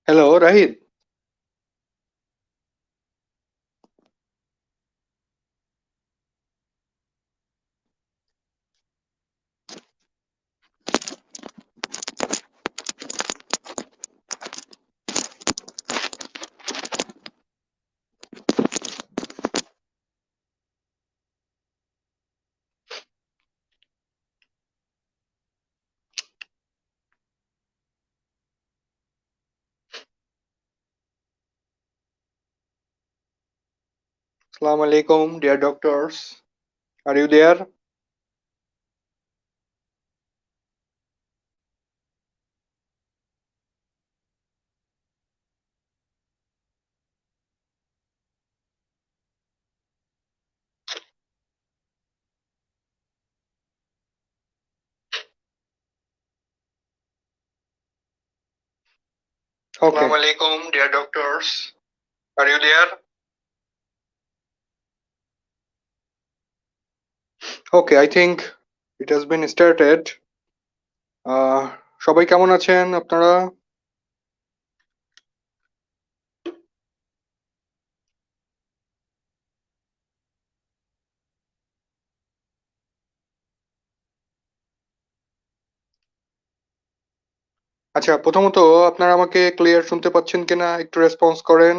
Hello Rahid. Assalamu alaikum, dear doctors. Are you there? Okay. Assalamu alaikum, dear doctors. Are you there? Okay, I think it has been started. আহ সবাই কেমন আছেন আপনারা? আচ্ছা, প্রথমত আপনারা আমাকে ক্লিয়ার শুনতে পাচ্ছেন কিনা একটু রেসপন্স করেন।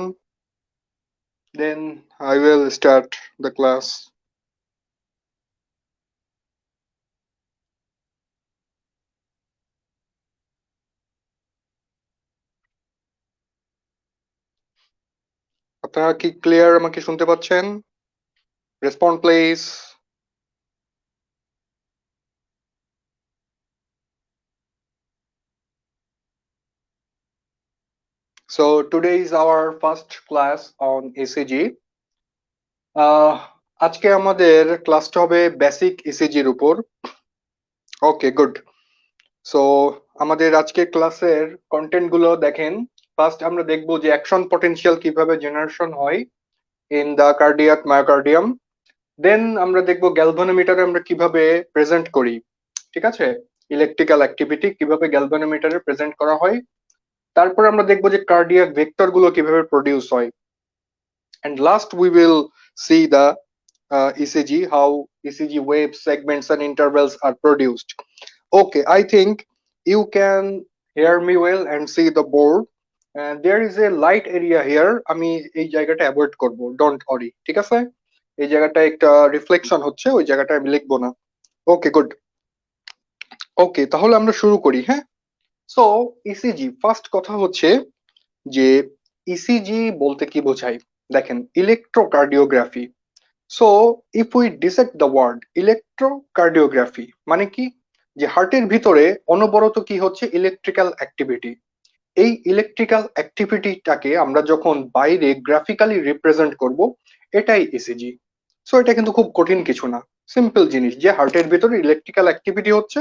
Then I will start the class. আপনারা কি ক্লিয়ার আমাকে শুনতে পাচ্ছেন? Respond please. So today is our first class on ECG. আজকে আমাদের ক্লাসটা হবে বেসিক ইসিজির উপর। ওকে, গুড। সো আমাদের আজকের ক্লাসের কন্টেন্ট গুলো দেখেন। ফার্স্ট আমরা দেখবো যে অ্যাকশন পটেনশিয়াল কিভাবে জেনারেশন হয় ইন দা কার্ডিয়াক মায়োকার্ডিয়াম। দেন আমরা দেখবো গ্যালভানোমিটারে আমরা কিভাবে প্রেজেন্ট করি, ঠিক আছে, ইলেকট্রিক্যাল অ্যাক্টিভিটি কিভাবে গ্যালভানোমিটারে প্রেজেন্ট করা হয়। তারপর আমরা দেখবো যে কার্ডিয়াক ভেক্টর গুলো কিভাবে প্রডিউস হয়। And last we will see the ECG, how ECG waves, segments and intervals are produced. Okay, I think you can hear me well and see the board. And there is a light area here. আমি এই জায়গাটা avoid করব, don't worry, ঠিক আছে। এই জায়গাটা একটা reflection হচ্ছে, ওই জায়গাটা আমি লিখবো না। ওকে, গুড। ওকে, তাহলে আমরা শুরু করি, হ্যাঁ। সো ইসিজি, ফার্স্ট কথা হচ্ছে যে ইসিজি বলতে কি বোঝায়। দেখেন, electrocardiography. So if we dissect the word electrocardiography মানে কি, যে হার্টের ভিতরে অনবরত কি হচ্ছে, ইলেকট্রিক্যাল অ্যাক্টিভিটি। এই ইলেকট্রিক্যাল অ্যাক্টিভিটিটাকে আমরা যখন বাইরে গ্রাফিক্যালি রিপ্রেজেন্ট করব, এটাই ইসিজি। সো এটা কিন্তু খুব কঠিন কিছু না, সিম্পল জিনিস, যে হার্টের ভিতরে ইলেকট্রিক্যাল অ্যাক্টিভিটি হচ্ছে,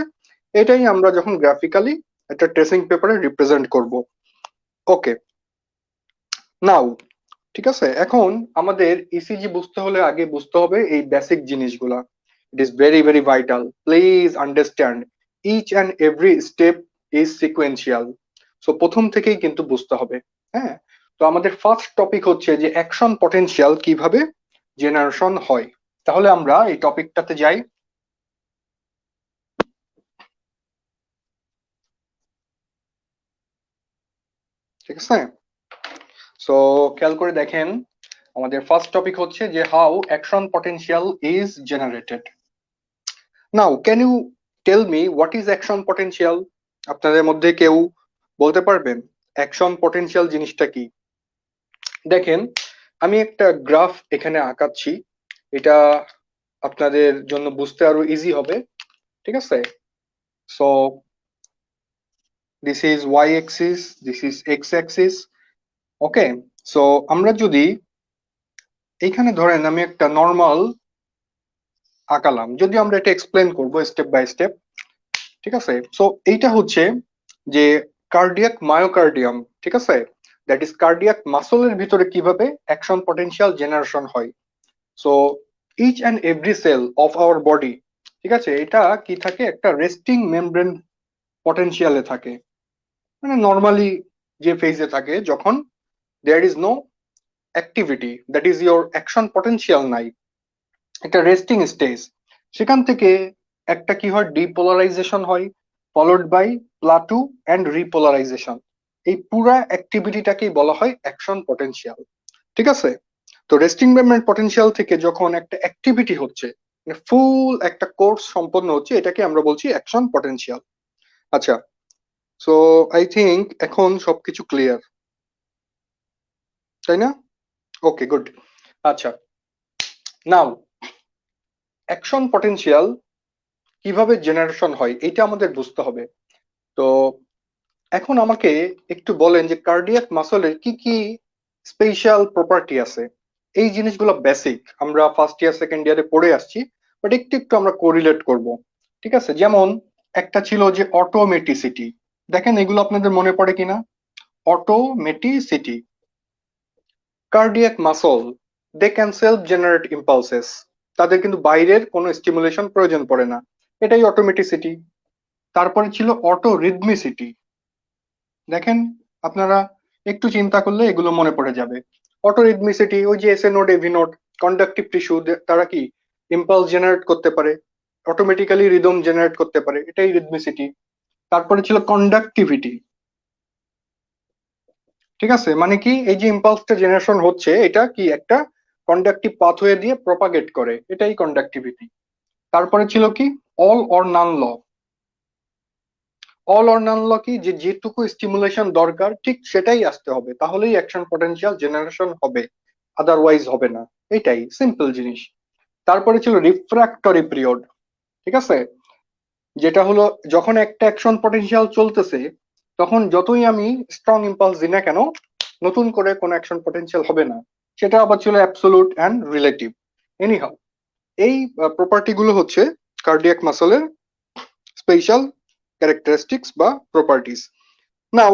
এটাই আমরা যখন গ্রাফিক্যালি একটা ট্রেসিং পেপারে রিপ্রেজেন্ট করব। ওকে, নাও, ঠিক আছে। এখন আমাদের ইসিজি বুঝতে হলে আগে বুঝতে হবে এই বেসিক জিনিসগুলা। It is very very vital, please understand each and every step is sequential. So প্রথম থেকেই কিন্তু বুঝতে হবে, হ্যাঁ। তো আমাদের ফার্স্ট টপিক হচ্ছে যে অ্যাকশন পটেনশিয়াল কিভাবে জেনারেশন হয়। তাহলে আমরা এই টপিকটাতে যাই, ঠিক আছে। সো খেয়াল করে দেখেন, আমাদের ফার্স্ট টপিক হচ্ছে যে how action potential is generated. Now can you tell me what is action potential? আপনাদের মধ্যে কেউ বলতে পারবেন অ্যাকশন পটেনশিয়াল জিনিসটা কি? দেখেন, আমি একটা গ্রাফ এখানে আঁকাচ্ছি, এটা আপনাদের জন্য বুঝতে আরো ইজি হবে, ঠিক আছে। So this is Y Axis, this is x Axis. Okay, so আমরা যদি এইখানে ধরেন আমি একটা নর্মাল আঁকালাম, যদি আমরা এটা এক্সপ্লেন করবো স্টেপ বাই স্টেপ, ঠিক আছে। সো এইটা হচ্ছে যে কার্ডিয়াক মায়োকার্ডিয়াম, ঠিক আছে, দ্যাট ইজ কার্ডিয়াক মাসলের ভিতরে কিভাবে অ্যাকশন পটেনশিয়াল জেনারেশন হয়। So each and every cell of our body, ঠিক আছে, এটা কি থাকে, একটা রেস্টিং মেমব্রেন পটেনশিয়ালে থাকে, মানে নর্মালি যে ফেজে থাকে যখন there is no activity, that is your action potential নাই, একটা রেস্টিং স্টেজ। সেখান থেকে একটা কি হয়, ডিপোলারাইজেশন হয়, followed by plateau and repolarisation. এই পুরা অ্যাক্টিভিটিটাকেই বলা হয় অ্যাকশন পটেনশিয়াল। ঠিক আছে? তো রেস্টিং মুভমেন্ট পটেনশিয়াল থেকে যখন একটা অ্যাক্টিভিটি হচ্ছে, মানে ফুল একটা কোর্স সম্পন্ন হচ্ছে, এটাকে আমরা বলছি অ্যাকশন পটেনশিয়াল। আচ্ছা, সো আই থিঙ্ক এখন সবকিছু ক্লিয়ার, তাই না? ওকে, গুড। আচ্ছা, নাও অ্যাকশন পটেনশিয়াল কিভাবে জেনারেশন হয় এটা আমাদের বুঝতে হবে। তো এখন আমাকে একটু বলেন যে কার্ডিয়াক মাসলের কি কি স্পেশাল প্রপার্টি আছে। এই জিনিসগুলো বেসিক, আমরা ফার্স্ট ইয়ার সেকেন্ড ইয়ারে পড়ে আসছি, বাট একটু একটু আমরা কোরিলেট করব। ঠিক আছে? যেমন একটা ছিল যে অটোমেটিসিটি। দেখেন এগুলো আপনাদের মনে পড়ে কিনা? Automaticity, cardiac muscle, they can self generate impulses. তাদের কিন্তু বাইরের কোনো স্টিমুলেশন প্রয়োজন পড়ে না, এটাই অটোমেটিসিটি। তারপরে ছিল অটো রিদমিসিটি। দেখেন আপনারা একটু চিন্তা করলে এগুলো মনে পড়ে যাবে। অটো রিদমিসিটি, ওই যে SA node AV node conductive tissue, তারা কি ইম্পালস জেনারেট করতে পারে, অটোমেটিক্যালি রিদম জেনারেট করতে পারে, এটাই রিদমিসিটি। তারপরে ছিল কন্ডাক্টিভিটি। ঠিক আছে? মানে কি, এই যে ইম্পালসটা জেনারেশন হচ্ছে এটা কি একটা কন্ডাক্টিভ পাথওয়ে দিয়ে প্রপাগেট করে, এটাই কন্ডাক্টিভিটি। তারপরে ছিল কি all or none law. All or none law কি, যে যেটুকু স্টিমুলেশন দরকার ঠিক সেটাই আসতে হবে, তাহলেই অ্যাকশন পটেনশিয়াল জেনারেশন হবে, আদারওয়াইজ হবে না। এটাই সিম্পল জিনিস। তারপরে ছিল রিফ্র্যাক্টরি পিরিয়ড। ঠিক আছে? যেটা হলো যখন একটা অ্যাকশন পটেনশিয়াল চলতেছে, তখন যতই আমি স্ট্রং ইম্পালস দিই না কেন, নতুন করে কোনো অ্যাকশন পটেনশিয়াল হবে না। সেটা আবার ছিল অ্যাবসোলুট অ্যান্ড রিলেটিভ। এনিহাউ, এই প্রপার্টি গুলো হচ্ছে কার্ডিয়াক মাসলের স্পেশাল ক্যারেক্টারিস্টিক্স বা প্রপার্টিস। নাও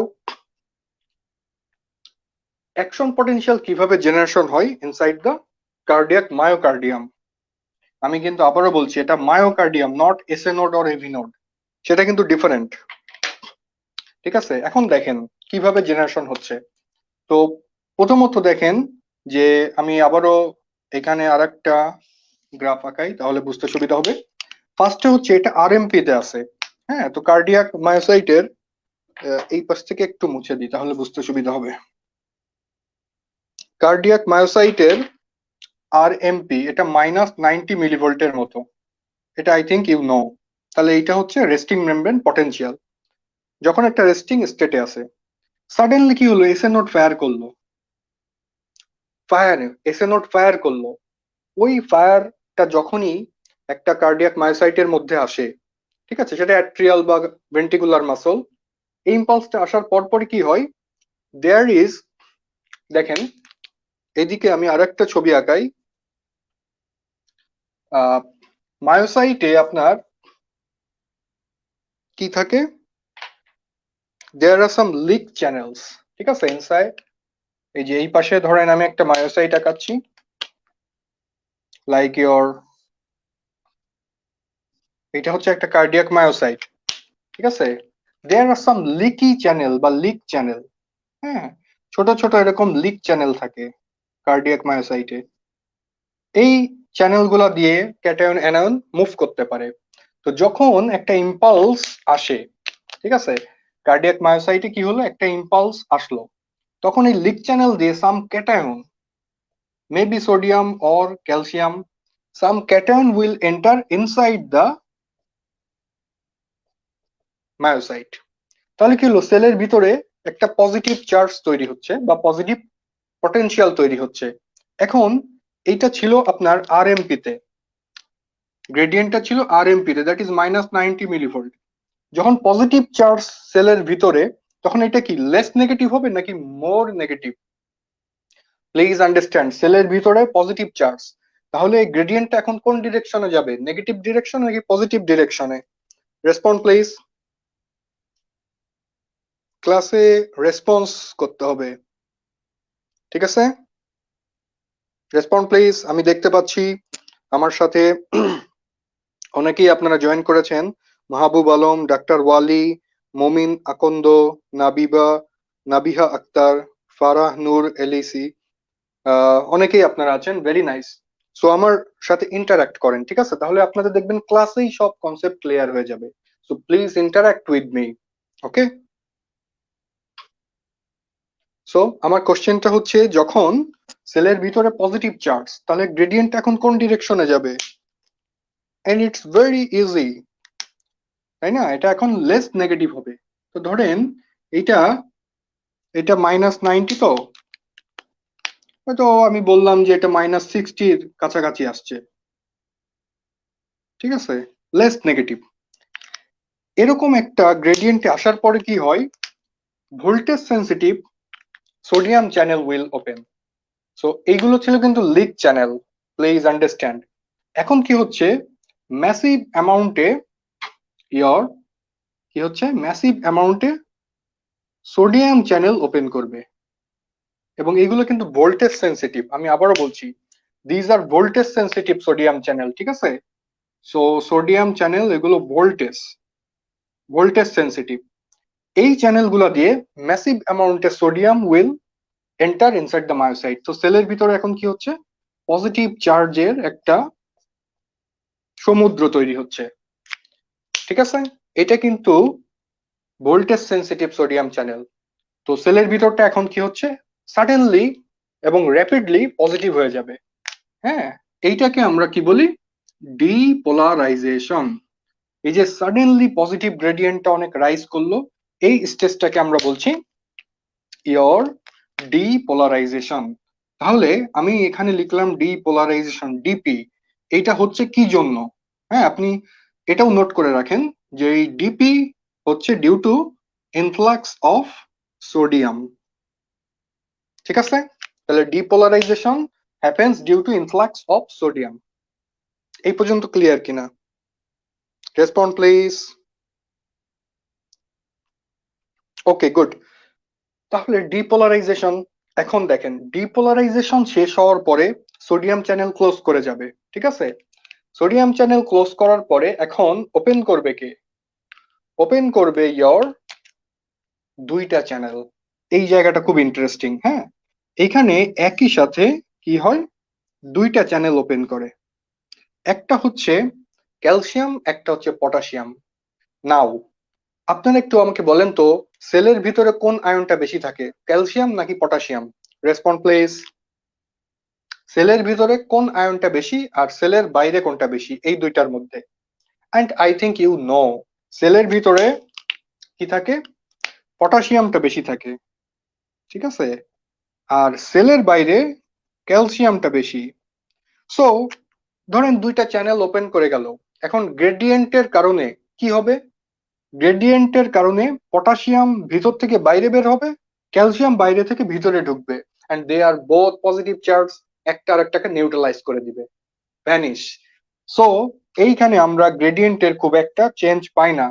অ্যাকশন পটেনশিয়াল কিভাবে জেনারেশন হয় ইনসাইড দ্য কার্ডিয়াক মায়োকার্ডিয়াম। আমি কিন্তু আবারও বলছি, এটা myocardium, not SA node or AV node, সেটা কিন্তু ডিফারেন্ট। ঠিক আছে? এখন দেখেন কিভাবে জেনারেশন হচ্ছে। তো প্রথমত দেখেন যে আমি আবারও এখানে আরেকটা গ্রাফ আঁকাই, তাহলে বুঝতে সুবিধা হবে। ফার্স্টে হচ্ছে এটা আরএমপি তে আছে। হ্যাঁ, তো কার্ডিয়াক মায়োসাইটের এই পাশ থেকে একটু মুছে দিই, তাহলে বুঝতে সুবিধা হবে। কার্ডিয়াক মায়োসাইটের আরএমপি এটা -90 মিলিভোল্টের মতো, এটা আই থিঙ্ক ইউ নো। তাহলে এইটা হচ্ছে রেস্টিং মেমব্রেন পটেনশিয়াল। যখন একটা রেস্টিং স্টেটে আছে, সাডেনলি কি হলো, এসএ নোড ফায়ার করলো, এসএ নোড ফায়ার করলো। ওই ফায়ারটা যখনই একটা কার্ডিয়াক মায়োসাইটের মধ্যে আসে, ঠিক আছে, সেটা অ্যাট্রিয়াল বা ভেন্ট্রিকুলার মাসল, এই ইম্পালসটা আসার পরপরই কি হয়, দেয়ার ইজ, দেখেন এদিকে আমি আরেকটা ছবি আঁকাই। মায়োসাইটে আপনার কি থাকে, দেয়ার আর সাম লিক চ্যানেলস। ঠিক আছে? ইনসাইড, এই যে এই পাশে ধরেন আমি একটা মায়োসাইট আঁকাচ্ছি, লাইক ইওর, এটা হচ্ছে একটা কার্ডিয়াক মায়োসাইট। ঠিক আছে? দেয়ার আর সাম লিকি চ্যানেল বা লিক চ্যানেল। হ্যাঁ, ছোট ছোট এরকম লিক চ্যানেল থাকে কার্ডিয়াক মায়োসাইটে। এই চ্যানেলগুলো দিয়ে ক্যাটায়ন অ্যানায়ন মুভ করতে পারে। তো যখন একটা ইম্পালস আসে, ঠিক আছে, কার্ডিয়াক মায়োসাইটে কি হলো, একটা ইম্পালস আসলো, তখন এই লিক চ্যানেল দিয়ে some cation, maybe sodium or calcium, some cation will enter inside the myocyte. তাহলে কি হলো, সেলের ভিতরে একটা পজিটিভ চার্জ তৈরি হচ্ছে বা পজিটিভ পটেনশিয়াল তৈরি হচ্ছে। এখন এইটা ছিল আপনার আরএমপি তে, গ্রেডিয়েন্টটা ছিল আরএমপি তে, দ্যাট ইজ -90 মিলিভোল্ট। যখন পজিটিভ চার্জ সেলের ভিতরে, তখন এটা কি লেস নেগেটিভ হবে নাকি মোর নেগেটিভ? প্লিজ আন্ডারস্ট্যান্ড, সেলের ভিতরে পজিটিভ চার্জ, তাহলে এই গ্রেডিয়েন্টটা এখন কোন ডিরেকশনে যাবে, নেগেটিভ ডিরেকশন নাকি পজিটিভ ডিরেকশনে? রেসপন্ড প্লিজ, ক্লাসে রেসপন্স করতে হবে। ঠিক আছে? Respond please. আমি দেখতে পাচ্ছি আমার সাথে অনেকেই আপনারা জয়েন করেছেন, মাহবুব আলম, ডাক্তার ওয়ালি, মমিন আকন্দ, নাবিবা, নাবিহা আক্তার, ফারাহ নূর এলিসি, অনেকেই আপনারা আছেন, ভেরি নাইস। সো আমার সাথে ইন্টারাক্ট করেন, ঠিক আছে? তাহলে আপনাদের দেখবেন ক্লাসেই সব কনসেপ্ট ক্লিয়ার হয়ে যাবে। So please interact with me. Okay, so আমার কোশ্চেনটা হচ্ছে, যখন সেলের ভিতরে পজিটিভ চার্জ, তাহলে গ্রেডিয়েন্ট এখন কোন ডিরেকশনে যাবে? এন্ড ইটস ভেরি ইজি, তাই না? এটা এখন লেস নেগেটিভ হবে। তো ধরেন এটা এটা -90, তো হয়তো আমি বললাম যে এটা -60-র কাছাকাছি আসছে, ঠিক আছে? Less negative. এরকম একটা গ্রেডিয়েন্টে আসার পরে কি হয়? Voltage sensitive sodium channel will open. So এইগুলো ছিল কিন্তু লিক চ্যানেল, প্লিজ আন্ডারস্ট্যান্ড। এখন কি হচ্ছে? ম্যাসিভ অ্যামাউন্টে ইয়র কি হচ্ছে? ম্যাসিভ অ্যামাউন্টে সোডিয়াম চ্যানেল ওপেন করবে, এবং এগুলো কিন্তু ভোল্টেজ সেন্সিটিভ। আমি আবারও বলছি, these are voltage sensitive sodium channel, ঠিক আছে? সো সোডিয়াম চ্যানেল এগুলো ভোল্টেজ ভোল্টেজ সেন্সিটিভ। এই চ্যানেলগুলো দিয়ে ম্যাসিভ অ্যামাউন্টে sodium will enter inside the myocyte. তো সেলের ভিতরে এখন কি হচ্ছে? পজিটিভ চার্জের একটা সমুদ্র তৈরি হচ্ছে, ঠিক আছে? এটা কিন্তু ভোল্টেজ সেন্সিটিভ সোডিয়াম চ্যানেল। তো সেলের ভিতরটা এখন কি হচ্ছে? সাডেনলি এবং র্যাপিডলি পজিটিভ হয়ে যাবে। হ্যাঁ, এইটাকে আমরা কি বলি? ডিপোলারাইজেশন। এই যে সাডেনলি পজিটিভ গ্রেডিয়েন্টটা অনেক রাইজ করলো, এই স্টেজটাকে আমরা বলছি ইয়র ডিপোলারাইজেশন। তাহলে আমি এখানে লিখলাম ডিপোলারাইজেশন, ডিপি। এইটা হচ্ছে কি জন্য? হ্যাঁ, আপনি এটাও নোট করে রাখেন যে এই ডিপি হচ্ছে due to influx of sodium, ঠিক আছে? তাহলে depolarisation happens due to influx of sodium. এই পর্যন্ত ক্লিয়ার কিনা? Respond please. Okay, good. তাহলে ডিপোলারাইজেশন, এখন দেখেন ডিপোলারাইজেশন শেষ হওয়ার পরে সোডিয়াম চ্যানেল ক্লোজ করে যাবে, ঠিক আছে? সোডিয়াম চ্যানেল ক্লোজ করার পরে এখন ওপেন করবে কে? ওপেন করবে ইয়র দুইটা চ্যানেল। এই জায়গাটা খুব ইন্টারেস্টিং। হ্যাঁ, এখানে একই সাথে কি হয়? দুইটা চ্যানেল ওপেন করে। একটা হচ্ছে ক্যালসিয়াম, একটা হচ্ছে পটাশিয়াম। নাও আপনারা একটু আমাকে বলেন তো, সেলের ভিতরে কোন আয়নটা বেশি থাকে, ক্যালসিয়াম নাকি পটাশিয়াম? Respond please. সেলের ভিতরে কোন আয়নটা বেশি আর সেলের বাইরে কোনটা বেশি এই দুইটার মধ্যে? And I think you know, সেলের ভিতরে কি থাকে? পটাশিয়ামটা বেশি থাকে, ঠিক আছে? আর সেলের বাইরে ক্যালসিয়ামটা বেশি। সো ধরেন দুইটা চ্যানেল ওপেন করে গেল, এখন গ্রেডিয়েন্টের কারণে কি হবে? গ্রেডিয়েন্টের কারণে পটাশিয়াম ভিতর থেকে বাইরে বের হবে, ক্যালসিয়াম বাইরে থেকে ভিতরে ঢুকবে, and they are both positive charge, একটা আরেকটাকে নিউট্রালাইজ করে দিবে, ভ্যানিশ। সো এইখানে আমরা গ্রেডিয়েন্টের খুব একটা চেঞ্জ পাই না,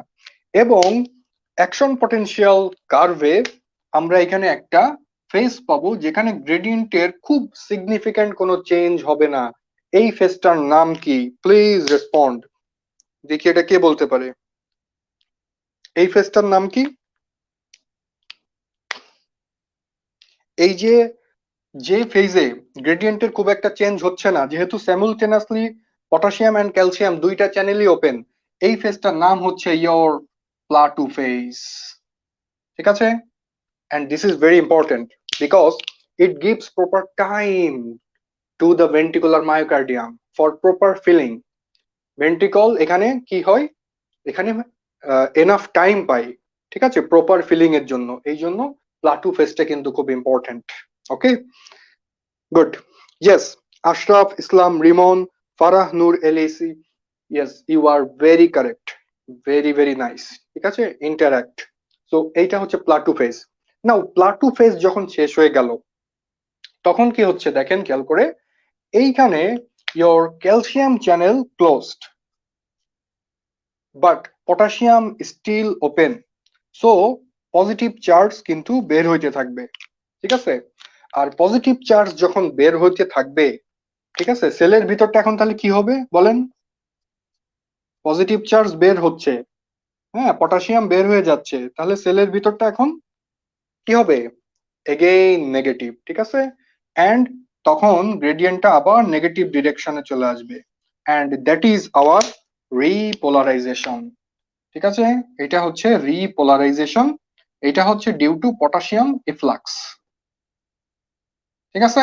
এবং অ্যাকশন পটেনশিয়াল কার্ভে আমরা এখানে একটা ফেজ পাবো যেখানে গ্রেডিয়েন্টের খুব সিগনিফিক্যান্ট কোনো চেঞ্জ হবে না। এই ফেজটার নাম কি? Please respond. দেখি এটা কে বলতে পারে। এই ফেজটার নাম কি? এই যে যে ফেজে গ্রেডিয়েন্টের খুব একটা চেঞ্জ হচ্ছে না, যেহেতু স্যামুলটেনাসলি পটাশিয়াম এন্ড ক্যালসিয়াম দুইটা চ্যানেলই ওপেন, এই ফেজটার নাম হচ্ছে ইয়োর প্লাটু ফেজ, ঠিক আছে? And this is very important because it gives proper time to the ventricular myocardium for proper filling. Ventricle এখানে কি হয়? এখানে এনাফ টাইম পাই, ঠিক আছে, প্রপার ফিলিং এর জন্য। এই জন্য প্লাটু ফেজটা কিন্তু খুব important. Okay, good. Yes, Ashraf Islam Rimon, Farah Noor LAC, yes you are very correct, very very nice, ঠিক আছে? ইন্টারাক্ট। সো এইটা হচ্ছে plateau phase. Now plateau phase যখন শেষ হয়ে গেল, তখন কি হচ্ছে দেখেন খেয়াল করে, এইখানে your calcium channel closed but potassium still open, so positive charge কিন্তু বের হইতে থাকবে, ঠিক আছে? আর পজিটিভ চার্জ যখন বের হইতে থাকবে, ঠিক আছে, সেলের ভিতরটা এখন তাহলে কি হবে বলেন? পজিটিভ চার্জ বের হচ্ছে, হ্যাঁ, পটাশিয়াম বের হয়ে যাচ্ছে, তাহলে সেলের ভিতরটা এখন কি হবে, এগেইন নেগেটিভ, ঠিক আছে, অ্যান্ড তখন গ্রেডিয়েন্টটা আবার নেগেটিভ ডিরেকশনে চলে আসবে, and that is our repolarization. ঠিক আছে, এটা হচ্ছে রিপোলারাইজেশন, এটা হচ্ছে ডিউ টু পটাশিয়াম ইফ্লাক্স। ঠিক আছে,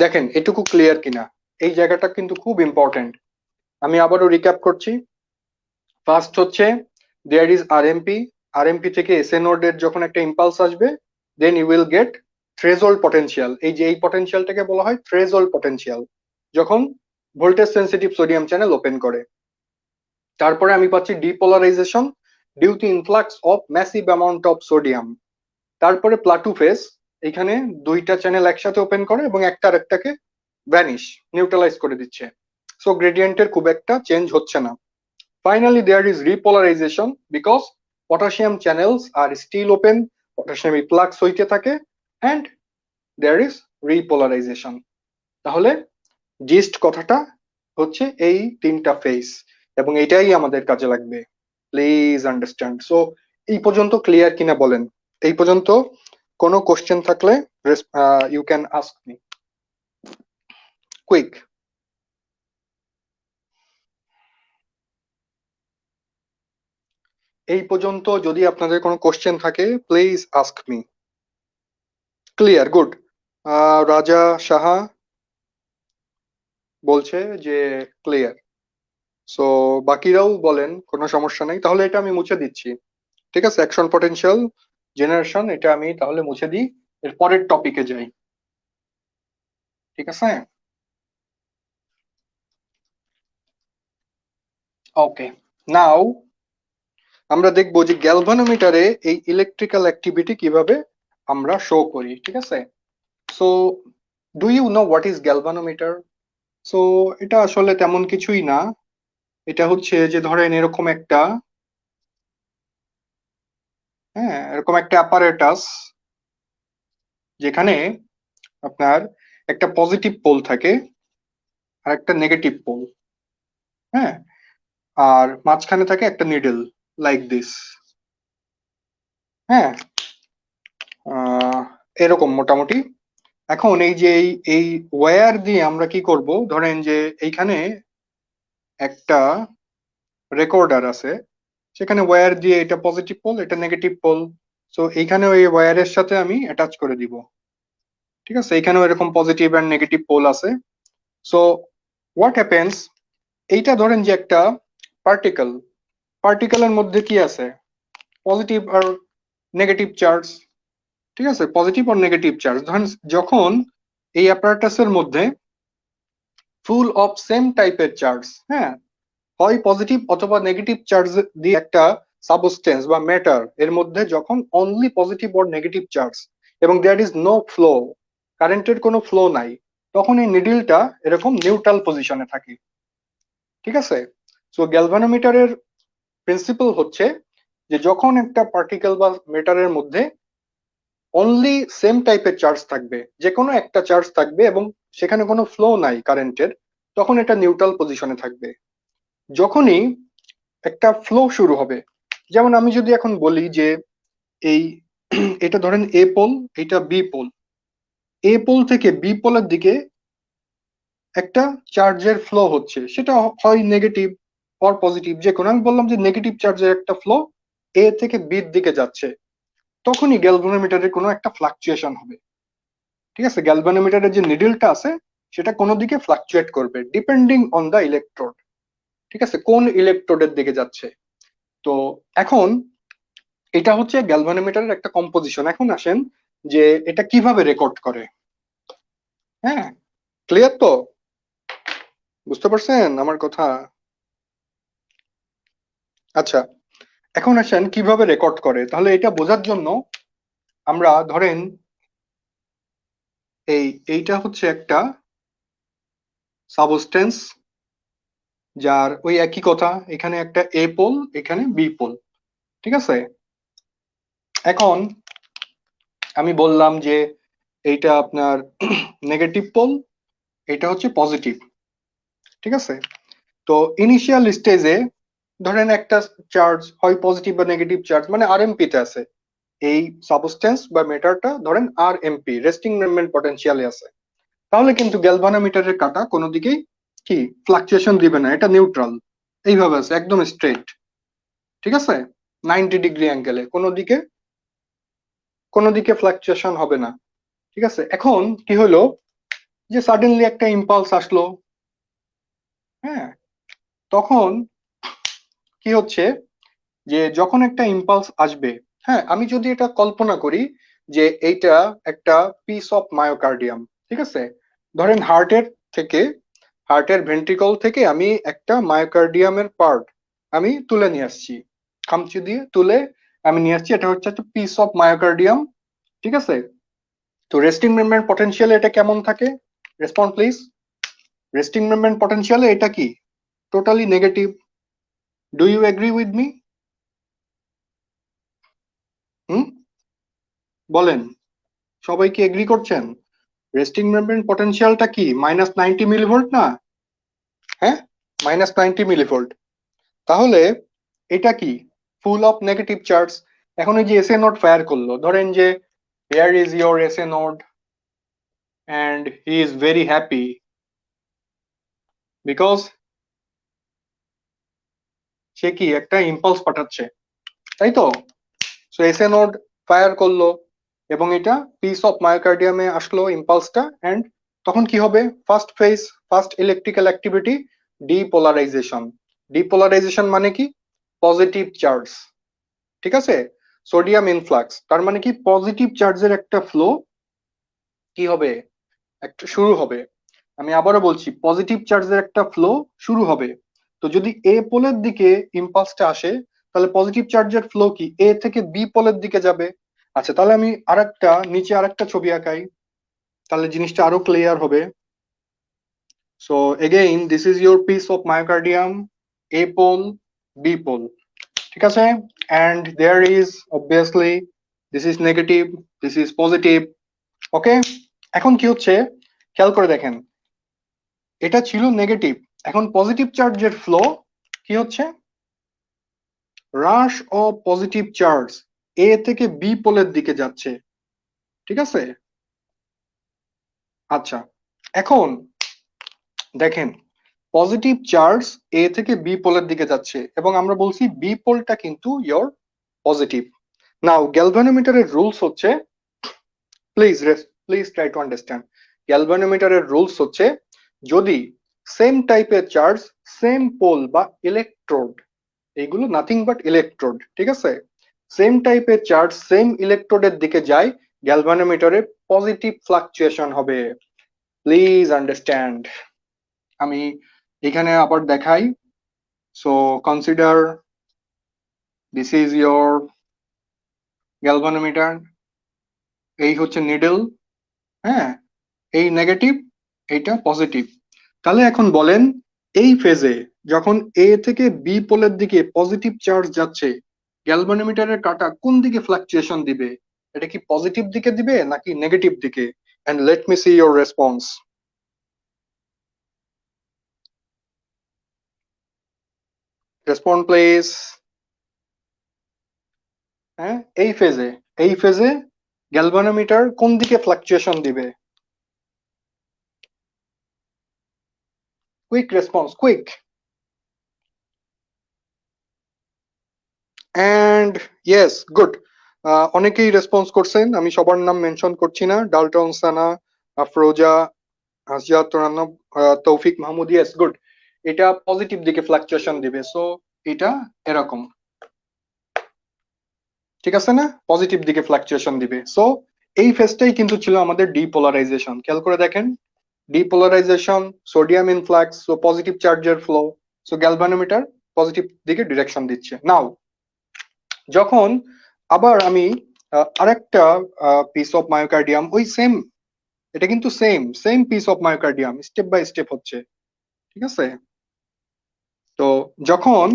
দেখেন এটুকু ক্লিয়ার কিনা, এই জায়গাটা কিন্তু খুব ইম্পর্টেন্ট। আমি আবারও রিক্যাপ করছি। ফার্স্ট হচ্ছে দেয়ার ইজ আরএমপি, আরএমপি থেকে এসএ নোডের যখন একটা ইম্পালস আসবে, then you will get threshold potential. এই যে এই পটেনশিয়ালটাকে বলা হয় থ্রেশহোল্ড পটেনশিয়াল, যখন voltage sensitive sodium channel open করে। তারপরে আমি পাচ্ছি depolarization due to influx of massive amount of sodium. তারপরে প্লাটু ফেজ, এখানে দুইটা চ্যানেল একসাথে ওপেন করে এবং একটা আরেকটাকে ভ্যানিশ নিউট্রালাইজ করে দিচ্ছে, সো গ্রেডিয়েন্টের খুব একটা চেঞ্জ হচ্ছে না। Finally, there is repolarization because potassium channels are still open, potassium flux হইতে থাকে, and there is repolarization. তাহলে জিস্ট কথাটা হচ্ছে এই তিনটা ফেজ, এবং এটাই আমাদের কাজে লাগবে। Please understand. সো এই পর্যন্ত ক্লিয়ার কিনা বলেন, এই পর্যন্ত কোনো কোশ্চেন থাকলে you can ask me quick. এই পর্যন্ত যদি আপনাদের কোনো কোশ্চেন থাকে please ask me. Clear, good. Raja Saha বলছে যে ক্লিয়ার, সো বাকিরাও বলেন কোনো সমস্যা নেই, তাহলে এটা আমি মুছে দিচ্ছি। ঠিক আছে, অ্যাকশন পটেনশিয়াল জেনারেশন এটা আমি তাহলে মুছে দিই, এর পরের টপিকে যাই। ঠিক আছে, ওকে। নাও আমরা দেখবো যে গ্যালভানোমিটারে এই ইলেকট্রিক্যাল অ্যাক্টিভিটি কিভাবে আমরা শো করি। ঠিক আছে, so do you know what is galvanometer? So এটা আসলে তেমন কিছুই না, এটা হচ্ছে যে ধরেন এরকম একটা, হ্যাঁ এরকম একটা অ্যাপারেটাস যেখানে আপনার একটা পজিটিভ পোল থাকে আর একটা নেগেটিভ পোল, হ্যাঁ, আর মাঝখানে থাকে একটা নিডল লাইক দিস, হ্যাঁ, আহ, এরকম মোটামুটি। এখন এই যে এই ওয়্যার দিয়ে আমরা কি করব, ধরেন যে এইখানে একটা রেকর্ডার আছে, সেখানে ওয়্যার দিয়ে এটা পজিটিভ পোল এটা নেগেটিভ পোল, সো এইখানে ওই ওয়্যারের সাথে আমি অ্যাটাচ করে দিব। ঠিক আছে, এইখানেও এরকম পজিটিভ অ্যান্ড নেগেটিভ পোল আছে। সো হোয়াট হ্যাপেন্স, এইটা ধরেন যে একটা পার্টিকেল, পার্টিকেলের মধ্যে কি আছে, পজিটিভ আর নেগেটিভ চার্জ। ঠিক আছে, পজিটিভ আর নেগেটিভ চার্জ, ধরেন যখন এই অ্যাপারেটাসের মধ্যে ফুল অফ সেম টাইপের চার্জ, হ্যাঁ, হয় পজিটিভ অথবা নেগেটিভ চার্জ দিয়ে একটা সাবস্টেন্স বা ম্যাটার এর মধ্যে যখন only positive or negative charge এবং দেয়ার ইজ নো ফ্লো, কারেন্টের কোনো ফ্লো নাই, তখন এই নিডলটা এরকম নিউট্রাল পজিশনে থাকে। ঠিক আছে, সো গ্যালভানোমিটারের প্রিন্সিপাল হচ্ছে যে যখন একটা পার্টিকেল বা ম্যাটারের মধ্যে অনলি সেম টাইপের চার্জ থাকবে, যে কোনো একটা চার্জ থাকবে এবং সেখানে কোনো ফ্লো নাই কারেন্টের, তখন এটা নিউট্রাল পজিশনে থাকবে। যখনই একটা ফ্লো শুরু হবে, যেমন আমি যদি এখন বলি যে এই এটা ধরেন এ পোল, এটা বি পোল, এ পোল থেকে বি পোলের দিকে একটা চার্জের ফ্লো হচ্ছে, সেটা হয় নেগেটিভ অর পজিটিভ যে কোনো, আমি বললাম যে নেগেটিভ চার্জের একটা ফ্লো এ থেকে বির দিকে যাচ্ছে, তখনই গ্যালভানোমিটারের কোনো একটা ফ্লাকচুয়েশন হবে। ঠিক আছে, গ্যালভানোমিটারের যে নিডলটা আছে সেটা কোনো দিকে ফ্লাকচুয়েট করবে ডিপেন্ডিং অন দা ইলেকট্রোড। ঠিক আছে, কোন ইলেকট্রোডের দিকে যাচ্ছে। তো এখন এটা হচ্ছে গ্যালভানোমিটারের একটা কম্পোজিশন। এখন আসেন যে এটা কিভাবে রেকর্ড করে। হ্যাঁ, ক্লিয়ার তো, বুঝতে পারছেন আমার কথা? আচ্ছা, এখন আসেন কিভাবে রেকর্ড করে, তাহলে এটা বোঝার জন্য আমরা ধরেন এইটা হচ্ছে একটা সাবস্টেন্স, যার ওই একই কথা, এখানে একটা এ পোল এখানে বি পোল। ঠিক আছে, এখন আমি বললাম যে এইটা আপনার নেগেটিভ পোল, এটা হচ্ছে পজিটিভ। ঠিক আছে, তো ইনিশিয়াল স্টেজে ধরেন একটা চার্জ হয় পজিটিভ বা নেগেটিভ চার্জ মানে আরএমপি তে আছে, এই সাবস্টেন্স বা মেটারটা ধরেন আর এমপি রেস্টিং মেমব্রেন পটেনশিয়ালে আছে, তাহলে কিন্তু গ্যালভানোমিটারের কাঁটা কোনো দিকেই কি ফ্লাকচুয়েশন দিবে না, এটা নিউট্রাল এইভাবে আছে একদম স্ট্রেট, ঠিক আছে, 90 ডিগ্রি অ্যাঙ্গেলে কোনো দিকে ফ্লাকচুয়েশন হবে না। ঠিক আছে, এখন কি হলো যে সাডেনলি একটা ইম্পালস আসলো, হ্যাঁ, তখন কি হচ্ছে যে যখন একটা ইম্পালস আসবে, হ্যাঁ, আমি যদি এটা কল্পনা করি যে এইটা একটা পিস অফ মায়োকার্ডিয়াম, ঠিক আছে, ধরেন থেকে হার্টের ভেন্ট্রিকল থেকে আমি একটা মায়োকার্ডিয়ামের পার্ট আমি তুলে নিয়ে আসছি, খামচি দিয়ে তুলে আমি নিয়ে আসছি, এটা হচ্ছে একটা পিস অফ মায়োকার্ডিয়াম, ঠিক আছে। তো রেস্টিং মেমব্রেন পটেনশিয়ালে এটা কেমন থাকে? Respond please. রেস্টিং মেমব্রেন পটেনশিয়ালে এটা কি? Totally negative. Do you agree with me? হুম, বলেন, সবাই কি এগ্রি করছেন? রেস্টিং মেমব্রেন পটেনশিয়ালটা কি -90 মিলিভোল্ট না? হ্যাঁ, -90 মিলিভোল্ট। তাহলে এটা কি? Full of negative charge. এখন এই যে এসএ নোড ফায়ার করলো, ধরেন যে here is your SA node and he is very happy because সে কি একটা ইম্পালস পাঠাচ্ছে, তাই তো? সো এসএ নোড ফায়ার করলো এবং এটা পিস অফ মায়োকার্ডিয়ামে আসলো ইম্পালসটা, এন্ড তখন কি হবে? First electrical activity depolarisation. Depolarisation মানে কি? পজিটিভ চার্জ, ঠিক আছে, সোডিয়াম ইনফ্লাক্স, তার মানে কি পজিটিভ চার্জের একটা ফ্লো কি হবে? একটা শুরু হবে। আমি আবারও বলছি, পজিটিভ চার্জের একটা ফ্লো শুরু হবে। তো যদি এ পোলের দিকে ইম্পালসটা আসে, তাহলে পজিটিভ চার্জের ফ্লো কি এ থেকে বি পোলের দিকে যাবে। আচ্ছা, তাহলে আমি নিচে আরেকটা ছবি আঁকাই, তাহলে জিনিসটা আরো ক্লিয়ার হবে। So again this is your piece of myocardium, A pole, B pole, ঠিক আছে, and there is obviously this is negative, this is positive. Okay, এখন কি হচ্ছে খেয়াল করে দেখেন, এটা ছিল নেগেটিভ, এখন পজিটিভ চার্জের ফ্লো কি হচ্ছে? হ্রাস ও পজিটিভ চার্জ এ থেকে বি পোলের দিকে যাচ্ছে, ঠিক আছে। আচ্ছা, এখন দেখেন, পজিটিভ চার্জ এ থেকে বি পোলের দিকে যাচ্ছে এবং আমরা বলছি বি পোলটা কিন্তু ইয়োর পজিটিভ। নাও গ্যালভানোমিটারের রুলস হচ্ছে, please please try to understand, গ্যালভানোমিটারের রুলস হচ্ছে যদি সেম টাইপের চার্জ, সেম পোল বা ইলেকট্রোড, এইগুলো নাথিং বাট ইলেকট্রোড, ঠিক আছে, সেম টাইপের চার্জ সেম ইলেকট্রোডের দিকে যায়, গ্যালভানোমিটারে পজিটিভ ফ্লাকচুয়েশন হবে। Please understand. আমি এখানে আবার দেখাই। So consider this is your galvanometer, এই হচ্ছে নিডল, হ্যাঁ, এই নেগেটিভ, এইটা পজিটিভ। তাহলে এখন বলেন, এই ফেজে যখন এ থেকে বি পোলের দিকে পজিটিভ চার্জ যাচ্ছে, গ্যালভানোমিটারের কাঁটা কোন দিকে ফ্লাকচুয়েশন দিবে? এটা কি পজিটিভ দিকে দিবে নাকি নেগেটিভ দিকে? And let me see your response. Respond please. হ্যাঁ, এই ফেজে গ্যালভানোমিটার কোন দিকে ফ্লাকচুয়েশন দিবে? Quick response, quick. And yes, good, অনেকেই রেসপন্স করছেন, আমি সবার নাম মেনশন করছি না, ডালটন, সানা, আফরোজা, হাসিয়াত রান্না, তৌফিক মাহমুদ, ইয়েস, গুড, এটা পজিটিভ দিকে ফ্লাকচুয়েশন দিবে। সো এটা এরকম, ঠিক আছে না, পজিটিভ দিকে ফ্লাকচুয়েশন দিবে। সো এই ফেজটাই কিন্তু ছিল আমাদের ডিপোলারাইজেশন। খেয়াল করে দেখেন, depolarization, sodium influx, so positive চার্জের ফ্লো, সো গ্যালভানোমিটার পজিটিভ দিকে ডিরেকশন দিচ্ছে। নাও যখন আবার আমি আরেকটা পিস অফ মায়োকার্ডিয়াম, ওই সেম, এটা কিন্তু same same piece of myocardium, step by step হচ্ছে, ঠিক আছে। তো যখন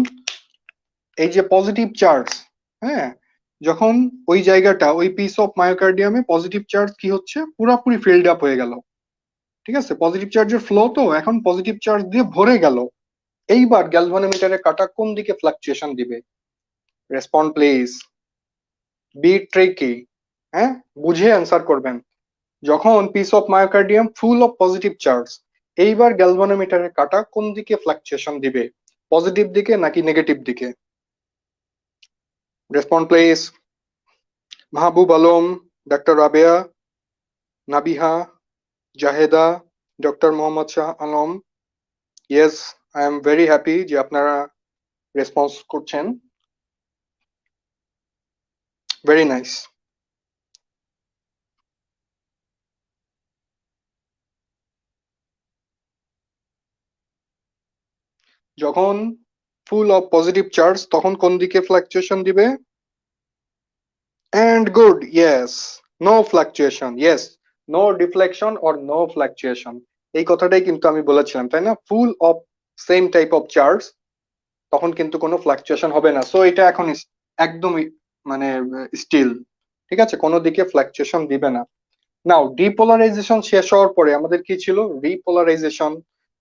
এই যে পজিটিভ চার্জ, হ্যাঁ, যখন ওই জায়গাটা, ওই পিস অফ মায়োকার্ডিয়ামে পজিটিভ চার্জ কি হচ্ছে, পুরোপুরি ফিল্ড আপ হয়ে গেল, ঠিক আছে, পজিটিভ চার্জের ফ্লো তো এখন পজিটিভ চার্জ দিয়ে ভরে গেল। এইবার গ্যালভানোমিটারের কাঁটা কোন দিকে ফ্লাকচুয়েশন দিবে? Respond please. বি ট্রিকি, হ্যাঁ, বুঝে অ্যান্সার করবেন। যখন piece of myocardium full of positive charge, এইবার গ্যালভানোমিটারের কাঁটা কোন দিকে ফ্লাকচুয়েশন দিবে, পজিটিভ দিকে নাকি নেগেটিভ দিকে? Respond please. Mahbub Alam, doctor Rabeya, Nabiha, Zaheda, doctor Mohammad Shah Alam. Yes, I am very happy যে আপনারা রেসপন্স করছেন। Very nice. যখন ফুল অফ পজিটিভ চার্জ তখন কোন দিকে ফ্লাকচুয়েশন দিবে? And good, yes. No fluctuation, yes. No deflection or no fluctuation. এই কথাটাই কিন্তু আমি বলেছিলাম, তাই না? Full of same type of charge, তখন কিন্তু কোনো ফ্লাকচুয়েশন হবে না। সো এটা এখন একদমই মানে স্টিল, ঠিক আছে, কোনো দিকে ফ্লাকচুয়েশন দিবে না। নাও ডিপোলারাইজেশন শেষ হওয়ার পরে আমাদের কি ছিল? রিপোলারাইজেশন।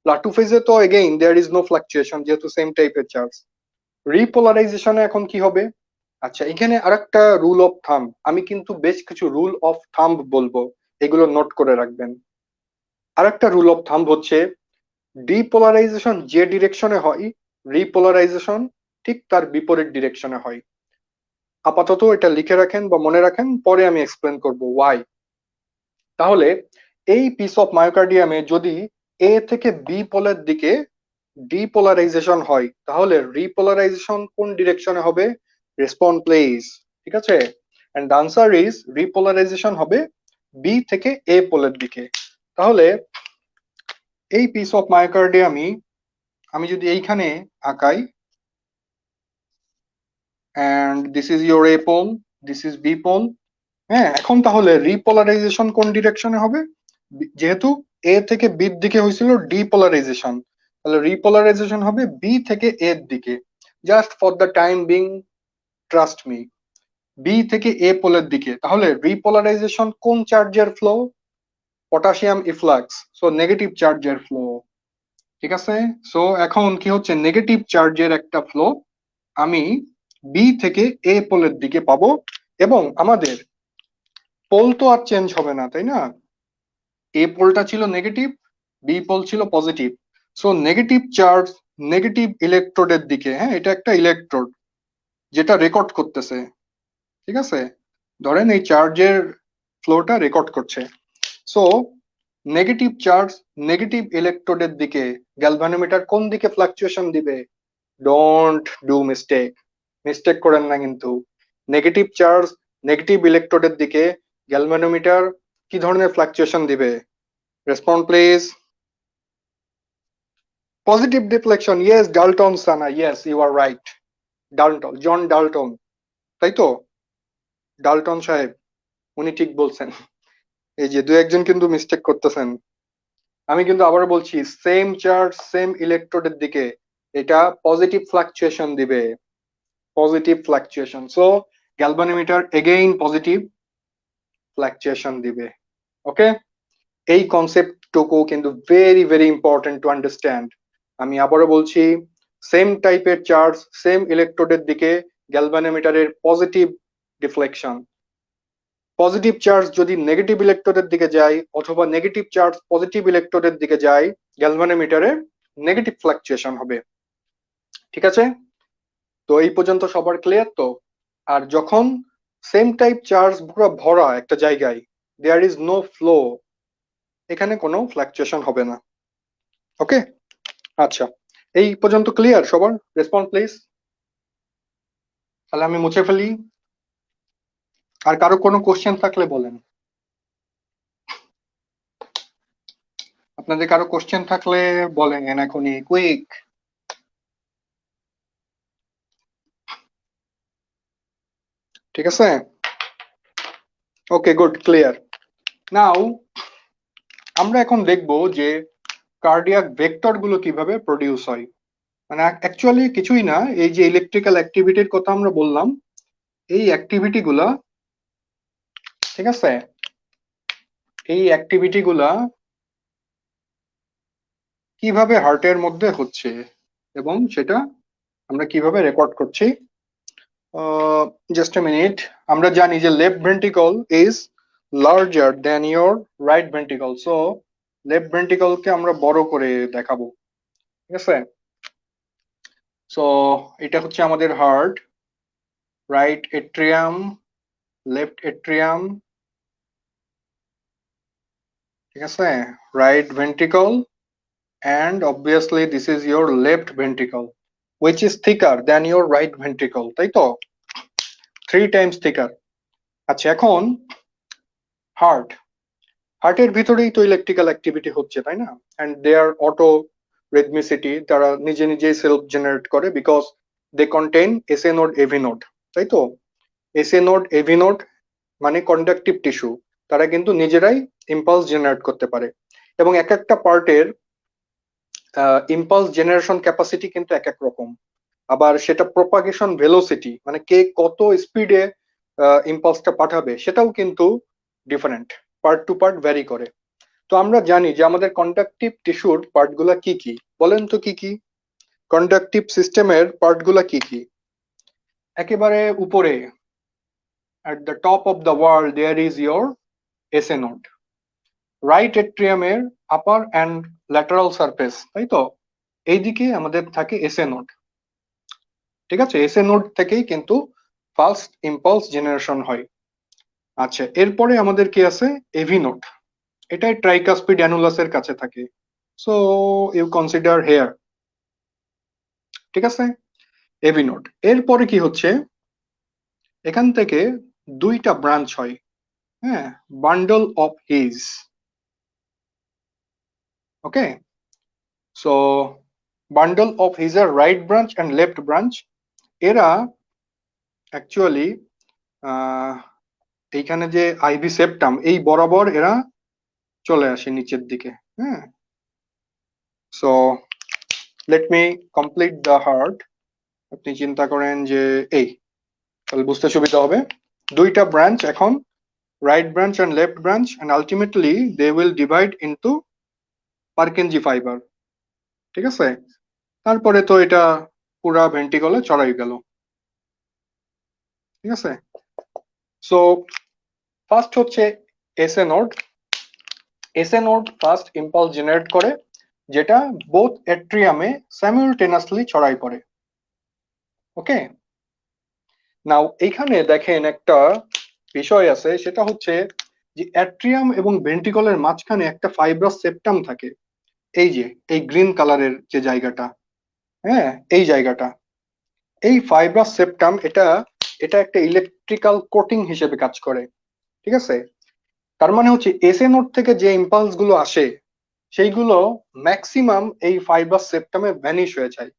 প্লাটু ফেজে তো again there is no fluctuation, যেহেতু সেম টাইপের চার্জ। রিপোলারাইজেশনে এখন কি হবে? আচ্ছা, এখানে আরেকটা রুল অফ থাম্ব, আমি কিন্তু বেশ কিছু রুল অফ থাম্ব বলবো, এগুলো নোট করে রাখবেন। আরেকটা রুল অফ থাম্ব হচ্ছে ডিপোলারাইজেশন যে ডিরেকশনে হয়, রিপোলারাইজেশন ঠিক তার বিপরীত ডিরেকশনে হয়। আপাতত এটা লিখে রাখেন বা মনে রাখেন, পরে আমি এক্সপ্লেন করব ওয়াই। তাহলে এই পিস অফ মায়োকার্ডিয়ামে যদি এ থেকে বি পোলের দিকে ডিপোলারাইজেশন হয়, তাহলে রিপোলারাইজেশন কোন ডিরেকশনে হবে? Respond please. ঠিক আছে, and the answer is repolarization হবে বি থেকে এ পোলের দিকে। তাহলে এই পিস অফ মায়োকার্ডিয়ামই আমি যদি এইখানে আঁকাই, and this is your A pole, this is B pole. হ্যাঁ, এখন তাহলে রিপোলারাইজেশন কোন ডিরেকশনে হবে? যেহেতু এ থেকে বির দিকে হয়েছিল ডিপোলারাইজেশন, তাহলে রিপোলারাইজেশন হবে বি থেকে এর দিকে। Just for the time being, trust me, B থেকে এ পোলের দিকে। তাহলে রিপোলারাইজেশন কোন চার্জের flow? Potassium efflux, so negative চার্জের ফ্লো। ঠিক আছে, সো এখন কি হচ্ছে? নেগেটিভ চার্জের একটা ফ্লো আমি বি থেকে এ পোলের দিকে পাবো, এবং আমাদের পোল তো আর চেঞ্জ হবে না, তাই না? এ পোলটা ছিল নেগেটিভ, বি পোল ছিল positive. So negative charge negative ইলেকট্রোডের দিকে, হ্যাঁ, এটা একটা ইলেকট্রোড যেটা রেকর্ড করতেছে। ঠিক আছে, ধরেন এই চার্জের ফ্লোটা রেকর্ড করছে। সো নেগেটিভ চার্জ নেগেটিভ ইলেকট্রোডের দিকে গ্যালভানোমিটার কোন দিকে ফ্লাকচুয়েশন দিবে? ডোন্ট ডু মিস্টেক, মিস্টেক করেন না কিন্তু। নেগেটিভ চার্জ নেগেটিভ ইলেকট্রোডের দিকে গ্যালভানোমিটার কি ধরনের ফ্লাকচুয়েশন দিবে? Respond please. Positive deflection, yes, Dalton Sana, yes you are right. Dalton, John Dalton, তাই তো? ডালটন সাহেব, উনি ঠিক বলছেন। এই যে দু একজন কিন্তু মিস্টেক করতেছেন। আমি কিন্তু আবারও বলছি, সেম চার্জ সেম ইলেকট্রোডের দিকে এটা পজিটিভ ফ্লাকচুয়েশন দিবে, positive fluctuation. So galvanometer again positive fluctuation দিবে। ওকে, এই কনসেপ্টটুকু কিন্তু very very important to understand. আমি আবারও বলছি, সেম টাইপের চার্জ সেম ইলেকট্রোডের দিকে গ্যালভানোমিটারের পজিটিভ ডিফ্লেকশন। পজিটিভ চার্জ যদি নেগেটিভ ইলেকট্রোডের দিকে যায়, অথবা নেগেটিভ চার্জ পজিটিভ ইলেকট্রোডের দিকে যায়, গ্যালভানোমিটারে নেগেটিভ ফ্লাকচুয়েশন হবে। ঠিক আছে, তো এই পর্যন্ত সবার ক্লিয়ার তো? আর যখন সেম টাইপ চার্জ পুরো ভরা একটা জায়গায়, দেয়ার ইজ নো ফ্লো, এখানে কোনো ফ্লাকচুয়েশন হবে না। ওকে, আচ্ছা, এই পর্যন্ত ক্লিয়ার সবার? Respond please. তাহলে আমি মুছে ফেলি। আর কারো কোনো কোশ্চেন থাকলে বলেন, আপনাদের কারো কোশ্চেন থাকলে বলেন এখনই, কুইক। ঠিক আছে, ওকে, গুড, ক্লিয়ার। নাও আমরা এখন দেখব যে কার্ডিয়াক ভেক্টর গুলো কিভাবে প্রডিউস হয়। মানে অ্যাকচুয়ালি কিছুই না, এই যে ইলেকট্রিক্যাল অ্যাক্টিভিটির কথা আমরা বললাম, এই অ্যাক্টিভিটি গুলা, ঠিক আছে, এই অ্যাক্টিভিটি গুলা কিভাবে হার্টের মধ্যে হচ্ছে এবং সেটা আমরা কিভাবে রেকর্ড করছি। Just a minute. আমরা জানি যে left ventricle is larger than your right ventricle, so left ভেন্ট্রিকলকে আমরা বড় করে দেখাবো, ঠিক আছে? সো এটা হচ্ছে আমাদের heart, right atrium, left atrium, ঠিক আছে, right ventricle, and obviously this is your left ventricle which is thicker than your right ventricle, তাই তো? 3 times thicker. আচ্ছা, এখন হার্ট, হার্টের ভিতরেই তো ইলেকট্রিক্যাল অ্যাক্টিভিটি হচ্ছে, তাই না? And they are auto rhythmicity, তারা নিজে নিজেই সেলফ জেনারেট করে because they contain SA node AV node, তাই তো? এসএ নোড এভি নোড মানে কন্ডাকটিভ টিস্যু, তারা কিন্তু নিজেরাই ইম্পালস জেনারেট করতে পারে, এবং এক একটা পার্টের ইম্পালস জেনারেশন ক্যাপাসিটি কিন্তু এক এক রকম। আবার সেটা প্রপাগেশন ভেলোসিটি মানে কে কত স্পিডে ইম্পালসটা পাঠাবে সেটাও কিন্তু different, part to part vary করে। তো আমরা জানি যে আমাদের কন্ডাকটিভ টিস্যুর পার্টগুলা কি কি, বলেন তো কি কি? কন্ডাকটিভ সিস্টেমের পার্টগুলা কি কি? একেবারে উপরে at the top of the world there is your SA node, right এট্রিয়ামের আপার অ্যান্ড ল্যাটারাল সারফেস, তাই তো? এইদিকে আমাদের থাকে এসএ নোড, ঠিক আছে? এসএ নোড থেকেই কিন্তু ফার্স্ট ইম্পালস জেনারেশন হয়। আচ্ছা, এরপরে আমাদের কি আছে? এভি নোড, এটাই ট্রাইকাসপিড অ্যানুলাসের কাছে থাকে, সো ইউ কনসিডার হেয়ার, ঠিক আছে? AV node. এরপরে কি হচ্ছে? এখান থেকে দুইটা ব্রাঞ্চ হয়, হ্যাঁ, bundle of His, okay? So bundle of হিজের right branch and left branch, এরা অ্যাকচুয়ালি এইখানে যে আইভি সেপ্টাম এই বরাবর এরা চলে আসে নিচের দিকে, হ্যাঁ। So let me complete the heart. আপনি চিন্তা করেন যে এই, তাহলে বুঝতে সুবিধা হবে। দুইটা ব্রাঞ্চ এখন, right branch and left branch, and ultimately they will divide into Purkinje fibre, ঠিক আছে? তারপরে তো এটা পুরা ভেন্ট্রিকলে ছড়াই গেল, ঠিক আছে? সো ফার্স্ট হচ্ছে SA node. SA node first impulse generate করে, যেটা বোথ এট্রিয়ামে সাইমালটেনিয়াসলি ছড়াই পড়ে, ওকে? নাও এইখানে দেখেন একটা বিষয় আছে, সেটা হচ্ছে যে অ্যাট্রিয়াম এবং ভেন্ট্রিকলের মাঝখানে একটা ফাইব্রাস সেপ্টাম থাকে, এই যে এই গ্রিন কালারের যে জায়গাটা, হ্যাঁ, এই জায়গাটা, এই ফাইব্রাস সেপ্টাম, এটা এটা একটা ইলেকট্রিক্যাল কোটিং হিসেবে কাজ করে, ঠিক আছে? তার মানে হচ্ছে এসএ নোড থেকে যে ইম্পালস গুলো আসে সেইগুলো ম্যাক্সিমাম এই ফাইব্রাস সেপ্টামে ভ্যানিশ হয়ে যায়।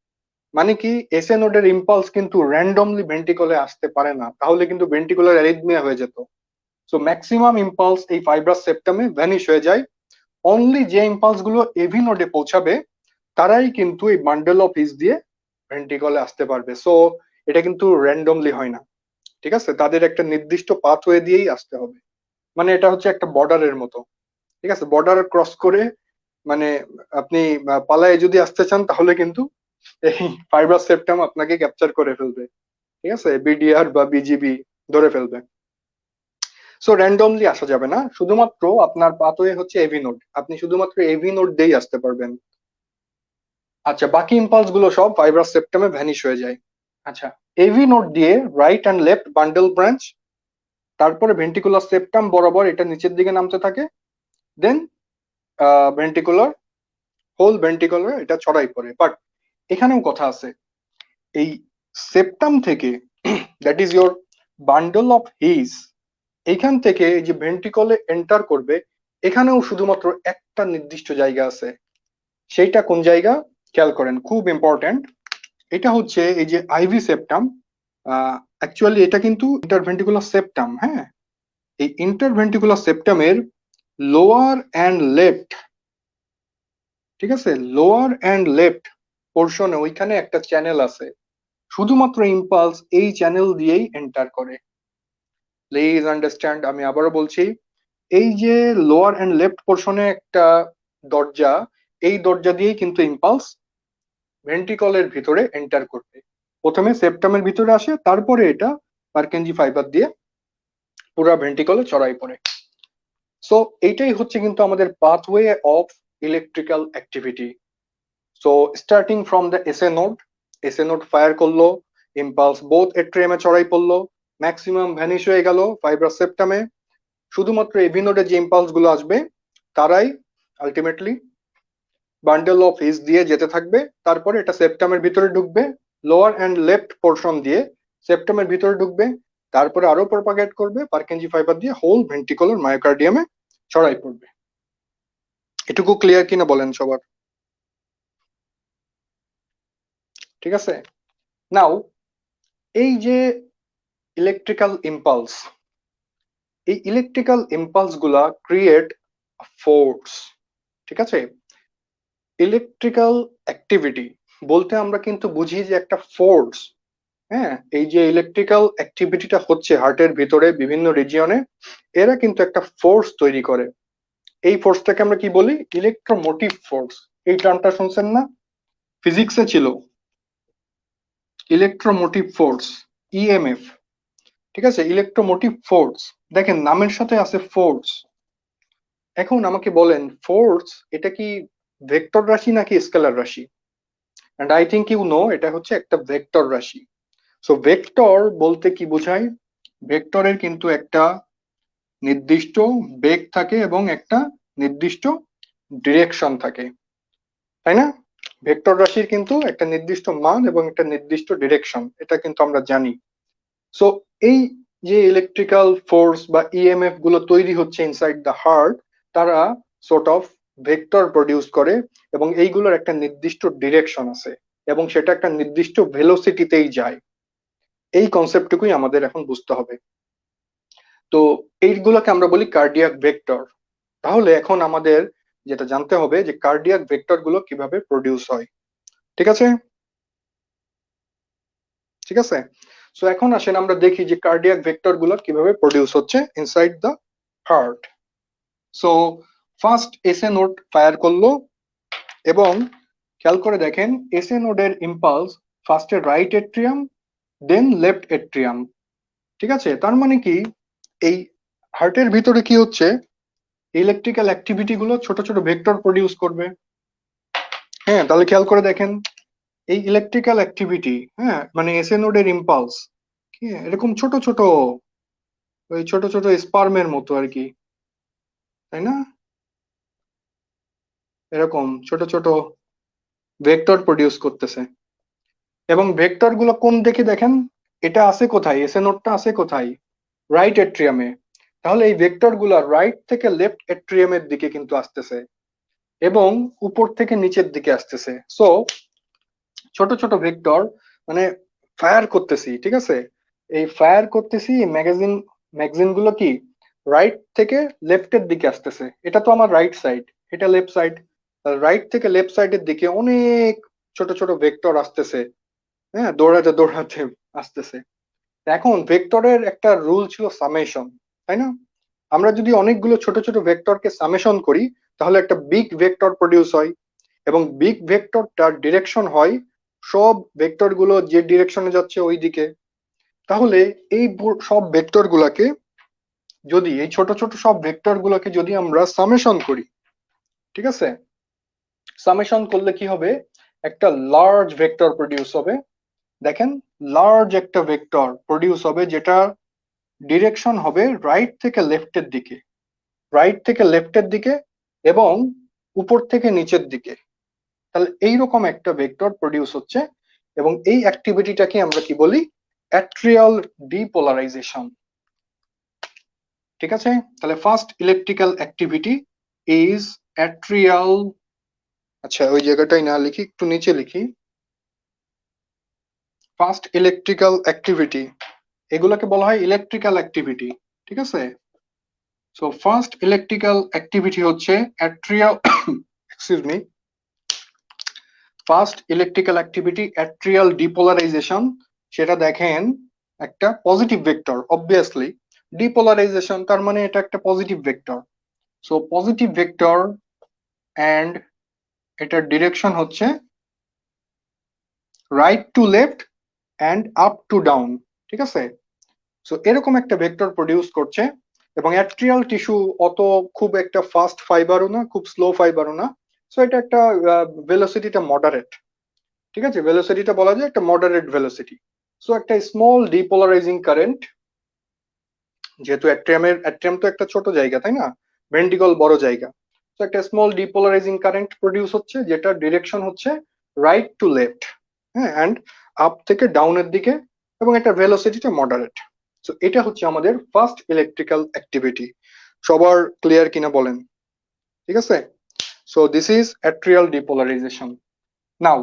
মানে কি, এসএ নোডের ইম্পালস কিন্তু র্যান্ডমলি ভেন্ট্রিকলে আসতে পারে না, তাহলে কিন্তু ভেন্ট্রিকুলার অ্যারিথমিয়া হয়ে যেত। সো ম্যাক্সিমাম ইম্পালস এই ফাইব্রাস সেপ্টামে ভ্যানিশ হয়ে যায়। অনলি যে ইম্পালস গুলো এভি নোডে পৌঁছাবে তারাই কিন্তু এই বান্ডেল অফ হিজ দিয়ে ভেন্ট্রিকলে আসতে পারবে। সো এটা কিন্তু র্যান্ডমলি হয় না, ঠিক আছে? তাদের একটা নির্দিষ্ট পাথওয়ে দিয়েই আসতে হবে। মানে এটা হচ্ছে একটা বর্ডারের মতো, ঠিক আছে? বর্ডার ক্রস করে, মানে আপনি পালায়ে যদি আসতে চান তাহলে কিন্তু এই ফাইব্রাস সেপ্টাম আপনাকে ক্যাপচার করে ফেলবে, ঠিক আছে? বিডিআর বা বিজিবি ধরে ফেলবে। সো র্যান্ডমলি আসা যাবে না, শুধুমাত্র আপনার পাথওয়ে হচ্ছে এভি নোড, আপনি শুধুমাত্র এভি নোড দিয়েই আসতে পারবেন। আচ্ছা, বাকি ইম্পালস গুলো সব ফাইব্রাস সেপ্টামে ভ্যানিশ হয়ে যায়। আচ্ছা, এভি নোড দিয়ে right and left bundle branch, তারপরে ভেন্ট্রিকুলার সেপ্টাম বরাবর এটা নিচের দিকে নামতে থাকে, দেন ভেন্ট্রিকুলার, হোল ভেন্ট্রিকুলার এটা ছড়াই পড়ে। বাট এখানেও কথা আছে, এই সেপ্টাম থেকে that is your bundle of his, এইখান থেকে এই যে ভেন্ট্রিকলে এন্টার করবে, এখানেও শুধুমাত্র একটা নির্দিষ্ট জায়গা আছে। সেইটা কোন জায়গা? খেয়াল করেন, খুব ইম্পর্টেন্ট। এটা হচ্ছে এই যে আইভি সেপ্টাম, অ্যাকচুয়ালি এটা কিন্তু ইন্টারভেন্ট্রিকুলার সেপ্টাম, হ্যাঁ। এই ইন্টারভেন্ট্রিকুলার সেপ্টামের লোয়ার অ্যান্ড লেফট, ঠিক আছে, লোয়ার অ্যান্ড লেফট পোর্শনে ওইখানে একটা চ্যানেল আছে, শুধুমাত্র ইম্পালস এই চ্যানেল দিয়েই এন্টার করে। প্লিজ আন্ডারস্ট্যান্ড, আমি আবারও বলছি, এই যে লোয়ার অ্যান্ড লেফট পোর্শনে একটা দরজা, এই দরজা দিয়েই কিন্তু ইম্পালস ভেন্ট্রিকলের ভিতরে এন্টার করবে। প্রথমে সেপ্টামের ভিতরে আসে, তারপরে এটা পারকেনজি ফাইবার দিয়ে পুরা ভেন্ট্রিকলে ছড়াই পড়ে। সো এইটাই হচ্ছে কিন্তু আমাদের pathway of electrical activity. So starting from the SA node fire করলো, ইম্পালস বোথ এট্রিয়ামে ছড়াই পড়লো, ম্যাক্সিমাম ভ্যানিশ হয়ে গেল ফাইব্রাস সেপ্টামে। শুধুমাত্র এভি নোডে যে ইম্পালস গুলো আসবে তারাই আলটিমেটলি বান্ডেল অফ হিস দিয়ে যেতে থাকবে, তারপরে এটা সেপ্টামের ভিতরে ঢুকবে, লোয়ার অ্যান্ড লেফট পোর্শন দিয়ে সেপ্টামের ভিতরে ঢুকবে, তারপরে আরো প্রপাগেট করবে পারকেনজি ফাইবার দিয়ে হোল ভেন্ট্রিকুলার মায়োকার্ডিয়ামে ছড়াই পড়বে। এটুকু ক্লিয়ার কিনা বলেন সবার? ঠিক আছে। নাও এই যে ইলেকট্রিক্যাল ইম্পালস, এই ইলেকট্রিক্যাল ইম্পালস গুলা ক্রিয়েট ফোর্স। ঠিক আছে, ইলেকট্রিক্যাল অ্যাক্টিভিটি বলতে আমরা কিন্তু বুঝি যে একটা ফোর্স। হ্যাঁ, এই যে ইলেকট্রিক্যাল অ্যাক্টিভিটিটা হচ্ছে হার্টের ভিতরে বিভিন্ন রিজিয়নে, এরা কিন্তু একটা ফোর্স তৈরি করে। এই ফোর্সটাকে আমরা কি বলি? Electromotive force. এই টার্মটা শুনছেন না? ফিজিক্সে ছিল ইলেকট্রোমোটিভ ফোর্স, ইএমএফ। ঠিক আছে, ইলেকট্রোমোটিভ ফোর্স। দেখেন নামের সাথে আছে ফোর্স। এখন আমাকে বলেন ফোর্স এটা কি ভেক্টর রাশি নাকি স্কেলার রাশি? And I think you know এটা হচ্ছে একটা ভেক্টর রাশি। সো ভেক্টর বলতে কি বোঝায়? ভেক্টরের কিন্তু একটা নির্দিষ্ট বেগ থাকে এবং একটা নির্দিষ্ট ডিরেকশন থাকে, তাই না? ভেক্টর রাশির কিন্তু একটা নির্দিষ্ট মান এবং একটা নির্দিষ্ট ডিরেকশন, এটা কিন্তু আমরা জানি। সো এই যে ইলেকট্রিক্যাল ফোর্স বা ইএমএফ গুলো তৈরি হচ্ছে ইনসাইড দ্য হার্ট, তারা সর্ট অফ ভেক্টর প্রডিউস করে এবং এইগুলোর একটা নির্দিষ্ট ডিরেকশন আছে এবং সেটা একটা নির্দিষ্ট ভেলোসিটিতেই যায়। এই কনসেপ্টটুকুই আমাদের এখন বুঝতে হবে। তো এইগুলোকে আমরা বলি কার্ডিয়াক ভেক্টর। তাহলে এখন আমাদের যেটা জানতে হবে যে কার্ডিয়াক ভেক্টর গুলো কিভাবে প্রডিউস হয়। ঠিক আছে, ঠিক আছে। সো এখন আসেন আমরা দেখি যে কার্ডিয়াক ভেক্টর গুলো কিভাবে প্রডিউস হচ্ছে inside the heart. So first SA node fire করলো এবং খেয়াল করে দেখেন এসএ নোডের ইম্পালস ফার্স্টে রাইট এট্রিয়াম দেন লেফট এট্রিয়াম। ঠিক আছে, তার মানে কি এই হার্টের ভিতরে কি হচ্ছে, ইলেকট্রিক্যাল অ্যাক্টিভিটি গুলো ছোট ছোট ভেক্টর প্রডিউস করবে। হ্যাঁ, তাহলে খেয়াল করে দেখেন এই ইলেকট্রিক্যাল অ্যাক্টিভিটি, হ্যাঁ মানে এসএ নোডের ইম্পালস কি এরকম ছোট ছোট, ওই ছোট ছোট স্পার্মের মতো আর কি, তাই না? এরকম ছোট ছোট ভেক্টর প্রডিউস করতেছে এবং ভেক্টর গুলো কোন দিকে দেখেন, এটা আছে কোথায়? এসএ নোডটা আছে কোথায়? রাইট এট্রিয়ামে। তাহলে এই ভেক্টর গুলা রাইট থেকে লেফট এট্রিয়ামের দিকে কিন্তু আসতেছে এবং উপর থেকে নিচের দিকে আসতেছে। সো ছোট ছোট ভেক্টর মানে ফায়ার করতেছি, ঠিক আছে, এই ফায়ার করতেছি ম্যাগাজিন, ম্যাগাজিন গুলো কি রাইট থেকে লেফটের দিকে আসতেছে। এটা তো আমার রাইট সাইড, এটা লেফট সাইড। রাইট থেকে লেফট সাইডের দিকে অনেক ছোট ছোট ভেক্টর আসতেছে, হ্যাঁ দৌড়াতে দৌড়াতে আসতেছে। এখন ভেক্টরের একটা রুল ছিল সামেশন, তাই না? আমরা যদি অনেকগুলো ছোট ছোট ভেক্টরকে সামেশন করি তাহলে একটা বিগ ভেক্টর প্রডিউস হয় এবং বিগ ভেক্টরটার ডিরেকশন হয় সব ভেক্টর গুলো যে ডিরেকশনে যাচ্ছে ওই দিকে। তাহলে এই সব ভেক্টর গুলাকে যদি, এই ছোট ছোট সব ভেক্টর গুলোকে যদি আমরা সামেশন করি, ঠিক আছে, সামেশন করলে কি হবে, একটা লার্জ ভেক্টর প্রডিউস হবে। দেখেন লার্জ একটা ভেক্টর প্রডিউস হবে যেটা ডিরেকশন হবে রাইট থেকে লেফটের দিকে, রাইট থেকে লেফটের দিকে এবং উপর থেকে নিচের দিকে। তাহলে এইরকম একটা ভেক্টর প্রডিউস হচ্ছে এবং এই অ্যাক্টিভিটিটাকে আমরা কি বলি? Atrial depolarization. ঠিক আছে, তাহলে first electrical activity is atrial, আচ্ছা ওই জায়গাটাই না লিখি, একটু নিচে লিখি, ফার্স্ট ইলেকট্রিক্যাল অ্যাক্টিভিটি, এগুলোকে বলা হয় ইলেকট্রিক্যাল অ্যাক্টিভিটি। ঠিক আছে, সো ফার্স্ট ইলেকট্রিক্যাল অ্যাক্টিভিটি হচ্ছে atrial excuse me, first electrical activity atrial depolarisation. সেটা দেখেন একটা পজিটিভ ভেক্টর, অবভিয়াসলি ডিপোলারাইজেশন তার মানে এটা একটা positive vector. So positive vector and এটার ডিরেকশন হচ্ছে right to left and up to down, ঠিক আছে? সো এরকম একটা ভেক্টর প্রডিউস করছে, এবং অ্যাট্রিয়াল টিস্যু অত খুব একটা ফাস্ট ফাইবারও না, খুব স্লো ফাইবারও না। সো এটা একটা ভেলোসিটিটা মডারেট, ঠিক আছে? ভেলোসিটিটা বলা যায় একটা মডারেট ভেলোসিটি। সো একটা স্মল ডিপোলারাইজিং কারেন্ট, যেহেতু অ্যাট্রিয়াম তো একটা ছোট জায়গা, তাই না? ভেন্ট্রিকল বড় জায়গা। তো একটা স্মল ডিপোলারাইজিং কারেন্ট প্রডিউস হচ্ছে, যেটা ডিরেকশন হচ্ছে রাইট টু লেফট, হ্যাঁ, অ্যান্ড আপ থেকে ডাউনের দিকে, এবং এটা ভেলোসিটিটা মডারেট। তো এটা হচ্ছে আমাদের ফার্স্ট ইলেকট্রিক্যাল অ্যাক্টিভিটি। সবার ক্লিয়ার কিনা বলেন? ঠিক আছে। So this is atrial depolarization. Now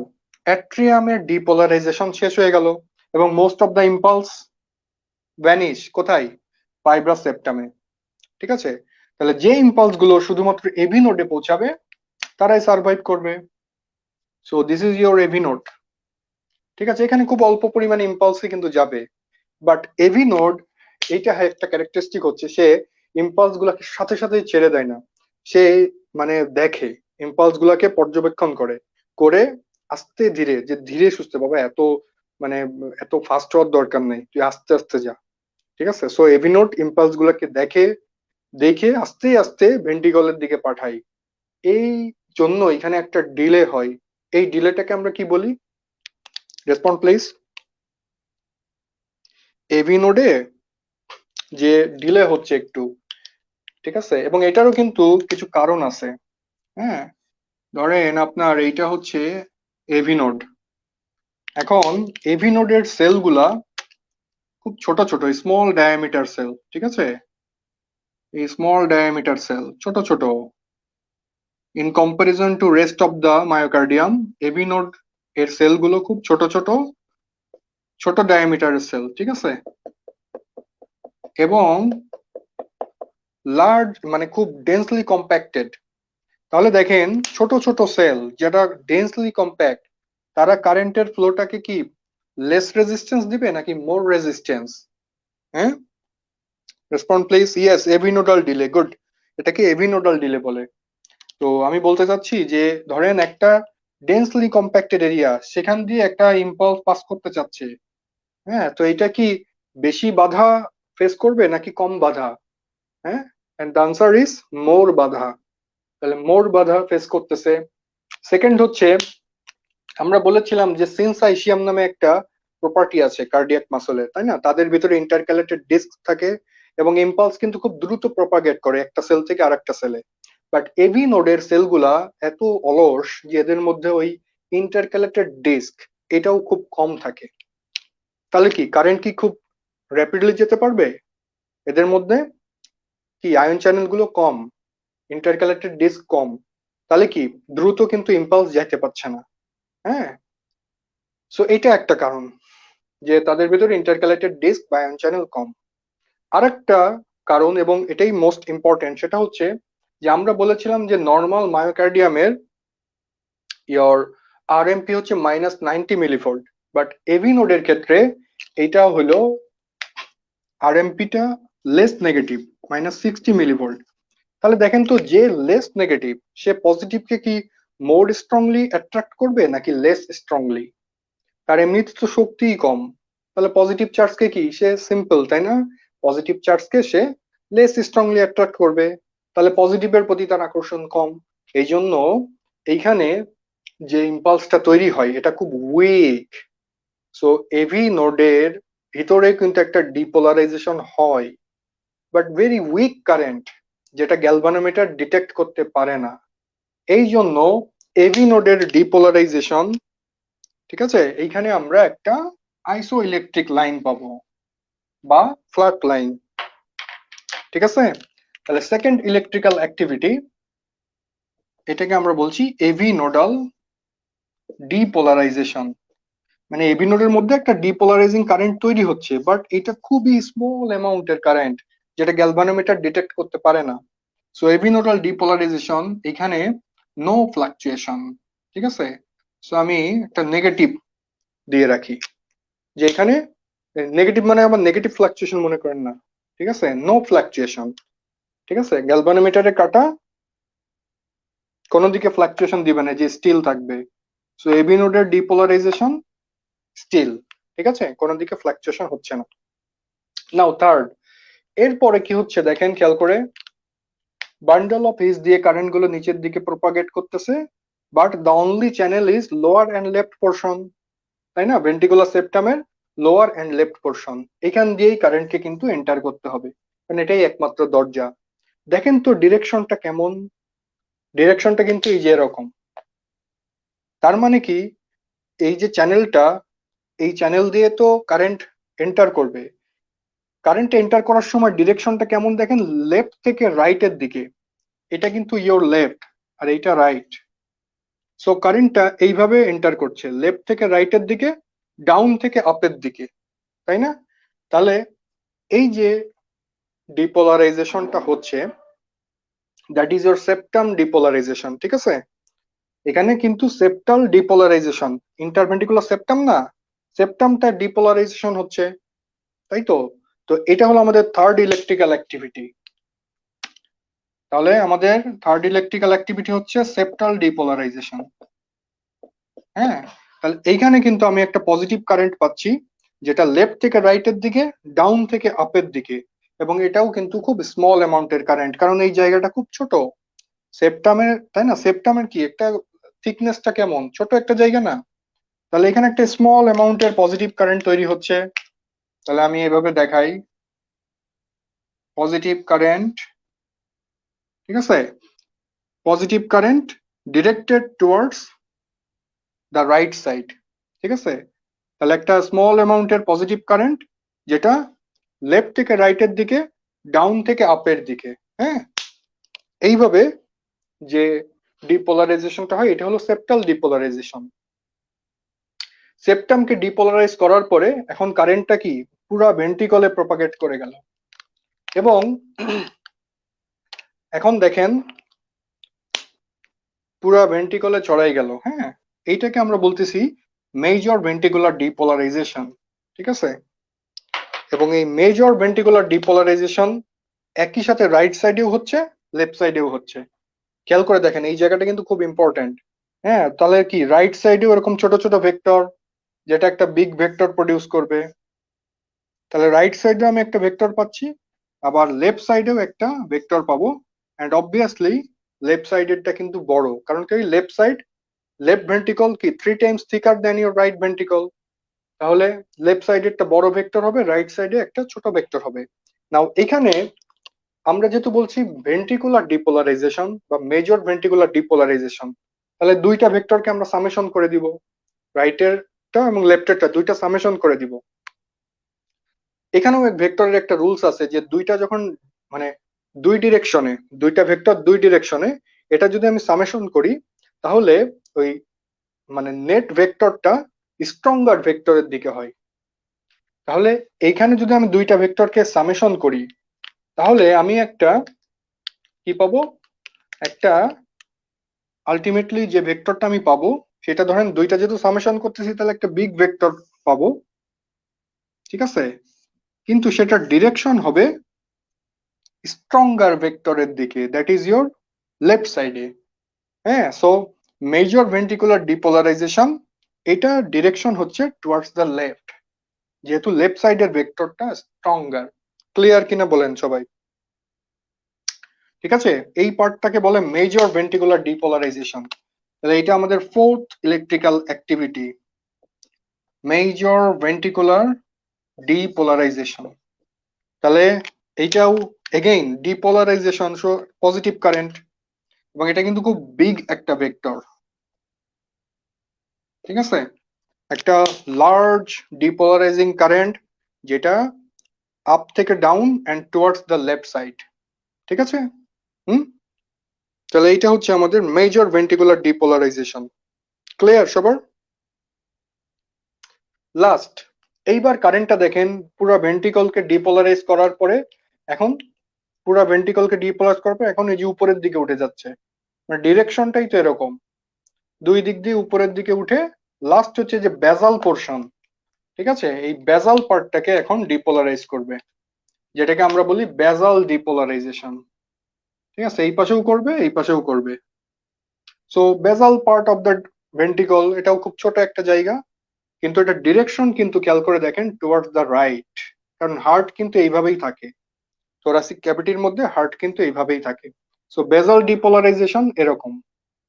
অ্যাট্রিয়ামের ডিপোলারাইজেশন শেষ হয়ে গেল, এবং most of the impulse vanish কোথায়? ফাইব্রাস সেপ্টামে, ঠিক আছে? তাহলে যে ইম্পালস গুলো শুধুমাত্র এভি নোডে পৌঁছাবে তারাই সার্ভাইভ করবে। So this is your AV node, ঠিক আছে? এখানে খুব অল্প পরিমাণে ইম্পালসই কিন্তু যাবে, বাট এভি নোড এইটা একটা ক্যারেক্টারিস্টিক হচ্ছে, সে ইম্পালস গুলাকে সাথে সাথে ছেড়ে দেয় না। সে মানে দেখে, ইম্পালস গুলাকে পর্যবেক্ষণ করে করে আস্তে ধীরে, যে ধীরে সুস্থে, বাবা এত মানে এত ফাস্ট হওয়ার দরকার নেই, তুই আস্তে আস্তে যা, ঠিক আছে? সো এভি নোড ইম্পালস গুলাকে দেখে দেখে আস্তে আস্তে ভেন্ট্রিকলের দিকে পাঠাই। এই জন্য এখানে একটা ডিলে হয়। এই ডিলেটাকে আমরা কি বলি? Respond please. এভি নোডে যে ডিলে হচ্ছে একটু, ঠিক আছে, এবং এটারও কিন্তু কিছু কারণ আছে। হ্যাঁ, ধরেন আপনার এইটা হচ্ছে এভি নোড। এখন এভি নোডের সেলগুলা খুব ছোট ছোট, স্মল ডায়ামিটার সেল, ঠিক আছে? এই স্মল ডায়ামিটার সেল ছোট ছোট, in comparison to rest of the myocardium, AV node এর সেলগুলো খুব ছোট ছোট, ছোট ডায়ামিটারের সেল, ঠিক আছে? এবং লার্জ মানে খুব ডেন্সলি কম্প্যাক্টেড। তাহলে দেখেন ছোট ছোট সেল যেটা ডেন্সলি কম্প্যাক্ট, তারা কারেন্টের ফ্লোটাকে কি লেস রেজিস্ট্যান্স দিবে নাকি মোর রেজিস্ট্যান্স? হ্যাঁ, respond please. Yes, AV nodal delay, good. এটাকে এভিনোডাল ডিলে বলে। তো আমি বলতে চাচ্ছি যে ধরেন একটা ডেন্সলি কম্প্যাক্টেড এরিয়া, সেখান দিয়ে একটা ইম্পালস পাস করতে চাচ্ছে, হ্যাঁ, তো এটা কি বেশি বাধা ফেস করবে নাকি কম বাধা? হ্যাঁ, and the answer is more বাধা। তাহলে মোর বাধা ফেস করতেছে। সেকেন্ড হচ্ছে, আমরা বলেছিলাম যে সিনসাইশিয়াম নামে একটা প্রপার্টি আছে কার্ডিয়াক মাসলের, তাই না? তাদের ভিতরে ইন্টারক্যালেটেড ডিস্ক থাকে, এবং ইম্পালস কিন্তু খুব দ্রুত প্রপাগেট করে একটা সেল থেকে আরেকটা সেলে। বাট এভি নোডের সেলগুলা এত অলস যে এদের মধ্যে ওই ইন্টারক্যালেটেড ডিস্ক এটাও খুব কম থাকে। তাহলে কি কারেন্ট কি খুব র্যাপিডলি যেতে পারবে? এদের মধ্যে কি আয়ন চ্যানেল গুলো কম, ইন্টারক্যালেটেড ডিস্ক কম, তাহলে কি দ্রুত কিন্তু ইম্পালস যেতে পারছে না। হ্যাঁ, সো এটা একটা কারণ যে তাদের ভিতরে ইন্টারক্যালেটেড ডিস্ক বা আয়ন চ্যানেল কম। আরেকটা কারণ, এবং এটাই মোস্ট ইম্পর্টেন্ট, সেটা হচ্ছে যে আমরা বলেছিলাম যে নর্মাল মায়োকার্ডিয়ামের ইয়োর আরএমপি হচ্ছে -90 মিলিভোল্ট, বাট এভি নোডের ক্ষেত্রে এইটা হলো আরএমপিটা লেস নেগেটিভ, -60 মিলিভোল্ট। তাহলে দেখেন তো, যে লেস নেগেটিভ সে পজিটিভকে কি মোর স্ট্রংলি অ্যাট্রাক্ট করবে নাকি লেস স্ট্রংলি? তার এমনিতে তো শক্তিই কম, তাহলে পজিটিভ চার্জকে কি সে সিম্পল, তাই না? পজিটিভ চার্জকে সে লেস স্ট্রংলি অ্যাট্রাক্ট করবে, তাহলে পজিটিভের প্রতি তার আকর্ষণ কম। এই জন্য এইখানে যে ইম্পালসটা তৈরি হয় এটা খুব উইক। সো এভি নোডের ভিতরে কিন্তু একটা ডিপোলারাইজেশন হয়, বাট ভেরি উইক কারেন্ট, যেটা গ্যালভানোমিটার ডিটেক্ট করতে পারে না। এই জন্য এভি নোডের ডিপোলারাইজেশন, ঠিক আছে, এইখানে আমরা একটা আইসো ইলেকট্রিক লাইন পাবো বা ফ্ল্যাট লাইন, ঠিক আছে? তাহলে সেকেন্ড ইলেকট্রিক্যাল অ্যাক্টিভিটি, এটাকে আমরা বলছি এভি নোডাল ডিপোলারাইজেশন। মানে এভি নোডের মধ্যে একটা ডিপোলারাইজিং কারেন্ট তৈরি হচ্ছে, বাট এটা খুবই স্মল অ্যামাউন্টের কারেন্ট, যেটা গ্যালভানোমিটার ডিটেক্ট করতে পারে না। সো এভি নোডাল ডিপোলারাইজেশন এখানে নো ফ্লাকচুয়েশন, ঠিক আছে? সো আমি একটা নেগেটিভ দিয়ে রাখি, যে এখানে নেগেটিভ মানে আবার নেগেটিভ ফ্লাকচুয়েশন মনে করেন না, ঠিক আছে? নো ফ্লাকচুয়েশন, ঠিক আছে? গ্যালভানোমিটারে কাটা কোনো দিকে ফ্লাকচুয়েশন দিবে না, যে স্টিল থাকবে। সো এবি নোডের ডিপোলারাইজেশন স্টিল। ঠিক আছে, কোনো দিকে ফ্লাকচুয়েশন হচ্ছে না। নাও থার্ড, এরপরে কি হচ্ছে দেখেন খেয়াল করে, বান্ডল অফ হিস দিয়ে কারেন্ট গুলো নিচের দিকে প্রপাগেট করতেছে, but the only channel is lower and left portion, তাই না? ভেন্ট্রিকুলার সেপ্টামের লোয়ার অ্যান্ড লেফট পোর্শন, এখান দিয়েই কারেন্টকে কিন্তু এন্টার করতে হবে, কারণ এটাই একমাত্র দরজা। দেখেন তো ডিরেকশনটা কেমন, ডিরেকশনটা কিন্তু এই যে এরকম। তার মানে কি, এই যে চ্যানেলটা, এই চ্যানেল দিয়ে তো কারেন্ট এন্টার করবে, কারেন্ট এন্টার করার সময় ডিরেকশনটা কেমন দেখেন, লেফট থেকে রাইটের দিকে, এটা কিন্তু ইয়োর লেফট আর এইটা রাইট। সো কারেন্টটা এইভাবে এন্টার করছে লেফট থেকে রাইটের দিকে, ডাউন থেকে আপের দিকে, তাই না? তাহলে এই যে ডিপোলারাইজেশনটা হচ্ছে, that is your septum depolarisation, ঠিক আছে? এখানে কিন্তু সেপ্টাল ডিপোলারাইজেশন, ইন্টারভেন্ট্রিকুলার সেপ্টাম না, সেপ্টামটা ডিপোলারাইজেশন হচ্ছে, তাই তো। তো এটা হলো আমাদের থার্ড ইলেকট্রিক্যাল অ্যাক্টিভিটি। তাহলে আমাদের থার্ড ইলেকট্রিক্যাল অ্যাক্টিভিটি হচ্ছে সেপ্টাল ডিপোলারাইজেশন। হ্যাঁ, তাহলে এইখানে কিন্তু আমি একটা পজিটিভ কারেন্ট পাচ্ছি, যেটা লেফট থেকে রাইটের দিকে, ডাউন থেকে আপের দিকে, এবং এটাও কিন্তু খুব স্মল অ্যামাউন্টের কারেন্ট, কারণ এই জায়গাটা খুব ছোট সেপ্টামের, তাই না? সেপ্টামের কি একটা থিকনেসটা কেমন, ছোট একটা জায়গা না? তাহলে এখানে একটা স্মল অ্যামাউন্টের পজিটিভ কারেন্ট তৈরি হচ্ছে। তাহলে আমি এভাবে দেখাই, পজিটিভ কারেন্ট, ঠিক আছে, positive current directed towards the right side, ঠিক আছে? তাহলে একটা স্মল অ্যামাউন্টের পজিটিভ কারেন্ট যেটা লেফট থেকে রাইটের দিকে, ডাউন থেকে আপের দিকে। হ্যাঁ, এইভাবে যে ডিপোলারাইজেশনটা হয় এটা হলো সেপ্টাল ডিপোলারাইজেশন। সেপ্টামকে ডিপোলারাইজ করার পরে এখন কারেন্টটা কি পুরা ভেন্ট্রিকলে প্রপাগেট করে গেল, এবং এখন দেখেন পুরা ভেন্ট্রিকলে ছড়াই গেল। হ্যাঁ, এইটাকে আমরা বলতেছি মেজর ভেন্ট্রিকুলার ডিপোলারাইজেশন, ঠিক আছে? এবং এই মেজর ভেন্ট্রিকুলার ডিপোলারাইজেশন একই সাথে রাইট সাইডেও হচ্ছে, লেফট সাইডেও হচ্ছে। খেয়াল করে দেখেন এই জায়গাটা কিন্তু খুব ইম্পর্টেন্ট। হ্যাঁ, তাহলে কি রাইট সাইডেও এরকম ছোট ছোট ভেক্টর, যেটা একটা বিগ ভেক্টর প্রডিউস করবে। তাহলে রাইট সাইডে আমি একটা ভেক্টর পাচ্ছি, আবার লেফট সাইডেও একটা ভেক্টর পাবো, এন্ড অবভিয়াসলি লেফট সাইডেরটা কিন্তু বড়, কারণ কি লেফট সাইড, লেফট ভেন্ট্রিকল কি 3 Times থিকার than your right ventricle. তাহলে লেফট সাইডে একটা বড় ভেক্টর হবে, রাইট সাইডে একটা ছোট ভেক্টর হবে। নাও এখানে আমরা যেহেতু বলছি ভেন্ট্রিকুলার ডিপোলারাইজেশন বা মেজর ভেন্ট্রিকুলার ডিপোলারাইজেশন, তাহলে দুইটা ভেক্টরকে আমরা সামেশন করে দিব, রাইটেরটা এবং লেফটেরটা দুইটা সামেশন করে দিব। এখানেও এক ভেক্টরের একটা রুলস আছে যে দুইটা যখন মানে দুই ডিরেকশনে, দুইটা ভেক্টর দুই ডিরেকশনে, এটা যদি আমি সামেশন করি তাহলে ওই মানে নেট ভেক্টরটা স্ট্রঙ্গার ভেক্টরের দিকে হয়। তাহলে এইখানে যদি আমি দুইটা ভেক্টরকে সামেশন করি তাহলে আমি একটা কি পাবো, একটা আলটিমেটলি যে ভেক্টরটা আমি পাবো সেটা ধরেন দুইটা যেহেতু সামেশন করতেছি তাহলে একটা বিগ ভেক্টর পাবো, ঠিক আছে? কিন্তু সেটার ডিরেকশন হবে স্ট্রঙ্গার ভেক্টরের দিকে, দ্যাট ইজ ইয়োর লেফট সাইডে। হ্যাঁ, সো মেজর ভেন্ট্রিকুলার ডিপোলারাইজেশন, এটা ডিরেকশন হচ্ছে টুয়ার্ডস দ্য লেফট, যেহেতু লেফট সাইডের ভেক্টরটা স্ট্রঙ্গার। ক্লিয়ার কিনা বলেন সবাই? ঠিক আছে, এই পার্টটাকে বলে মেজর ভেন্ট্রিকুলার ডিপোলারাইজেশন। তাহলে এটা আমাদের fourth electrical activity, major ventricular depolarisation. তাহলে এইটাও again depolarisation, so positive current, এবং এটা কিন্তু খুব বিগ একটা ভেক্টর, ঠিক আছে? একটা লার্জ ডিপোলারাইজিং কারেন্ট যেটা আপ থেকে down and towards the left side, ঠিক আছে? হুম, তাহলে এইটা হচ্ছে আমাদের মেজর ভেন্ট্রিকুলার ডিপোলারাইজেশন। ক্লিয়ার সবার? লাস্ট, এইবার কারেন্টটা দেখেন পুরো ভেন্ট্রিকলকে ডিপোলারাইজ করার পরে, এখন পুরো ভেন্ট্রিকলকে ডিপোলারাইজ করার পরে এখন এই যে উপরের দিকে উঠে যাচ্ছে, মানে ডিরেকশনটাই তো এরকম, দুই দিক দিয়ে উপরের দিকে উঠে লাস্ট হচ্ছে যে বেজাল পোর্শন, ঠিক আছে? এই বেজাল পার্টটাকে এখন ডিপোলারাইজ করবে, যেটাকে আমরা বলি বেজাল ডিপোলারাইজেশন, ঠিক আছে? এই পাশেও করবে, এই পাশেও করবে। সো বেজাল পার্ট অফ দ্য ভেন্ট্রিকল, এটাও খুব ছোট একটা জায়গা, কিন্তু এটা ডিরেকশন কিন্তু খেয়াল করে দেখেন টুয়ার্ডস দ্য রাইট, কারণ হার্ট কিন্তু এইভাবেই থাকে, থোরাসিক ক্যাভিটির মধ্যে হার্ট কিন্তু এইভাবেই থাকে। সো বেসাল ডিপোলারাইজেশন এরকম,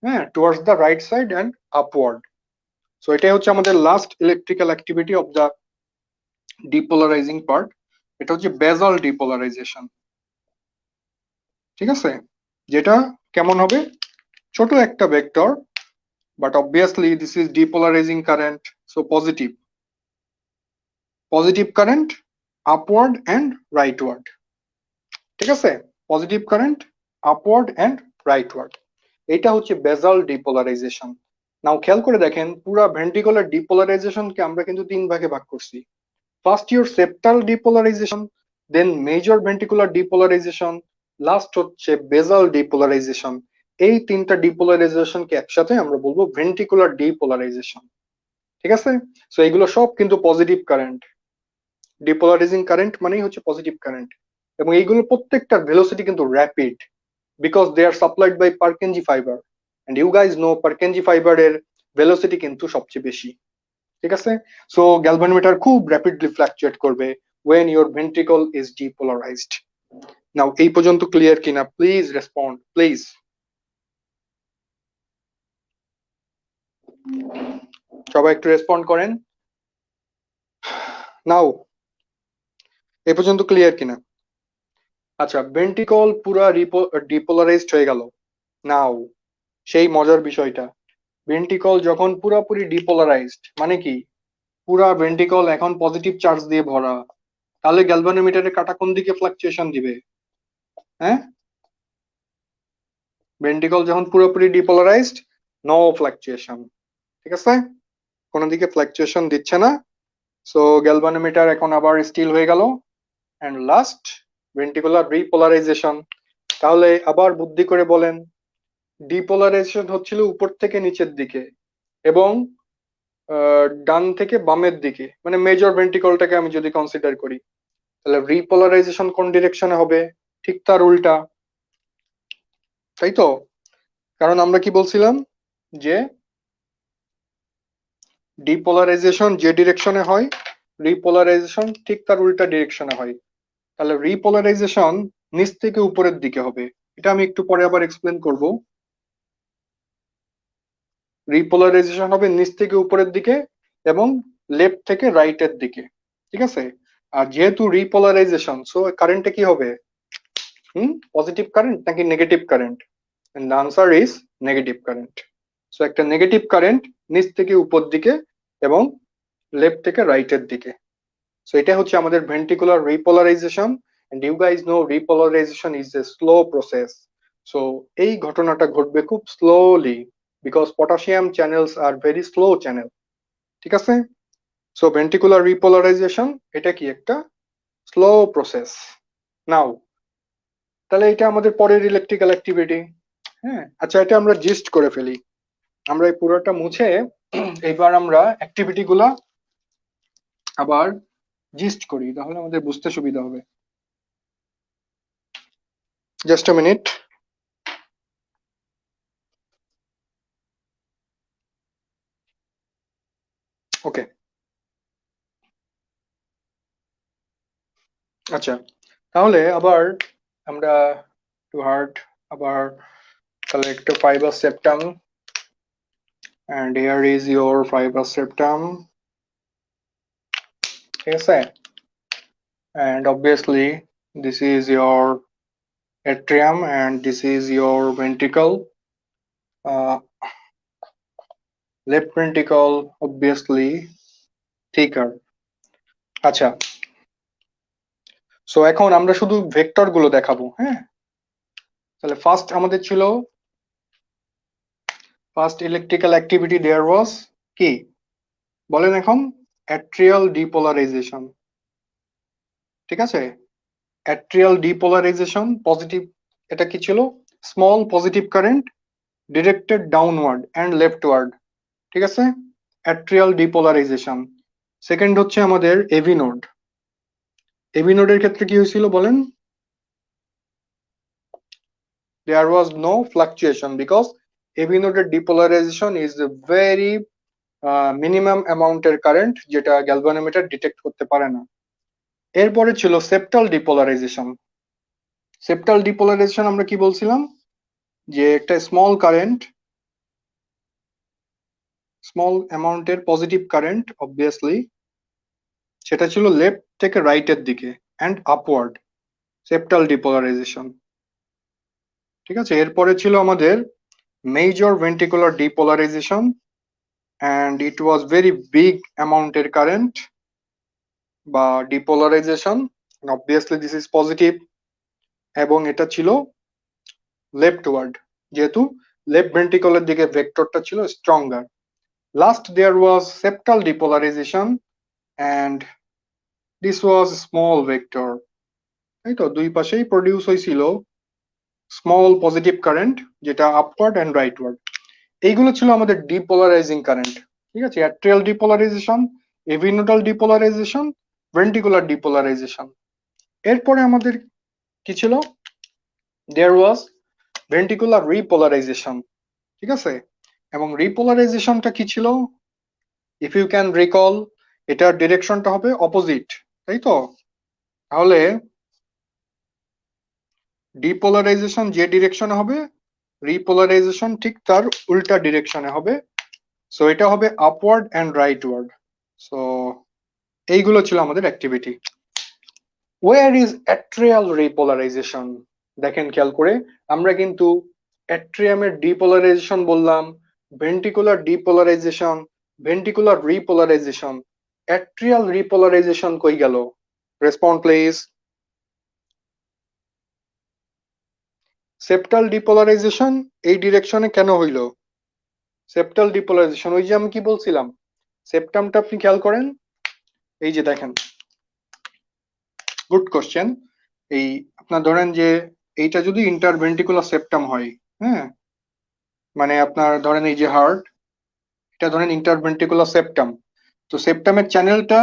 হ্যাঁ, towards the right side and upward. So এটাই হচ্ছে আমাদের last electrical activity of the depolarising part, এটা হচ্ছে বেসাল ডিপোলারাইজেশন। ঠিক আছে, যেটা কেমন হবে, ছোট একটা vector, but obviously this is depolarizing current, so positive current upward and rightward. ঠিক আছে, পজিটিভ কারেন্ট আপওয়ার্ড এন্ড রাইটওয়ার্ড, এটা হচ্ছে বেসাল ডিপোলারাইজেশন। নাও খেয়াল করে দেখেন পুরো ভেন্ট্রিকুলার ডিপোলারাইজেশনকে আমরা কিন্তু তিন ভাগে ভাগ করছি। First your septal depolarization, then major ventricular depolarization, last হচ্ছে বেসাল ডিপোলারাইজেশন। এই তিনটা ডিপোলারাইজেশনকে একসাথে আমরা বলবো ভেন্ট্রিকুলার ডিপোলারাইজেশন। ঠিক আছে, সো এগুলো সব কিন্তু পজিটিভ কারেন্ট, ডিপোলারাইজিং কারেন্ট মানেই হচ্ছে পজিটিভ কারেন্ট, এবং এইগুলো প্রত্যেকটার ভেলোসিটি কিন্তু rapid, because they are supplied by Purkinje fibre, and you guys know Purkinje ফাইবারের ভেলোসিটি কিন্তু সবচেয়ে বেশি। ঠিক আছে, সো গ্যালভানোমিটার খুব র্যাপিডলি ফ্লাকচুয়েট করবে when your ventricle is depolarized. Now এই পর্যন্ত ক্লিয়ার কিনা, প্লিজ রেসপন্ড প্লিজ। সবাই একটু রেসপন্ড করেন। নাও এই পর্যন্ত ক্লিয়ার কিনা? আচ্ছা, ভেন্ট্রিকল পুরা ডিপোলারাইজড হয়ে গেল। নাও সেই মজার বিষয়টা, ভেন্ট্রিকল যখন পুরাপুরি ডিপোলারাইজড মানে কি, পুরা ভেন্ট্রিকল এখন পজিটিভ চার্জ দিয়ে ভরা, তাহলে গ্যালভানোমিটারের কাঁটা কোন দিকে ফ্লাকচুয়েশন দিবে? হ্যাঁ, ভেন্ট্রিকল যখন পুরোপুরি ডিপোলারাইজড, নো ফ্লাকচুয়েশন। ঠিক আছে, কোন দিকে ফ্লাকচুয়েশন দিচ্ছে না। সো গ্যালভানোমিটার এখন আবার স্টিল হয়ে গেল। And last ventricular repolarization. তাহলে আবার বুদ্ধি করে বলেন, ডিপোলারাইজেশন হচ্ছিল উপর থেকে নিচের দিকে এবং ডান থেকে বামের দিকে, মানে মেজর ভেন্ট্রিকলটাকে আমি যদি কনসিডার করি, তাহলে রিপোলারাইজেশন কোন ডিরেকশনে হবে? ঠিক তার উল্টা, তাই তো? কারণ আমরা কি বলছিলাম যে ডিপোলারাইজেশন যে ডিরেকশনে হয়, রিপোলারাইজেশন ঠিক তার উল্টা ডিরেকশনে হয়। তাহলে রিপোলারাইজেশন নিচ থেকে উপরের দিকে হবে, এটা আমি একটু পরে আবার এক্সপ্লেন করব। রিপোলারাইজেশন হবে নিচ থেকে উপরের দিকে এবং লেফট থেকে রাইটের দিকে। ঠিক আছে, আর যেহেতু রিপোলারাইজেশন, সো কারেন্টে কি হবে? পজিটিভ কারেন্ট নাকি negative current? And the answer is negative current. So একটা নেগেটিভ কারেন্ট নিচ থেকে উপর দিকে এবং লেফট থেকে রাইটের দিকে। সো এটা হচ্ছে আমাদের ventricular repolarization, and you guys know repolarization is a slow process. So এই ঘটনাটা ঘটবে খুব slowly, because potassium channels are very slow channel. ঠিক আছে, সো ভেন্ট্রিকুলার রিপোলারাইজেশন এটা কি একটা স্লো প্রসেস। নাও তাহলে এটা আমাদের পরের ইলেকট্রিক্যাল অ্যাক্টিভিটি। হ্যাঁ, আচ্ছা, এটা আমরা জিস্ট করে ফেলি। আমরা এই পুরোটা মুছে এইবার আমরা অ্যাক্টিভিটি গুলা আবার জিস্ট করি, তাহলে আমাদের বুঝতে সুবিধা হবে। Just a minute. ওকে, আচ্ছা, তাহলে আবার আমরা টু হার্ট আবার তাহলে একটা fibre septum, and here is your fibrous septum. ঠিক আছে, and obviously this is your atrium and this is your ventricle, left ventricle obviously thicker. আচ্ছা, সো এখন আমরা শুধু ভেক্টর গুলো দেখাবো। হ্যাঁ, তাহলে ফার্স্ট আমাদের ছিল, first electrical activity there was কি বলেন এখন? Atrial depolarization. ঠিক আছে, অ্যাট্রিয়াল ডিপোলারাইজেশন পজিটিভ, এটা কি ছিল? Small positive current directed downward and leftward. ঠিক আছে, অ্যাট্রিয়াল ডিপোলারাইজেশন। সেকেন্ড হচ্ছে আমাদের এভি নোড। এভি নোডের ক্ষেত্রে কি হয়েছিল বলেন? there was no fluctuation because AV node depolarization is very minimum অ্যামাউন্টের কারেন্ট যেটা গ্যালভানোমিটার ডিটেক্ট করতে পারে না। এরপরে ছিল সেপ্টাল ডিপোলারাইজেশন। সেপ্টাল ডিপোলারাইজেশন আমরা কি বলছিলাম, যে একটা স্মল অ্যামাউন্টের পজিটিভ কারেন্ট অবভিয়াসলি, সেটা ছিল লেফট থেকে রাইটের দিকে অ্যান্ড আপওয়ার্ড, সেপ্টাল ডিপোলারাইজেশন। ঠিক আছে, এরপরে ছিল আমাদের major ventricular depolarisation, and it was very big অ্যামাউন্টের কারেন্ট বা depolarisation, obviously this is positive, এবং এটা ছিল লেফটওয়ার্ড, যেহেতু লেফট ভেন্ট্রিকলের দিকে ভেক্টরটা ছিল stronger. Last there was septal depolarization, and this was small vector. তাই তো, দুই পাশেই প্রডিউস হয়েছিল স্মল পজিটিভ কারেন্ট, যেটা আপওয়ার্ড অ্যান্ড রাইটওয়ার্ড। এইগুলো ছিল আমাদের ডিপোলারাইজিং কারেন্ট। ঠিক আছে, atrial depolarization, AV nodal depolarization, ventricular depolarization. এরপরে আমাদের কি ছিল, দেয়ার ওয়াজ ভেন্ট্রিকুলার রিপোলারাইজেশন। ঠিক আছে, এবং রিপোলারাইজেশনটা কি ছিল, ইফ ইউ ক্যান রিকল, এটার ডিরেকশনটা হবে অপোজিট, তাই তো। তাহলে ডিপোলারাইজেশন যে ডিরেকশনে হবে, রিপোলারাইজেশন ঠিক তার উল্টা ডিরেকশনে হবে। সো এটা হবে আপওয়ার্ড অ্যান্ড রাইটওয়ার্ড। সো এইগুলো ছিল আমাদের activity. Where is atrial repolarization? দেখেন খেয়াল করে, আমরা কিন্তু অ্যাট্রিয়ামের ডিপোলারাইজেশন বললাম, ventricular depolarization, ventricular repolarization, atrial repolarization কই গেল? Respond please. সেপ্টাল ডিপোলারাইজেশন এই ডিরেকশনে কেন হইল? সেপ্টাল ডিপোলারাইজেশন, ওই যে আমি কি বলছিলাম, সেপ্টামটা আপনি খেয়াল করেন, এই যে দেখেন, গুড কোশ্চেন। এই আপনার ধরেন যে এইটা যদি ইন্টারভেন্ট্রিকুলার সেপ্টাম হয়, হ্যাঁ, মানে আপনার ধরেন এই যে হার্ট, এটা ধরেন ইন্টারভেন্ট্রিকুলার সেপ্টাম। তো সেপ্টামের চ্যানেলটা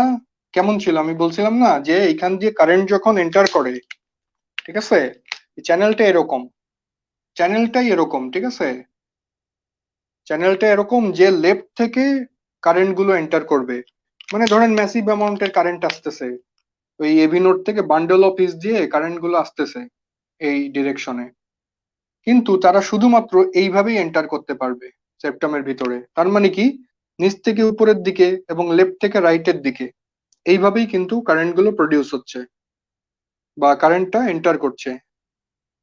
কেমন ছিল, আমি বলছিলাম না যে এখান দিয়ে কারেন্ট যখন এন্টার করে, ঠিক আছে, চ্যানেলটা এরকম, চ্যানেলটাই এরকম, ঠিক আছে, চ্যানেলটা এরকম যে লেফট থেকে কারেন্ট গুলো এন্টার করবে। মানে ধরেন ম্যাসিভ অ্যামাউন্টের কারেন্ট আসতেছে, ওই এবি নোড থেকে বান্ডেল অফ হিস দিয়ে কারেন্ট গুলো আসতেছে এই ডিরেকশনে, কিন্তু তারা শুধুমাত্র এইভাবেই এন্টার করতে পারবে সেপ্টামের ভিতরে। তার মানে কি, নিচ থেকে উপরের দিকে এবং লেফট থেকে রাইটের দিকে এইভাবেই কিন্তু কারেন্ট গুলো প্রডিউস হচ্ছে বা কারেন্টটা এন্টার করছে।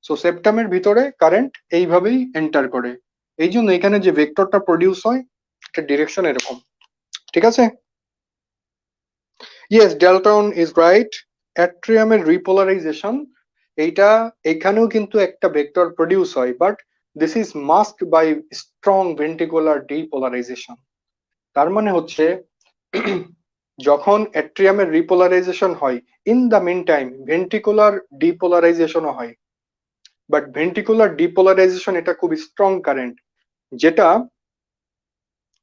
সো সেপ্টামের ভিতরে কারেন্ট এইভাবেই এন্টার করে, এই জন্য এখানে যে ভেক্টরটা প্রডিউস হয় এটা ডিরেকশন এরকম। ঠিক আছে, ইয়েস, ডেলটন ইজ রাইট। অ্যাট্রিয়ামের রিপোলারাইজেশন, এইটা এখানেও কিন্তু একটা ভেক্টর প্রডিউস হয়, but this is masked by strong ventricular depolarization. তার মানে হচ্ছে যখন অ্যাট্রিয়ামের রিপোলারাইজেশন হয়, in the mean time ventricular ডিপোলারাইজেশনও হয়, বাট ভেন্ট্রিকুলার ডিপোলারাইজেশন এটা খুব স্ট্রং কারেন্ট, যেটা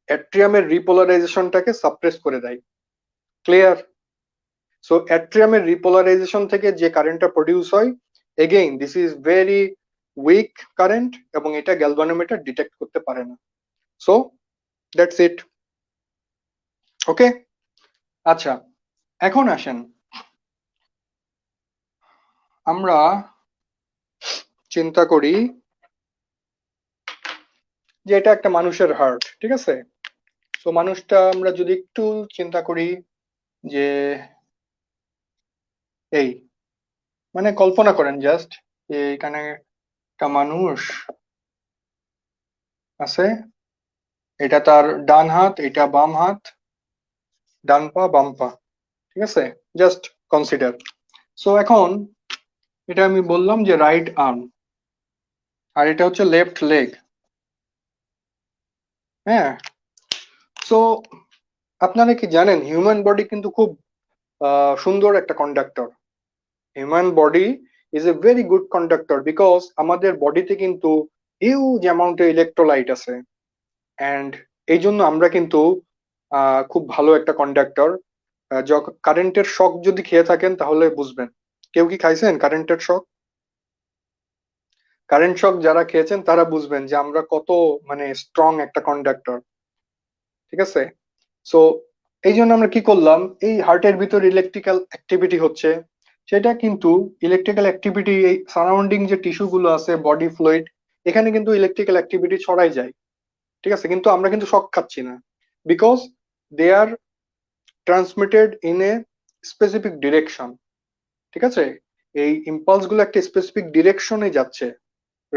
অ্যাট্রিয়ামের রিপোলারাইজেশনটাকে সাপ্রেস করে দেয়। ক্লিয়ার? সো অ্যাট্রিয়ামের রিপোলারাইজেশন থেকে যে কারেন্টটা প্রডিউস হয়, again this is very weak current, এবং এটা গ্যালভানোমিটার ডিটেক্ট করতে পারে না। So that's it. ওকে, আচ্ছা, এখন আসেন আমরা চিন্তা করি যে এটা একটা মানুষের হার্ট, ঠিক আছে। তো মানুষটা আমরা যদি একটু চিন্তা করি যে এই, মানে কল্পনা করেন জাস্ট, যে এখানে একটা মানুষ আছে, এটা তার ডান হাত, এটা বাম হাত, ডান পা বাম পা, ঠিক আছে, জাস্ট কনসিডার। সো এখন এটা আমি বললাম যে রাইট আর্ম, আর এটা হচ্ছে লেফট লেগ, হ্যাঁ। সো আপনারা কি জানেন হিউম্যান বডি কিন্তু খুব সুন্দর একটা conductor. Human body is a very good conductor, because আমাদের বডিতে কিন্তু হিউজ অ্যামাউন্টের ইলেকট্রোলাইট আছে, অ্যান্ড এই জন্য আমরা কিন্তু খুব ভালো একটা কন্ডাক্টর। কারেন্টের শক যদি খেয়ে থাকেন তাহলে বুঝবেন। কেউ কি খাইছেন কারেন্টের শক? কারেন্ট শক যারা খেয়েছেন তারা বুঝবেন যে আমরা কত মানে স্ট্রং একটা কন্ডাক্টর। ঠিক আছে? সো এই জন্য আমরা কি করলাম, এই হার্টের ভিতর ইলেকট্রিক্যাল অ্যাক্টিভিটি হচ্ছে, সেটা কিন্তু ইলেকট্রিক্যাল অ্যাক্টিভিটি এই সারাউন্ডিং যে টিস্যু গুলো আছে, বডি ফ্লুইড, এখানে কিন্তু ইলেকট্রিক্যাল অ্যাক্টিভিটি ছড়াই যায়। ঠিক আছে, কিন্তু আমরা কিন্তু শক খাচ্ছি না, because they are transmitted in a specific direction. ঠিক আছে, এই ইম্পালস গুলো একটা স্পেসিফিক ডিরেকশনে যাচ্ছে,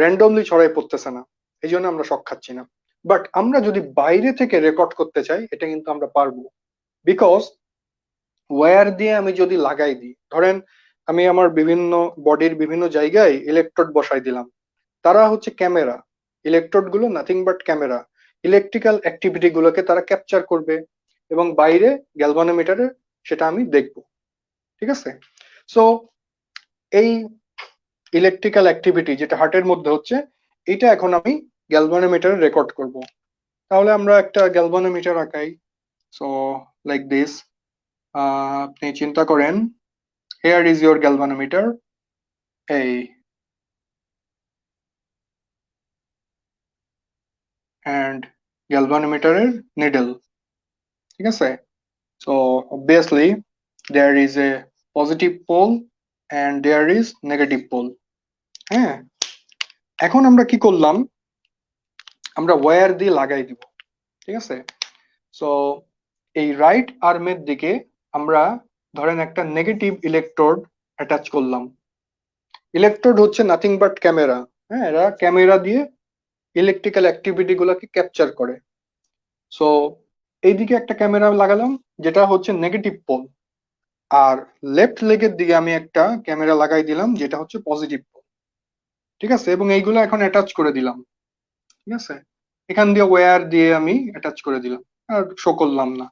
র্যান্ডমলি ছড়াই পড়তেছে না, এই জন্য আমরা শক খাচ্ছি না। বাট আমরা যদি বাইরে থেকে রেকর্ড করতে চাই, এটা কিন্তু আমরা পারবো, বিকজ ওয়্যার দিয়ে আমি যদি লাগাই দিই, ধরেন আমি আমার বিভিন্ন বডির বিভিন্ন জায়গায় ইলেকট্রোড বসাই দিলাম, তারা হচ্ছে ক্যামেরা, ইলেকট্রোড গুলো nothing but camera, electrical activity গুলোকে তারা ক্যাপচার করবে এবং বাইরে গ্যালভানোমিটারে সেটা আমি দেখব। ঠিক আছে, সো এই ইলেকট্রিক্যাল অ্যাক্টিভিটি যেটা হার্টের মধ্যে হচ্ছে, এটা এখন আমি গ্যালভানোমিটারে রেকর্ড করব। তাহলে আমরা একটা গ্যালভানোমিটার আঁকাই। সো লাইক দিস, আপনি চিন্তা করেন, here is your galvanometer, এই and galvanometer এর নিডল। ঠিক আছে, so obviously there is a positive pole and there is negative pole। হ্যাঁ, এখন আমরা কি করলাম, আমরা ওয়্যার দিয়ে লাগাই দিব। ঠিক আছে, সো এই রাইট আর্মের দিকে আমরা ধরেন একটা নেগেটিভ ইলেকট্রোড অ্যাটাচ করলাম। ইলেকট্রোড হচ্ছে নাথিং বাট ক্যামেরা। হ্যাঁ, এরা ক্যামেরা দিয়ে ইলেকট্রিক্যাল অ্যাক্টিভিটি গুলোকে ক্যাপচার করে। সো এইদিকে একটা ক্যামেরা লাগালাম যেটা হচ্ছে নেগেটিভ পোল, আর লেফট লেগের দিকে আমি একটা ক্যামেরা লাগাই দিলাম যেটা হচ্ছে পজিটিভ পোল। ঠিক আছে, এবং এইগুলো এখন অ্যাটাচ করে দিলাম। ঠিক আছে, এখান দিয়ে ওয়্যার দিয়ে আমি অ্যাটাচ করে দিলাম, আর শো করলাম না।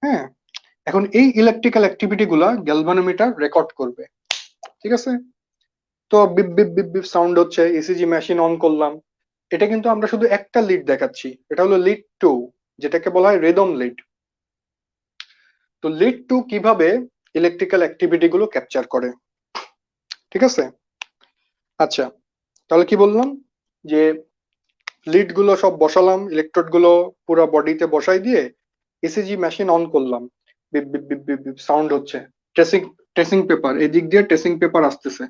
হ্যাঁ, এখন এই ইলেকট্রিক্যাল অ্যাক্টিভিটি গুলা গ্যালভানোমিটার রেকর্ড করবে। ঠিক আছে, তো beep beep beep beep sound হচ্ছে, ইসিজি মেশিন অন করলাম। এটা কিন্তু আমরা শুধু একটা লিড দেখাচ্ছি, এটা হলো লিড 2, যেটাকে বলা হয় রেদম লিড। তো লিড 2 কিভাবে ইলেকট্রিক্যাল অ্যাক্টিভিটি গুলো ক্যাপচার করে। ঠিক আছে, আচ্ছা, তাহলে কি বললাম, যে লিড গুলো সব বসালাম, ইলেকট্রোড গুলো পুরো বডিতে বসাই দিয়ে ইসিজি মেশিন অন করলাম, beep beep beep beep beep sound হচ্ছে, ট্রেসিং ট্রেসিং পেপার, এই দিক দিয়ে ট্রেসিং পেপার আসতেছে।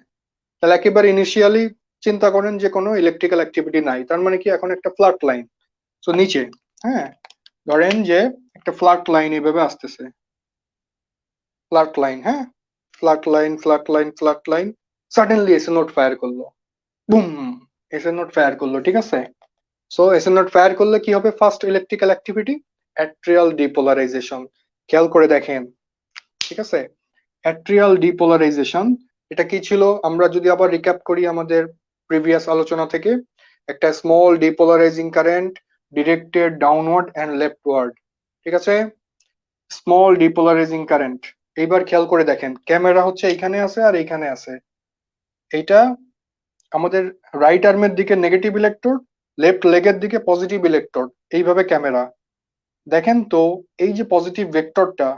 তাহলে একেবারে ইনিশিয়ালি চিন্তা করেন যে কোনো ইলেকট্রিক্যাল অ্যাক্টিভিটি নাই, তার মানে কি এখন একটা ফ্ল্যাট লাইন। তো নিচে, হ্যাঁ, ধরেন যে একটা ফ্ল্যাট লাইন এভাবে আসতেছে, ফ্ল্যাট লাইন, হ্যাঁ, flat line flat line flat line, suddenly SA note fire করলো, বুম, এসএ নোট ফায়ার করলো। ঠিক আছে, সো এসএ নোট ফায়ার করলে কি হবে, first electrical activity atrial depolarisation. খেয়াল করে দেখেন। ঠিক আছে, অ্যাট্রিয়াল ডিপোলারাইজেশন এটা কি ছিল, আমরা যদি আবার রিক্যাপ করি আমাদের প্রিভিয়াস আলোচনা থেকে, একটা small depolarizing current directed downward and leftward. ঠিক আছে, স্মল ডিপোলারাইজিং কারেন্ট। এইবার খেয়াল করে দেখেন, ক্যামেরা হচ্ছে এইখানে আছে আর এইখানে আছে, এইটা আমাদের রাইট আর্মের দিকে নেগেটিভ ইলেকট্রোড, লেফট লেগের দিকে পজিটিভ ইলেকট্রোড, এইভাবে ক্যামেরা। দেখেন তো এই যে পজিটিভ ভেক্টরটা,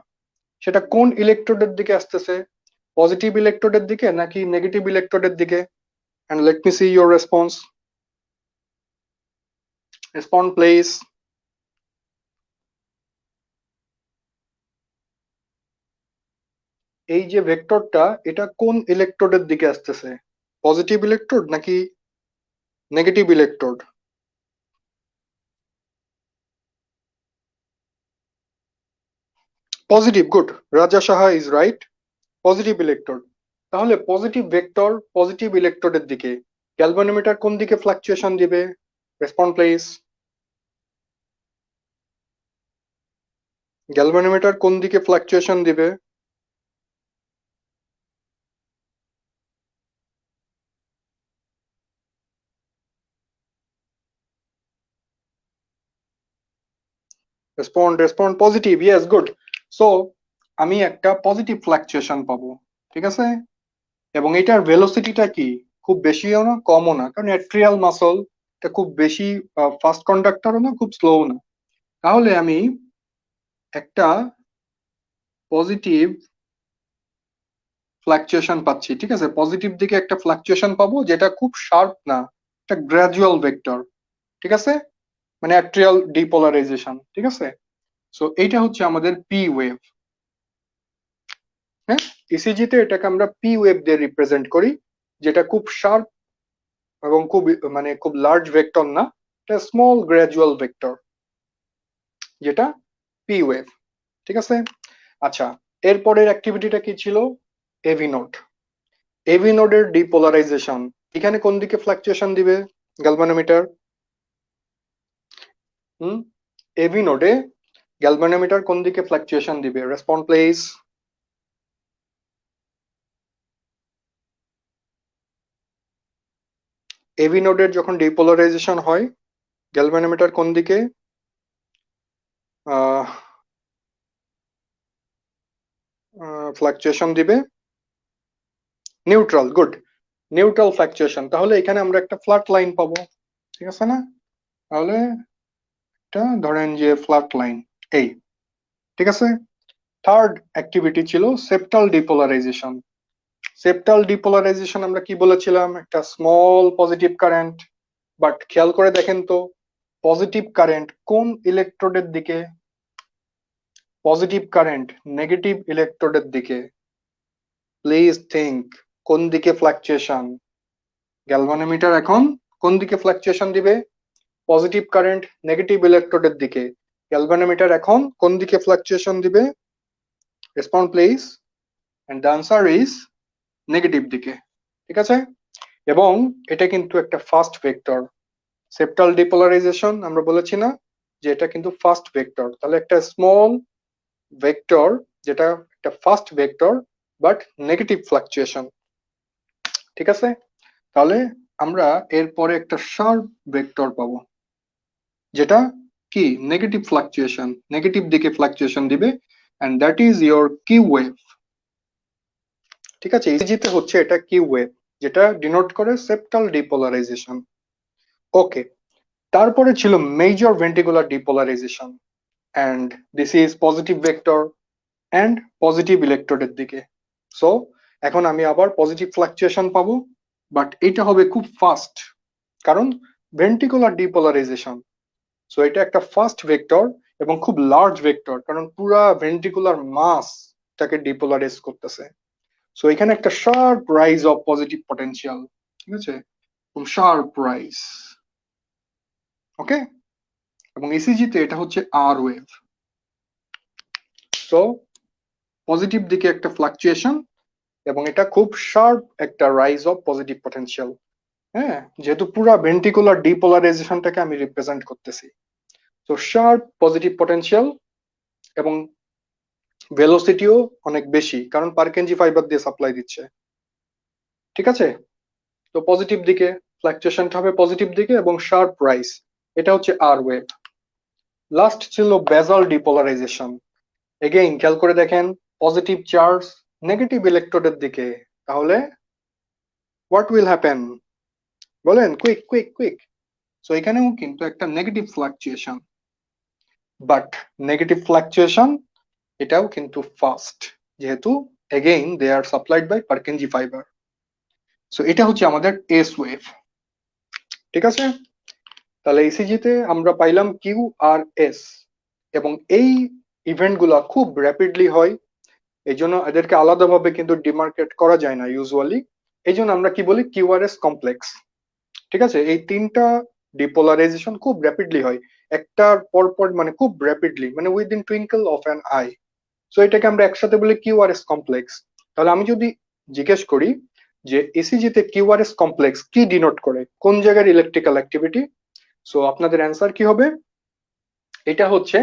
সেটা কোন ইলেকট্রোডের দিকে আসতেছে, পজিটিভ ইলেকট্রোডের দিকে নাকি নেগেটিভ ইলেকট্রোডের দিকে? and let me see your response. Respond please. এই যে ভেক্টরটা, এটা কোন ইলেকট্রোডের দিকে আসতেছে, পজিটিভ ইলেকট্রোড নাকি negative electrode? Positive, good, Raja Saha is right, positive electrode. তাহলে পজিটিভ ভেক্টর পজিটিভ ইলেকট্রোডের দিকে, গ্যালভানোমিটার কোন দিকে ফ্লাকচুয়েশন দিবে? Respond please. গ্যালভানোমিটার কোন দিকে ফ্লাকচুয়েশন দিবে? Respond respond, positive, yes, good. So আমি একটা পজিটিভ ফ্লাকচুয়েশন পাবো। ঠিক আছে, এবং এটার ভেলোসিটিটা কি, খুব বেশিও না কমও না, কারণ অ্যাট্রিয়াল মাসল এটা খুব বেশি ফাস্ট কন্ডাক্টরও না, খুব স্লো না। তাহলে আমি একটা পজিটিভ ফ্লাকচুয়েশন পাচ্ছি। ঠিক আছে, পজিটিভ দিকে একটা ফ্লাকচুয়েশন পাবো, যেটা খুব শার্প না, একটা গ্রাজুয়াল ভেক্টর। ঠিক আছে, মানে অ্যাট্রিয়াল ডিপোলারাইজেশন। ঠিক আছে, সো এইটা হচ্ছে আমাদের পি ওয়েভ। হ্যাঁ, ইসিজি তে এটাকে আমরা পি ওয়েভ দিয়ে রিপ্রেজেন্ট করি, যেটা খুব শার্প এবং খুব মানে খুব লার্জ ভেক্টর না, এটা স্মল গ্রাজুয়াল ভেক্টর, যেটা পি ওয়েভ। ঠিক আছে। আচ্ছা, এরপরের অ্যাক্টিভিটিটা কি ছিল? AV node. এভি নোডের ডিপোলারাইজেশন, এখানে কোন দিকে ফ্লাকচুয়েশন দিবে গ্যালভানোমিটার? এভি নোডে গ্যালভানোমিটার কোন দিকে ফ্লাকচুয়েশন দিবে? Respond please. এভি নোডের যখন ডিপোলারাইজেশন হয়, গ্যালভানোমিটার কোন দিকে ফ্লাকচুয়েশন দিবে? Neutral, good, neutral fluctuation. তাহলে এখানে আমরা একটা ফ্ল্যাট লাইন পাবো, ঠিক আছে না? তাহলে এটা ধরেন যে ফ্ল্যাট লাইন এই, ঠিক আছে। থার্ড অ্যাক্টিভিটি ছিল সেপ্টাল ডিপোলারাইজেশন। সেপ্টাল ডিপোলারাইজেশন আমরা কি বলেছিলাম? একটা স্মল পজিটিভ কারেন্ট, বাট খেয়াল করে দেখেন তো পজিটিভ কারেন্ট কোন ইলেকট্রোডের দিকে? পজিটিভ কারেন্ট নেগেটিভ ইলেকট্রোডের দিকে। প্লিজ থিঙ্ক, কোন দিকে ফ্লাকচুয়েশন? গ্যালভানোমিটার এখন কোন দিকে ফ্লাকচুয়েশন দিবে? পজিটিভ কারেন্ট নেগেটিভ ইলেকট্রোডের দিকে। গ্যালভানোমিটার এখন কোন দিকে ফ্লাকচুয়েশন দিবে? Respond please. And the answer is negative দিকে, ঠিক আছে। এবং এটা কিন্তু একটা ফাস্ট ভেক্টর। সেপ্টাল ডিপোলারাইজেশন আমরা বলেছি না যে এটা কিন্তু ফাস্ট ভেক্টর, তাহলে একটা স্মল ভেক্টর যেটা একটা fast vector but negative fluctuation, ঠিক আছে। তাহলে আমরা এরপরে একটা শার্প ভেক্টর পাবো, যেটা কি নেগেটিভ ফ্লাকচুয়েশন, নেগেটিভ দিকে ফ্লাকচুয়েশন দিবে, and that is your Q wave. ঠিক আছে, ইজিতে হচ্ছে এটা কিউ ওয়েভ, যেটা ডিনোট করে সেপ্টাল ডিপোলারাইজেশন। ওকে, তারপরে ছিল major ventricular depolarisation, and this is positive vector and positive ইলেকট্রোডের দিকে। সো এখন আমি আবার পজিটিভ ফ্লাকচুয়েশন পাবো, বাট এটা হবে খুব ফাস্ট, কারণ ভেন্ট্রিকুলার ডিপোলারাইজেশন। সো এটা একটা ফাস্ট ভেক্টর এবং খুব লার্জ ভেক্টর, কারণ পুরা ভেন্ট্রিকুলার মাসটাকে ডিপোলারাইজ করতেছে। সো এখানে একটা sharp rise of positive potential, ঠিক আছে, খুব শার্প রাইজ। ওকে, এবং ইসিজি তে এটা হচ্ছে আর ওয়েভ। সো পজিটিভ দিকে একটা ফ্লাকচুয়েশন এবং এটা খুব শার্প একটা রাইজ অফ পজিটিভ পটেনশিয়াল। হ্যাঁ, যেহেতু পুরা ভেন্ট্রিকুলার ডিপোলারাইজেশনটাকে আমি রিপ্রেজেন্ট করতেছি। তো শার্প পজিটিভ পটেনশিয়াল এবং ভেলোসিটিও অনেক বেশি, কারণ পারকেনজি ফাইবার দিয়ে সাপ্লাই দিচ্ছে, ঠিক আছে। তো পজিটিভ দিকে ফ্লাকচুয়েশনটা হবে পজিটিভ দিকে এবং শার্প রাইজ, এটা হচ্ছে আর ওয়েভ। লাস্ট ছিল বেজাল ডিপোলারাইজেশন। এগেইন খেয়াল করে দেখেন পজিটিভ চার্জ নেগেটিভ ইলেকট্রোডের দিকে, তাহলে হোয়াট উইল হ্যাপেন? বলেন, কুইক কুইক কুইক। সো এখানেও কিন্তু একটা negative fluctuation, but negative fluctuation এটাও কিন্তু ফাস্ট, যেহেতু again they are supplied by Purkinje fibre. So এটা হচ্ছে আমাদের এস ওয়েভ, ঠিক আছে। তাহলে ইসিজি তে আমরা পাইলাম কিউ আর এস, এবং এই ইভেন্ট গুলা খুব র্যাপিডলি হয়, এই জন্য এদেরকে আলাদাভাবে কিন্তু ডিমার্কেট করা যায় না ইউজুয়ালি। এই জন্য আমরা কি বলি কিউআরএস কমপ্লেক্স, ঠিক আছে। এই তিনটা ডিপোলারাইজেশন খুব র্যাপিডলি হয়, একটার পর মানে খুব র্যাপিডলি, মানে within twinkle of an I. So এটাকে আমরা একসাথে বলি কিউআরএস কমপ্লেক্স। তাহলে আমি যদি জিজ্ঞেস করি যে ইসিজি তে কিউআরএস কমপ্লেক্স কি ডিনোট করে, কোন জায়গার ইলেকট্রিক্যাল অ্যাক্টিভিটি, সো আপনাদের অ্যান্সার কি হবে? এটা হচ্ছে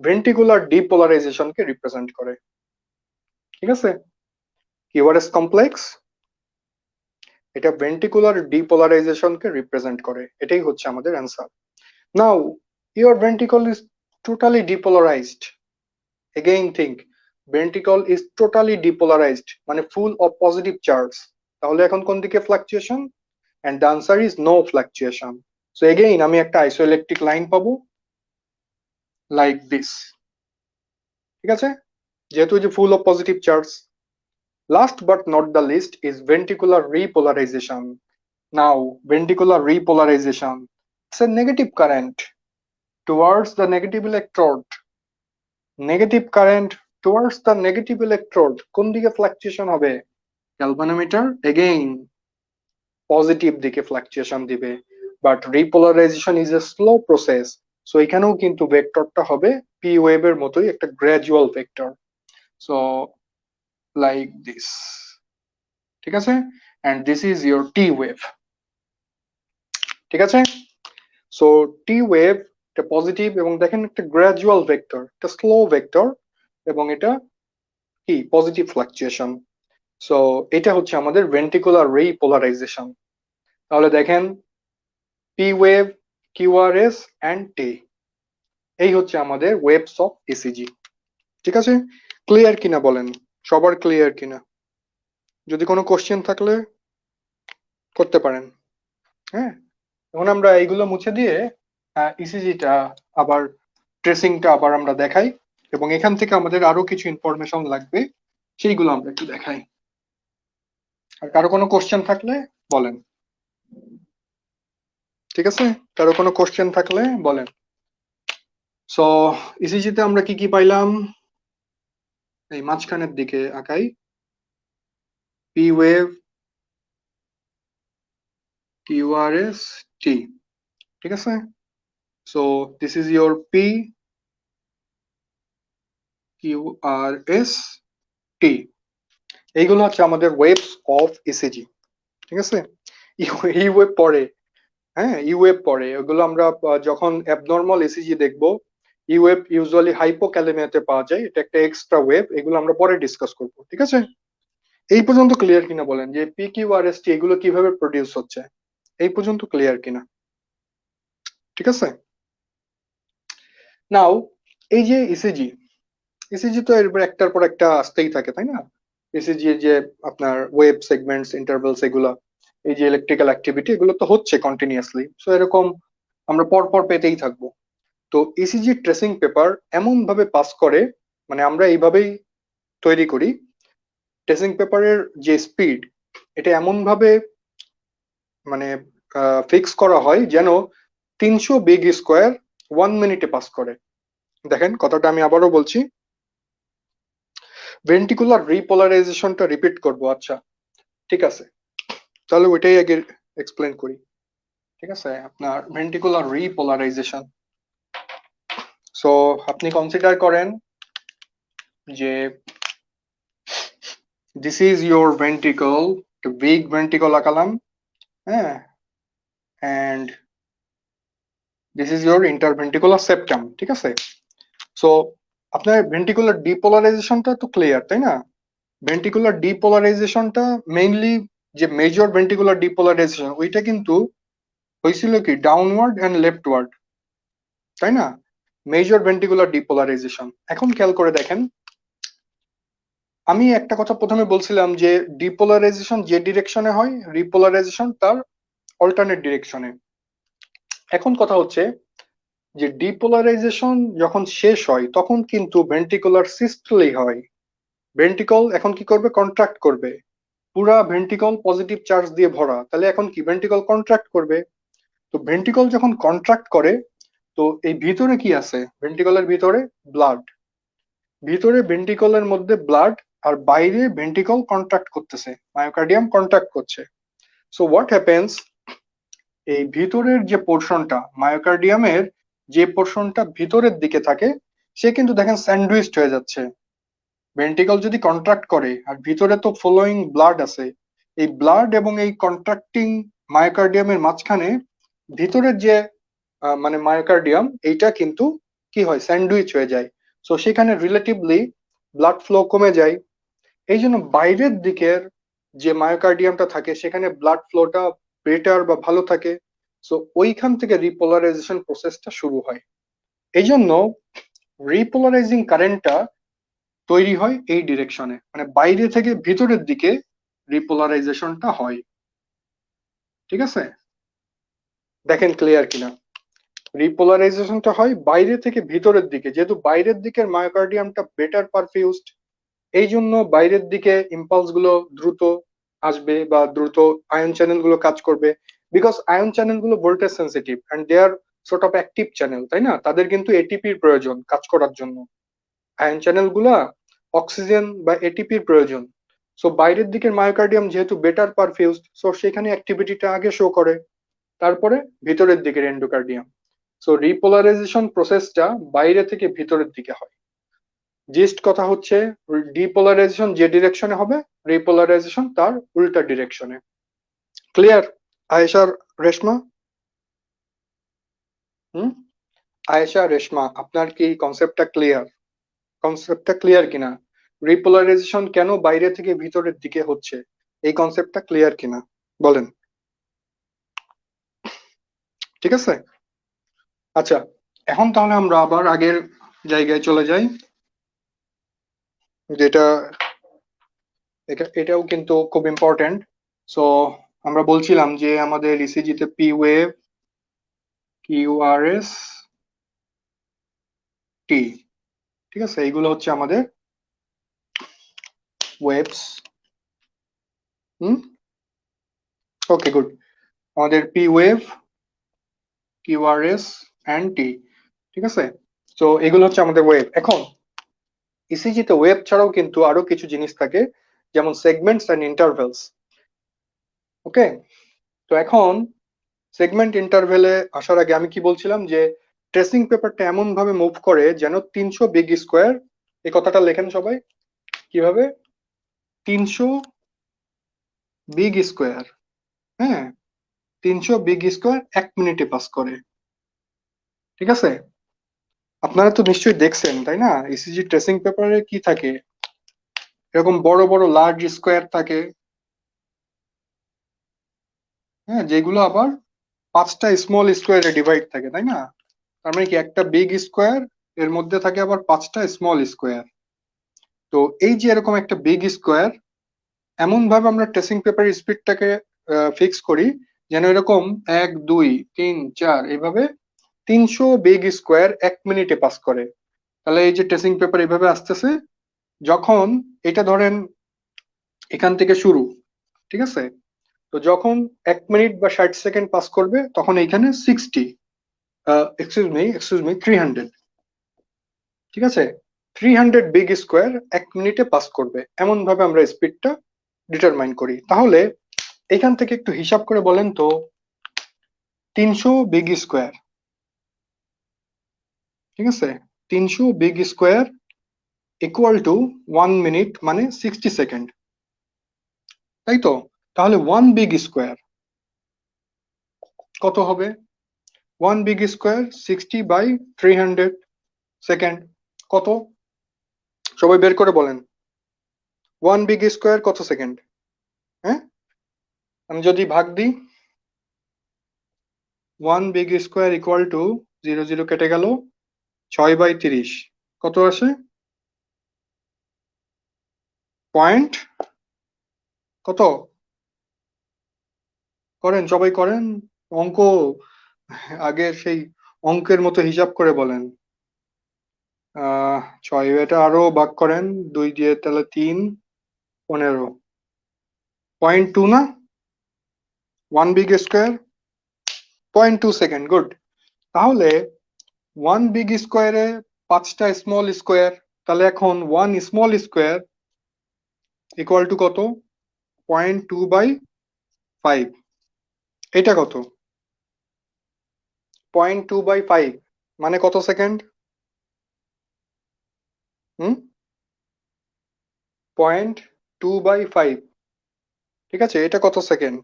ভেন্ট্রিকুলার ডিপোলারাইজেশনকে রিপ্রেজেন্ট করে, ঠিক আছে। কিউআরএস কমপ্লেক্স এটা ভেন্ট্রিকুলার ডিপোলারাইজেশনকে রিপ্রেজেন্ট করে, এটাই হচ্ছে আমাদের answer. Now your ventricle is totally depolarised. Again think, ventricle is totally depolarised মানে ফুল অফ পজিটিভ চার্জ, তাহলে এখন কোন দিকে ফ্লাকচুয়েশন? And the answer is no fluctuation. So again আমি একটা আইসোইলেকট্রিক লাইন পাবো লাইক দিস, ঠিক আছে, যেহেতু যে full of positive charge. Last but not the least is ventricular repolarization. Now, ventricular repolarization, it's a negative current towards the negative electrode. Negative current towards the negative electrode কোন দিকে fluctuation হবে? Galvanometer again positive দিকে fluctuation দিবে, but repolarization is a slow process. So এখানেও কিন্তু ভেক্টরটা হবে P ওয়েভের মতোই একটা gradual vector. So like this, ঠিক আছে, and this is your T wave, ঠিক আছে। সো টি ওয়েভ এটা পজিটিভ এবং দেখেন একটা গ্র্যাজুয়াল ভেক্টর, একটা স্লো ভেক্টর, এবং এটা কি পজিটিভ ফ্লাকচুয়েশন। সো এটা হচ্ছে আমাদের ভেন্ট্রিকুলার রিপোলারাইজেশন। তাহলে দেখেন P wave, QRS and T, এই হচ্ছে আমাদের ওয়েভস অফ ইসিজি। ঠিক আছে, ক্লিয়ার কিনা বলেন, সবার ক্লিয়ার কিনা? যদি কোনো কোশ্চেন থাকলে করতে পারেন। হ্যাঁ, এখন আমরা এইগুলো মুছে দিয়ে ইসিজিটা আবার ট্রেসিংটা আবার আমরা দেখাই, এবং এখান থেকে আমাদের আরো কিছু ইনফরমেশন লাগবে, সেইগুলো আমরা একটু দেখাই। আর কারো কোনো কোশ্চেন থাকলে বলেন, ঠিক আছে, কারো কোনো কোশ্চেন থাকলে বলেন। সো ইসিজিতে আমরা কি কি পাইলাম, এই মাঝখানের দিকে আঁকাই, পি ওয়েভ, কিউআরএস, টি, ঠিক আছে। So this is your P, QRS, T, এইগুলো হচ্ছে আমাদের ওয়েভস অফ ইসিজি, ঠিক আছে। এই ওয়েভ পরে, হ্যাঁ ইউএফ পরে, ওগুলো আমরা যখন অ্যাবনর্মাল ইসিজি দেখবো, ইউএফ ইউজুয়ালি হাইপোক্যালেমিয়াতে পাওয়া যায়, এটা একটা এক্সট্রা ওয়েভ, এগুলো আমরা পরে ডিসকাস করব, ঠিক আছে। এই পর্যন্ত ক্লিয়ার কিনা বলেন, যে P Q R S T এগুলো কিভাবে প্রডিউস হচ্ছে, এই পর্যন্ত ক্লিয়ার কিনা? ঠিক আছে। নাও এই যে ইসিজি, ইসিজি তো এরপর একটার পর একটা আসতেই থাকে, তাই না? ইসিজি যে আপনার ওয়েভ সেগমেন্টস, ইন্টারভেলস, এগুলা, এই যে ইলেকট্রিক্যাল অ্যাক্টিভিটি, এগুলো তো হচ্ছে কন্টিনিউয়াসলি, সো এরকম আমরা পর পর পেতেই থাকবো। তো ইসিজি ট্রেসিং পেপার এমন ভাবে পাস করে, মানে আমরা এইভাবেই তৈরি করি, ট্রেসিং পেপারের যে স্পিড, এটা এমন ভাবে মানে ফিক্স করা হয় যেন 300 বিগ স্কোয়ার 1 মিনিটে পাস করে। দেখেন কথাটা আমি আবারও বলছি, ভেন্টিকুলার রিপোলারাইজেশনটা রিপিট করব, আচ্ছা ঠিক আছে, তাহলে ওইটাই আগে এক্সপ্লেন করি। ঠিক আছে, আপনার ভেন্টিকুলার রিপোলারাইজেশন, সো আপনি কনসিডার করেন যে this is your ventricle, big ventricle আঁকালাম, হ্যাঁ, and this is your interventricular septum, ঠিক আছে। সো আপনার ভেন্ট্রিকুলার ডিপোলারাইজেশনটা তো ক্লিয়ার, তাই না? ভেন্ট্রিকুলার ডিপোলারাইজেশনটা মেইনলি, যে মেজর ভেন্ট্রিকুলার ডিপোলারাইজেশন, ওইটা কিন্তু হয়েছিল কি ডাউনওয়ার্ড এন্ড লেফটওয়ার্ড, তাই না? Major ventricular depolarisation. এখন খেয়াল করে দেখেন, আমি একটা কথা প্রথমে বলছিলাম যে ডিপোলারাইজেশন যে ডিরেকশনে হয়, রিপোলারাইজেশন তার অল্টারনেট ডিরেকশনে। এখন কথা হচ্ছে যে ডিপোলারাইজেশন যখন শেষ হয় তখন কিন্তু ভেন্ট্রিকুলার সিস্টলি হয়। ভেন্ট্রিকল এখন কি করবে, কন্ট্রাক্ট করবে, পুরা ভেন্ট্রিকল পজিটিভ চার্জ দিয়ে ভরা, তাহলে এখন কি ভেন্ট্রিকল কন্ট্রাক্ট করবে। তো ভেন্ট্রিকল যখন কন্ট্রাক্ট করে, তো এই ভিতরে কি আছে, ভেন্ট্রিকলের ভিতরে ব্লাড, ভিতরে ভেন্ট্রিকলের মধ্যে ব্লাড, আর বাইরে ভেন্ট্রিকল কন্ট্রাক্ট করতেছে, মায়োকার্ডিয়াম কন্ট্রাক্ট করছে। সো হোয়াট হ্যাপেন্স, এই ভিতরের যে পোর্শনটা, মায়োকার্ডিয়ামের যে পোর্শনটা ভিতরের দিকে থাকে, সে কিন্তু দেখেন স্যান্ডউইচড হয়ে যাচ্ছে। ভেন্ট্রিকল যদি কন্ট্রাক্ট করে আর ভিতরে তো ফলোয়িং ব্লাড আছে, এই ব্লাড এবং এই কন্ট্রাক্টিং মায়োকার্ডিয়ামের মাঝখানে ভিতরের যে মানে মায়োকার্ডিয়াম, এইটা কিন্তু কি হয়, স্যান্ডউইচ হয়ে যায়। সো সেখানে রিলেটিভলি ব্লাড ফ্লো কমে যায়। এই জন্য বাইরের দিকের যে মায়োকার্ডিয়ামটা থাকে সেখানে ব্লাড ফ্লোটা বেটার বা ভালো থাকে। সো ওইখান থেকে রিপোলারাইজেশন প্রসেসটা শুরু হয়। এই জন্য রিপোলারাইজিং কারেন্টটা তৈরি হয় এই ডিরেকশনে, মানে বাইরে থেকে ভিতরের দিকে রিপোলারাইজেশনটা হয়। ঠিক আছে, দেখেন ক্লিয়ার কিনা? রিপোলারাইজেশনটা হয় বাইরে থেকে ভিতরের দিকে, যেহেতু বাইরের দিকের মায়োকার্ডিয়ামটা বেটার পারফিউজড, এই জন্য বাইরের দিকে ইম্পালস গুলো দ্রুত আসবে বা দ্রুত আয়ন চ্যানেল গুলো কাজ করবে, বিকজ আয়ন চ্যানেল গুলো voltage sensitive and they are sort of active channel, তাই না? তাদের কিন্তু এটিপির প্রয়োজন কাজ করার জন্য। আয়ন চ্যানেল গুলা অক্সিজেন বা এটিপির প্রয়োজন। সো বাইরের দিকের মায়োকার্ডিয়াম যেহেতু বেটার পারফিউজড, সো সেখানে অ্যাক্টিভিটিটা আগে শো করে, তারপরে ভিতরের দিকের এন্ডোকার্ডিয়াম। সো রিপোলারাইজেশন প্রসেসটা বাইরে থেকে ভিতরের দিকে হয়। জিস্ট কথা হচ্ছে, ডিপোলারাইজেশন যে ডিরেকশনে হবে, রিপোলারাইজেশন তার উল্টা ডিরেকশনে। ক্লিয়ার আয়েশার রেশমা? হুম, আয়েশা রেশমা, আপনার কি কনসেপ্টটা ক্লিয়ার? কনসেপ্টটা ক্লিয়ার কিনা? রিপোলারাইজেশন কেন বাইরে থেকে ভিতরের দিকে হচ্ছে, এই কনসেপ্টটা ক্লিয়ার কিনা বলেন। ঠিক আছে, আচ্ছা এখন তাহলে আমরা আবার আগের জায়গায় চলে যাই, যেটা এটাও কিন্তু খুব ইম্পর্টেন্ট। সো আমরা বলছিলাম যে আমাদের ইসিজি তে পি ওয়েভ, কিউআরএস, টি, ঠিক আছে, এইগুলো হচ্ছে আমাদের ওয়েভস। হুম, ওকে গুড। আমাদের পি ওয়েভ, কিউআরএস এন্ড টি, ঠিক আছে। তো এগুলো হচ্ছে আমাদের ওয়েভ। এখন ইসিজি তে ওয়েভ ছাড়াও কিন্তু আরো কিছু জিনিস থাকে, যেমন সেগমেন্টস এন্ড ইন্টারভেলস। ওকে, তো এখন সেগমেন্ট ইন্টারভেলে আসার আগে আমি কি বলছিলাম, যে ট্রেসিং পেপারটা এমন ভাবে মুভ করে যেন 300 বিগ স্কোয়ার, এই কথাটা লেখেন সবাই কিভাবে, 300 বিগ স্কোয়ার, হ্যাঁ, 300 বিগ স্কোয়ার 1 মিনিটে পাস করে। ঠিক আছে, আপনারা তো নিশ্চয়ই দেখছেন তাই না, ইসিজি ট্রেসিং পেপারে কি থাকে, এরকম বড় বড় লার্জ স্কোয়ার থাকে, হ্যাঁ, যেগুলো আবার 5টা স্মল স্কোয়ারে ডিভাইড থাকে, তাই না? তার মানে কি, একটা বিগ স্কোয়ার এর মধ্যে থাকে আবার 5টা স্মল স্কোয়ার। তো এই যে এরকম একটা বিগ স্কোয়ার, এমন ভাবে আমরা ট্রেসিং পেপারের স্পিডটাকে ফিক্স করি যেন এরকম 1 2 3 4 এইভাবে 300 বিগ স্কোয়ার 1 মিনিটে পাস করে। তাহলে এই যে ট্রেসিং পেপার এইভাবে আসতেছে, যখন এটা ধরেন এখান থেকে শুরু, ঠিক আছে, তো যখন 1 মিনিট বা 60 সেকেন্ড পাস করবে তখন এইখানে 60, এক্সকিউজ মি 300, ঠিক আছে, 300 বিগ স্কোয়ার 1 মিনিটে পাস করবে, এমন ভাবে আমরা স্পিডটা ডিটারমাইন করি। তাহলে এখান থেকে একটু হিসাব করে বলেন তো, 300 বিগ স্কোয়ার, ঠিক আছে, 300 big square equal to 1 minute মানে 60 সেকেন্ড, তাই তো? তাহলে 1 বিগ স্কোয়ার কত হবে? 1 বিগ স্কোয়ার 60/300 সেকেন্ড, কত? সবাই বের করে বলেন, 1 বিগ স্কোয়ার কত সেকেন্ড? হ্যাঁ, আমি যদি ভাগ দিই, 1 বিগ স্কোয়ার ইকুয়াল টু 0 0 কেটে গেল, 6/30 কত আসে? পয়েন্ট কত? করেন, সবাই করেন অঙ্ক, আগের সেই অঙ্কের মতো হিসাব করে বলেন। 6, এটা আরো ভাগ করেন 2 দিয়ে, তাহলে 3, 15, 0.2 না? 1 বিগ স্কোয়ার 0.2 সেকেন্ড, গুড। তাহলে 1 বিগ স্কোয়ারে 5টা স্মল স্কোয়ার, তাহলে এখন 1 স্মল স্কোয়ার ইকুয়াল টু কত? 0.2/5, এটা কত? 0.2/5 মানে কত সেকেন্ড? হুম, 0.2/5, ঠিক আছে, এটা কত সেকেন্ড?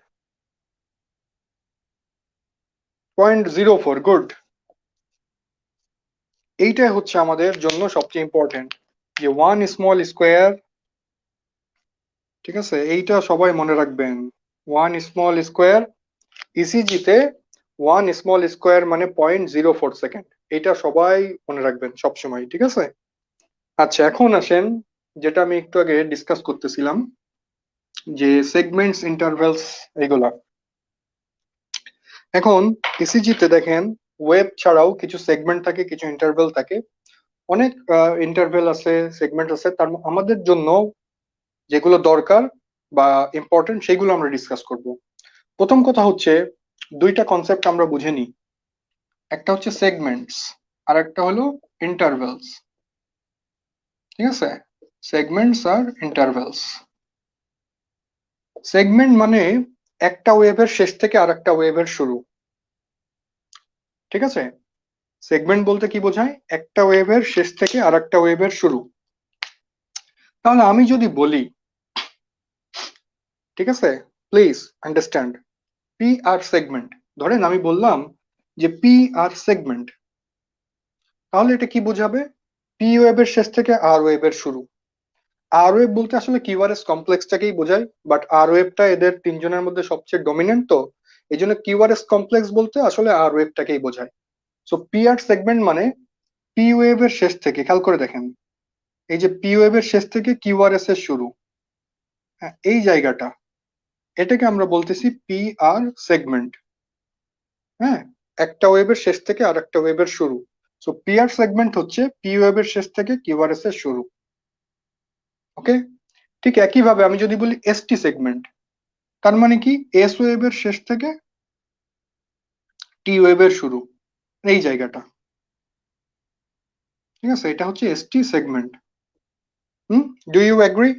0.04, গুড। এইটাই হচ্ছে আমাদের জন্য সবচেয়ে ইম্পর্টেন্ট, যে 1 স্মল স্কোয়ার, ঠিক আছে, এইটা সবাই মনে রাখবেন। 1 স্মল স্কোয়ার ইসিজিতে, 1 স্মল স্কোয়ার মানে 0.04 সেকেন্ড, এটা সবাই মনে রাখবেন সবসময়, ঠিক আছে। আচ্ছা এখন আসেন, যেটা আমি একটু আগে ডিসকাস করতেছিলাম, যে সেগমেন্টস ইন্টারভেলস এগুলা। এখন ইসিজিতে দেখেন ওয়েব ছাড়াও কিছু সেগমেন্ট থাকে, কিছু ইন্টারভেল থাকে, অনেক ইন্টারভেল আছে, সেগমেন্ট আছে, তার আমাদের জন্য যেগুলো দরকার বা ইম্পর্টেন্ট সেগুলো আমরা ডিসকাস করব। প্রথম কথা হচ্ছে, দুইটা কনসেপ্ট আমরা বুঝে নিই, একটা হচ্ছে সেগমেন্টস আর একটা হলো ইন্টারভেলস। ঠিক আছে, সেগমেন্টস আর ইন্টারভ্যালস। সেগমেন্ট মানে একটা ওয়েভের শেষ থেকে আরেকটা ওয়েভের শুরু। ঠিক আছে, সেগমেন্ট বলতে কি বোঝায়? একটা ওয়েভের শেষ থেকে আরেকটা ওয়েভের শুরু। তাহলে আমি যদি বলি, ঠিক আছে, please understand, P R segment, ধরেন আমি বললাম যে পি আর সেগমেন্ট, তাহলে এটা কি বোঝাবে? পি ওয়েভের শেষ থেকে আর ওয়েভের শুরু। আর ওয়েভ বলতে আসলে কিউআরএস কমপ্লেক্সটাকেই বোঝায়, বাট আর ওয়েভটা এদের তিনজনের মধ্যে সবচেয়ে ডমিনেন্ট, তো এই জন্য কিউআরএস কমপ্লেক্স বলতে আসলে আর ওয়েভটাকেই বোঝায়। সো পি আর সেগমেন্ট মানে পি ওয়েভের শেষ থেকে, খেয়াল করে দেখেন, এই যে পি ওয়েভের শেষ থেকে কিউআরএস এর শুরু, হ্যাঁ, এই জায়গাটা, এটাকে আমরা বলতেছি পি আর সেগমেন্ট। হ্যাঁ, একটা ওয়েভের শেষ থেকে আর একটা ওয়েভের শুরু। সো পি আর সেগমেন্ট হচ্ছে পি ওয়েভের শেষ থেকে কিউআরএস এর শুরু। ওকে, ঠিক একইভাবে আমি যদি বলি এসটি সেগমেন্ট, তার মানে কি এস ওয়েভের শেষ থেকে টি ওয়েভের শুরু, এই জায়গাটা। ঠিক আছে, এটা হচ্ছে ST segment. Do you agree?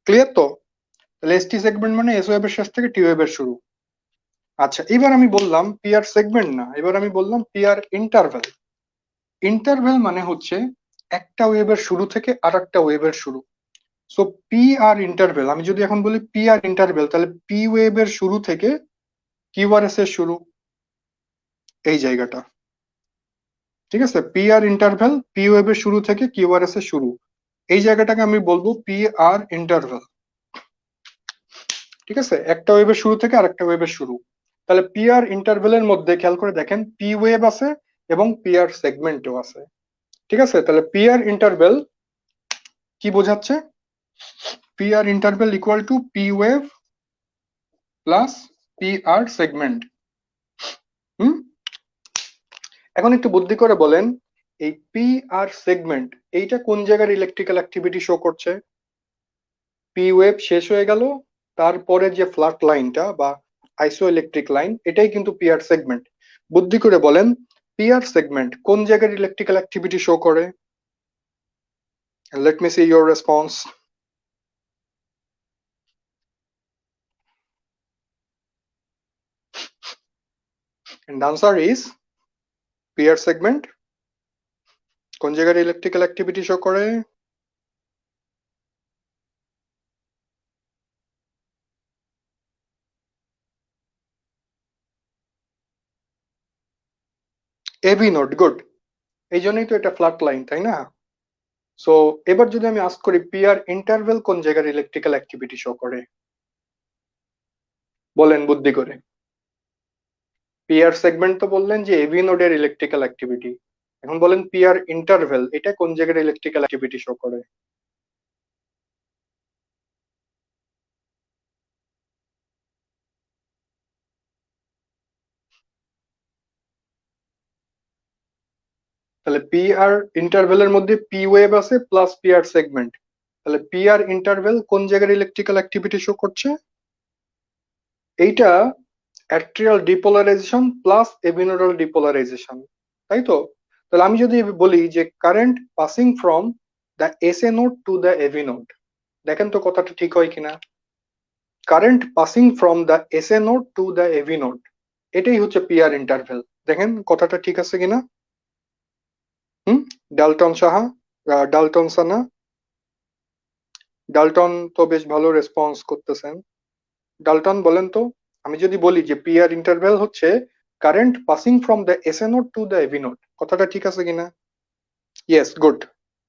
Clear তো? তাহলে এসটি সেগমেন্ট মানে এস ওয়েভের শেষ থেকে টি ওয়েভের শুরু। আচ্ছা, এবার আমি বললাম পি আর সেগমেন্ট না, এবার আমি বললাম পি আর ইন্টারভ্যাল। ইন্টারভ্যাল মানে হচ্ছে একটা ওয়েভের শুরু থেকে আর একটা ওয়েভের শুরু। সো পি আর ইন্টারভ্যাল, আমি যদি এখন বলি পি আর ইন্টারভ্যাল, তাহলে পি ওয়েভের শুরু থেকে কিউআরএস এর শুরু, এই জায়গাটা। ঠিক আছে, পি আর ইন্টারভ্যাল, পি ওয়েভের শুরু থেকে কিউআরএস এর শুরু, এই জায়গাটাকে আমি বলবো পি আর ইন্টারভ্যাল। ঠিক আছে, একটা ওয়েভের শুরু থেকে আরেকটা ওয়েভের শুরু। তাহলে পি আর ইন্টারভ্যালের মধ্যে খেয়াল করে দেখেন পি ওয়েভ আছে এবং পি আর সেগমেন্টও আছে। ঠিক আছে, তাহলে পি আর ইন্টারভ্যাল কি বোঝাচ্ছে? P R interval equal to P wave plus P R segment. Hmm, এখন একটু বুদ্ধি করে বলেন, এই পি আর সেগমেন্ট এইটা কোন জায়গার ইলেকট্রিক্যাল অ্যাক্টিভিটি শো করছে? পি ওয়েভ শেষ হয়ে গেল, তারপরে যে ফ্ল্যাট লাইনটা বা আইসো ইলেকট্রিক লাইন, এটাই কিন্তু পি আর সেগমেন্ট। বুদ্ধি করে বলেন, পি আর সেগমেন্ট কোন জায়গার ইলেকট্রিক্যাল অ্যাক্টিভিটি শো করে? Let me see your response. And answer is P R segment কোন জায়গার ইলেকট্রিক্যাল অ্যাক্টিভিটি শো করে? AV node, good. এই জন্যই তো এটা ফ্ল্যাট লাইন, তাই না? সো এবার যদি আমি আস্ক করি পি আর ইন্টারভেল কোন জায়গার ইলেকট্রিক্যাল অ্যাক্টিভিটি শো করে, বলেন বুদ্ধি করে। পি আর সেগমেন্ট তো বললেন যে এবি নোডের ইলেকট্রিক্যাল অ্যাক্টিভিটি, এখন বলেন পি আর ইন্টারভেল এটা কোন জায়গার ইলেকট্রিক্যাল অ্যাক্টিভিটি শো করে? তাহলে পি আর ইন্টারভেলের মধ্যে পি ওয়েভ আছে প্লাস পি আর সেগমেন্ট, তাহলে পি আর ইন্টারভেল কোন জায়গার ইলেকট্রিক্যাল অ্যাক্টিভিটি শো করছে? এইটা atrial depolarization plus AV nodal depolarization, তাই তো? তাহলে আমি যদি বলি যে current passing from the S A node to the AV node, দেখেন তো কথাটা ঠিক হয় কিনা? Current passing from the S A node to the AV node, এটাই হচ্ছে পি আর ইন্টারভেল। দেখেন কথাটা ঠিক আছে কিনা? হুম, ডালটন সাহা, ডালটন সানা, ডালটন তো বেশ ভালো রেসপন্স করতেছেন। ডালটন বলেন তো, আমি যদি বলি যে পি আর ইন্টারভেল হচ্ছে current passing from the SA node to the AV node, কথাটা ঠিক আছে কিনা? ইয়েস, গুড,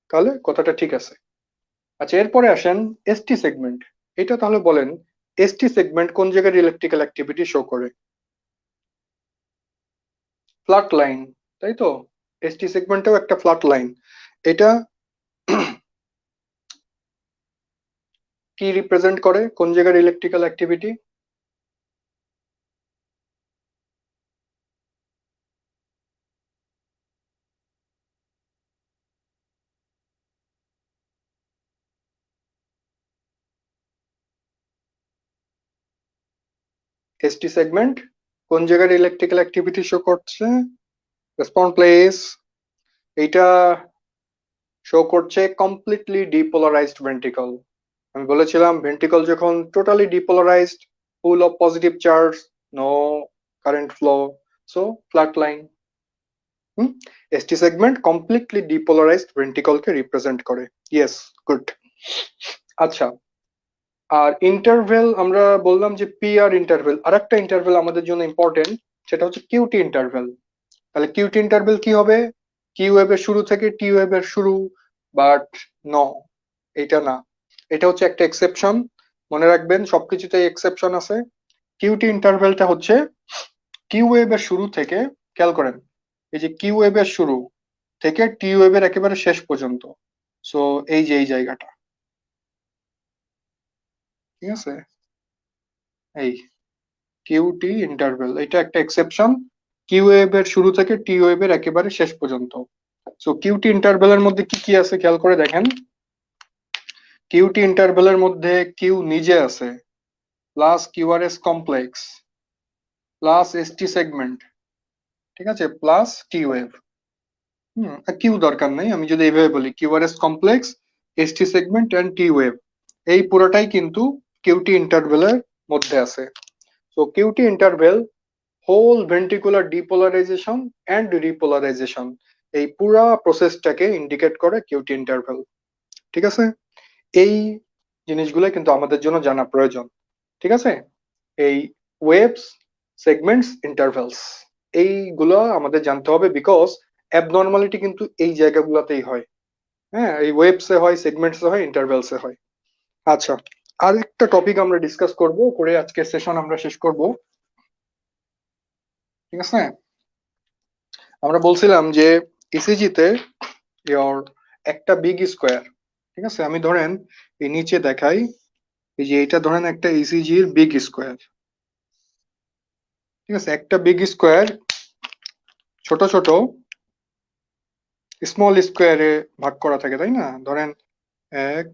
তাহলে কথাটা ঠিক আছে। আচ্ছা, এরপরে আসেন এসটি সেগমেন্ট। এটা তাহলে বলেন এসটি সেগমেন্ট কোন জায়গার ইলেকট্রিক্যাল অ্যাক্টিভিটি শো করে? ফ্ল্যাট লাইন, তাই তো? এসটি সেগমেন্টেও একটা ফ্ল্যাট লাইন, এটা কি রিপ্রেজেন্ট করে, কোন জায়গার ইলেকট্রিক্যাল অ্যাক্টিভিটি? এসটি সেগমেন্ট কোন জায়গার ইলেকট্রিক্যাল অ্যাক্টিভিটি শো করছে? Respond please. এইটা শো করছে কমপ্লিটলি ডিপোলারাইজড ভেন্ট্রিকল। আমি বলেছিলাম ভেন্ট্রিকল যখন totally depolarised, full of positive charge, no current flow, so flat line. ST segment completely depolarised ভেন্ট্রিকলকে রিপ্রেজেন্ট করে। Yes, good. আচ্ছা, আর ইন্টারভেল আমরা বললাম যে পি আর ইন্টারভেল, আর একটা ইন্টারভেল আমাদের জন্য ইম্পর্টেন্ট, সেটা হচ্ছে কিউটি ইন্টারভেল। তাহলে কিউটি ইন্টারভেল কি হবে? কিউ ওয়েভের শুরু থেকে টি ওয়েভের শুরু, বাট ন, এটা না, এটা হচ্ছে একটা এক্সেপশন। মনে রাখবেন সবকিছুতেই এক্সেপশন আছে। কিউটি ইন্টারভেলটা হচ্ছে কিউ ওয়েভের শুরু থেকে, খেয়াল করেন, এই যে কিউ ওয়েভের শুরু থেকে টি ওয়েভের একেবারে শেষ পর্যন্ত। সো এই যে এই জায়গাটা, ঠিক আছে, এই কিউটি ইন্টারভেল, এটা একটা এক্সেপশন। কিউ ওয়েভের শুরু থেকে টি ওয়েভের একেবারে শেষ পর্যন্ত। সো কিউটি ইন্টারভেলের মধ্যে কি কি আছে খেয়াল করে দেখেন। কিউটি ইন্টারভেলের মধ্যে কিউ নিজে আছে, plus QRS complex, plus ST segment, ঠিক আছে, প্লাস টি ওয়েভ। কিউ দরকার নেই, আমি যদি এইভাবে বলি QRS complex, ST segment and T wave, এই পুরোটাই কিন্তু কিউটি ইন্টারভেলের মধ্যে আছে। So QT interval whole ventricular depolarisation and repolarization, এই পুরা প্রসেসটাকে ইন্ডিকেট করে কিউটি ইন্টারভেল। ঠিক আছে, এই জিনিসগুলো কিন্তু আমাদের জন্য জানা প্রয়োজন। ঠিক আছে, এই ওয়েভস, সেগমেন্টস, ইন্টারভেলস, এইগুলো আমাদের জানতে হবে, বিকজ অ্যাবনর্মালিটি কিন্তু এই জায়গাগুলোতেই হয়। হ্যাঁ, এই ওয়েভসে হয়, সেগমেন্টসে হয়, ইন্টারভেলসে হয়। আচ্ছা, আর একটা টপিক আমরা ডিসকাস করব, করে আজকের সেশন আমরা শেষ করব। ঠিক আছে, আমরা বলছিলাম যে ইসিজি তে ইয়োর একটা বিগ স্কোয়ার, ঠিক আছে, আমি ধরেন এই নিচে দেখাই, এই যে এটা ধরেন একটা ইসিজির বিগ স্কোয়ার। ঠিক আছে, একটা বিগ স্কোয়ার ছোট ছোট স্মল স্কোয়ারে ভাগ করা থাকে, তাই না? ধরেন 1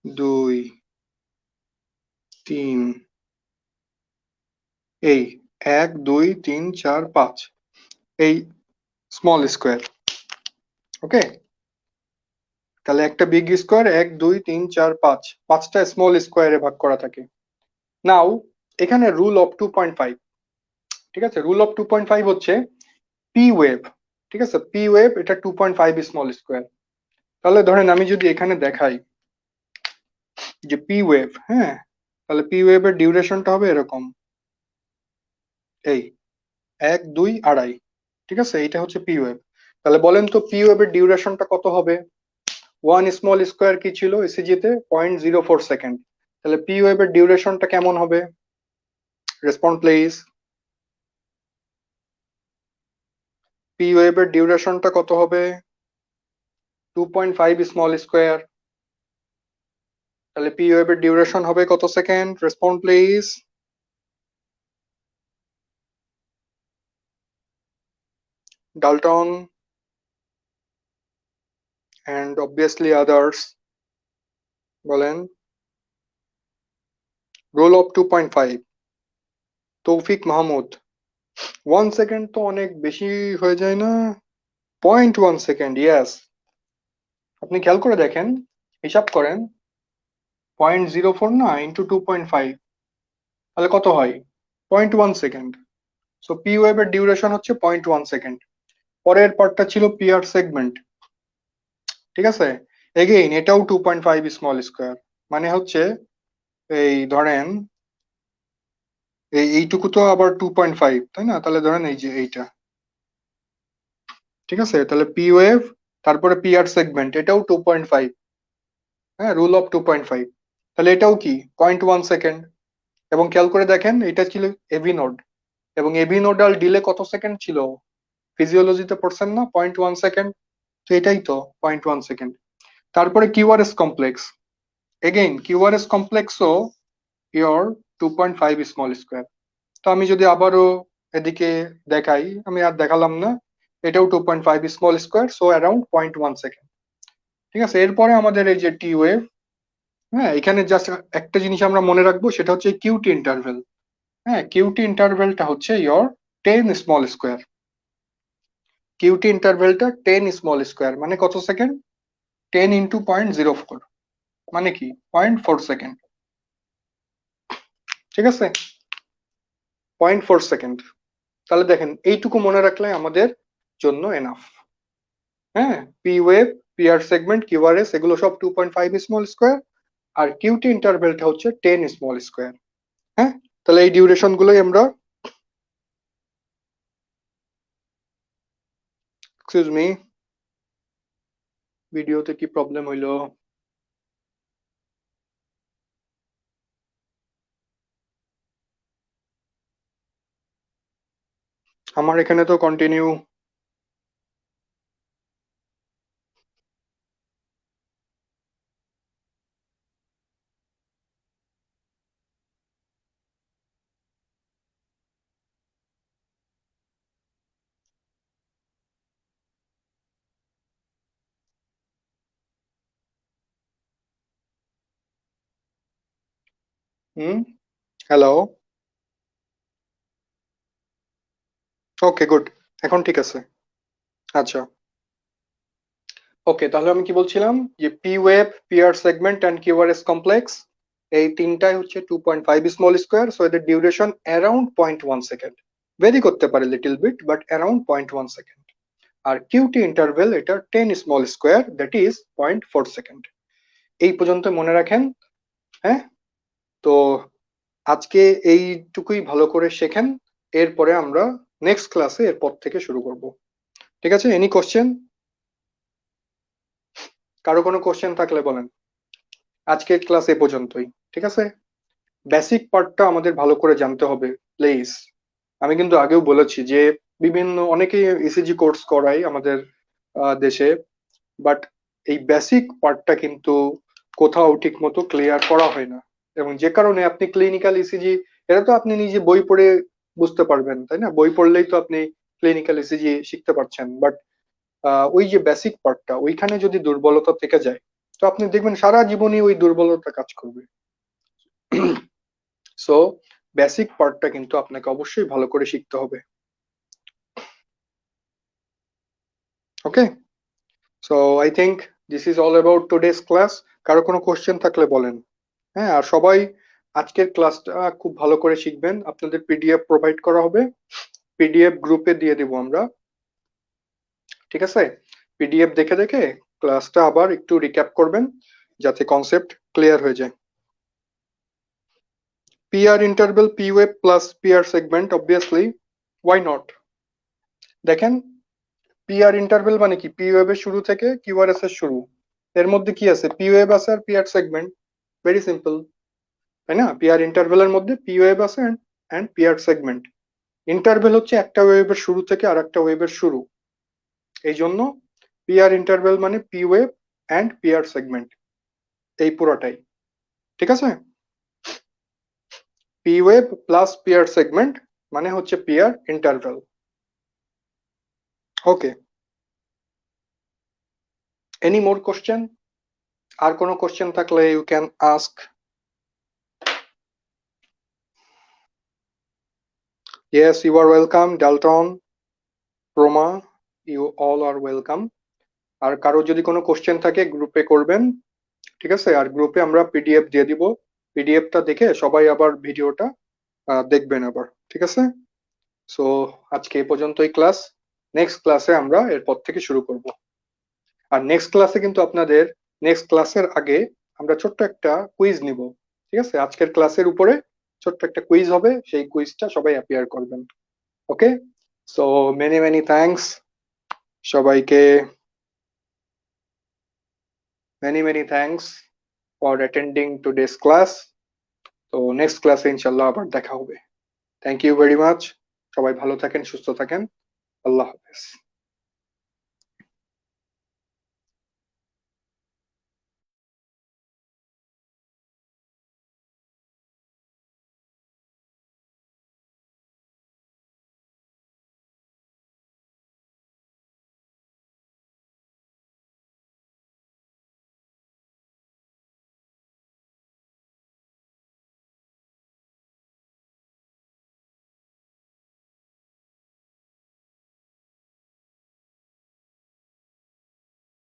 2 3, এই 1 2 3 4 5, এই স্মল স্কোয়ার। ওকে, তাহলে একটা বিগ স্কোয়ার 1 2 3 4 5, পাঁচটা স্মল স্কোয়ারে ভাগ করা থাকে। নাও এখানে রুল অফ 2.5, ঠিক আছে, রুল অফ 2.5 হচ্ছে পি ওয়েভ। ঠিক আছে, পি ওয়েভ এটা 2.5 স্মল স্কোয়ার। তাহলে ধরেন আমি যদি এখানে দেখাই যে পি ওয়েভ, হ্যাঁ, তাহলে পি ওয়েভের ডিউরেশনটা হবে এরকম, এই 1 2 আড়াই। ঠিক আছে, এইটা হচ্ছে পি ওয়েভ। তাহলে বলেন তো পি ওয়েভের ডিউরেশনটা কত হবে? ওয়ান স্মল স্কোয়ার কি ছিল ইসিজি তে? 0.04 সেকেন্ড। তাহলে পি ওয়েভের ডিউরেশনটা কেমন হবে? Respond please. পি ওয়েভের ডিউরেশনটা কত হবে? 2.5 স্মল স্কোয়ার। তাহলে পি ওয়েভের ডিউরেশন হবে কত second? Respond please. Dalton and obviously others, বলেন। রোল অফ 2.5, তৌফিক মাহমুদ। 1 সেকেন্ড তো অনেক বেশি হয়ে যায় না? 0.1 সেকেন্ড, ইয়াস। আপনি খেয়াল করে দেখেন, হিসাব করেন, 0.04 না ইন্টু 2.5, তাহলে কত হয়? 0.1 সেকেন্ড। সো পি ওয়েভের ডিউরেশন হচ্ছে 0.1 সেকেন্ড। পরের পার্টটা ছিল পি আর সেগমেন্ট। ঠিক আছে, এগেইন এটাও 2.5 স্মল স্কোয়ার, মানে হচ্ছে এই ধরেন এইটুকু তো আবার 2.5, তাই না? তাহলে ধরেন এই যে এইটা, ঠিক আছে, তাহলে পি ওয়েভ তারপরে পি আর সেগমেন্ট, এটাও 2.5। হ্যাঁ, রুল অফ 2.5। তাহলে এটাও কি 0.1 সেকেন্ড। এবং খেয়াল করে দেখেন এটা ছিল এভি নোড, এবং এভি নোডাল ডিলে কত সেকেন্ড ছিল? ফিজিওলজিতে পড়ছেন না, 0.1 সেকেন্ড। তো এটাই তো 0.1 সেকেন্ড। তারপরে কিউআরএস কমপ্লেক্স, এগেইন কিউআরএস কমপ্লেক্সও ইয়োর 2.5 স্মল স্কোয়ার। তো আমি যদি আবারও এদিকে দেখাই, আমি আর দেখালাম না, এটাও 2.5 small square, so around 0.1 second. ঠিক আছে, এরপরে আমাদের এই যে টি ওয়েভ, হ্যাঁ, এখানে জাস্ট একটা জিনিস আমরা মনে রাখবো, সেটা হচ্ছে কিউটি ইন্টারভেল। হ্যাঁ, কিউটি ইন্টারভেলটা হচ্ছে ইয়োর 10 স্মল স্কোয়ার। কিউটি ইন্টারভেলটা 10 স্মল স্কোয়ার মানে কত সেকেন্ড? 10 ইন্টু 0.04 মানে কি 0.4 সেকেন্ড। ঠিক আছে, 0.4 সেকেন্ড। তাহলে দেখেন এইটুকু মনে রাখলে আমাদের জন্য এনাফ। হ্যাঁ, P wave, P R segment, Q R S এগুলো সব 2.5 স্মল স্কোয়ার, আর কিউটি ইন্টারভেলটা হচ্ছে 10 স্মল স্কোয়ার। হ্যাঁ, তাহলে এই ডিউরেশন গুলোই আমরা, এক্সকিউজ মি, ভিডিওতে কি প্রবলেম হইলো? আমার এখানে তো কন্টিনিউ। হুম, হ্যালো, ওকে গুড, এখন ঠিক আছে। আচ্ছা, ওকে, তাহলে আমি কি বলছিলাম যে P wave, P R segment and Q R S complex এই তিনটাই হচ্ছে 2.5 স্মল স্কোয়ার, সো এদের ডিউরেশন অ্যারাউন্ড 0.1 সেকেন্ড, ভেরি করতে পারে little bit but around 0.1 second. আর কিউটি ইন্টারভেল এটা 10 small square, that is 0.4 second. এই পর্যন্ত মনে রাখেন। হ্যাঁ, তো আজকে এইটুকুই ভালো করে শেখেন, এরপরে আমরা নেক্সট ক্লাসে এরপর থেকে শুরু করব। ঠিক আছে, এনি কোশ্চেন? কারো কোনো কোশ্চেন থাকলে বলেন। আজকের ক্লাস এ পর্যন্তই, ঠিক আছে? বেসিক পার্টটা আমাদের ভালো করে জানতে হবে প্লিজ। আমি কিন্তু আগেও বলেছি যে বিভিন্ন অনেকেই ইসিজি কোর্স করায় আমাদের দেশে, বাট এই বেসিক পার্টটা কিন্তু কোথাও ঠিক মতো ক্লিয়ার করা হয় না, এবং যে কারণে আপনি ক্লিনিক্যাল ইসিজি, এটা তো আপনি নিজে বই পড়ে বুঝতে পারবেন, তাই না? বই পড়লেই তো আপনি ক্লিনিক্যাল ইসিজি শিখতে পারছেন, বাট ওই যে বেসিক পার্টটা ওইখানে যদি দুর্বলতা থেকে যায়, তো আপনি দেখবেন সারা জীবনই ওই দুর্বলতা কাজ করবে। সো বেসিক পার্টটা কিন্তু আপনাকে অবশ্যই ভালো করে শিখতে হবে। Okay, so I think this is all about today's class. কারো কোনো কোশ্চেন থাকলে বলেন। হ্যাঁ, আর সবাই আজকের ক্লাসটা খুব ভালো করে শিখবেন। আপনাদের পিডিএফ প্রোভাইড করা হবে, পিডিএফ গ্রুপে দিয়ে দেবো আমরা। ঠিক আছে, পিডিএফ দেখে দেখে ক্লাসটা আবার একটু রিক্যাপ করবেন যাতে কনসেপ্ট ক্লিয়ার হয়ে যায়। PR interval, P wave plus PR segment, obviously, why not? দেখেন, PR ইন্টারভেল মানে কি? পি ওয়েভের শুরু থেকে কিউআরএস এর শুরু, এর মধ্যে কি আছে? পি ওয়েভ আছে আর পিআর সেগমেন্ট, ভেরি সিম্পল, তাই না? পিআর ইন্টারভেলের মধ্যে পি ওয়েভ আছে এন্ড পিআর সেগমেন্ট। ইন্টারভেল হচ্ছে একটা ওয়েভের শুরু থেকে আর একটা ওয়েভের শুরু, এই জন্য পিআর ইন্টারভেল মানে P wave and PR segment, এই পুরোটাই। ঠিক আছে, P wave plus PR segment মানে হচ্ছে PR interval. Okay, any more question? আর কোনো কোশ্চেন থাকলে you can ask. Yes, you are welcome, Dalton, Proma, you all are welcome. আর কারো যদি কোনো কোশ্চেন থাকে গ্রুপে করবেন, ঠিক আছে? আর গ্রুপে আমরা পিডিএফ দিয়ে দিব, পিডিএফটা দেখে সবাই আবার ভিডিওটা দেখবেন আবার, ঠিক আছে? সো আজকে এই পর্যন্তই ক্লাস, নেক্সট ক্লাসে আমরা এরপর থেকে শুরু করব। আর নেক্সট ক্লাসে কিন্তু আপনাদের, নেক্সট ক্লাসের আগে আমরা ছোট্ট একটা কুইজ নিব, ঠিক আছে? আজকের ক্লাসের উপরে ছোট্ট একটা কুইজ হবে, সেই কুইজটা সবাই অ্যাপিয়ার করবেন। Okay, so many many thanks সবাইকে, many many thanks for attending today's class. তো নেক্সট ক্লাসে ইনশাল্লাহ আবার দেখা হবে। Thank you very much. সবাই ভালো থাকেন, সুস্থ থাকেন। আল্লাহ হাফেজ।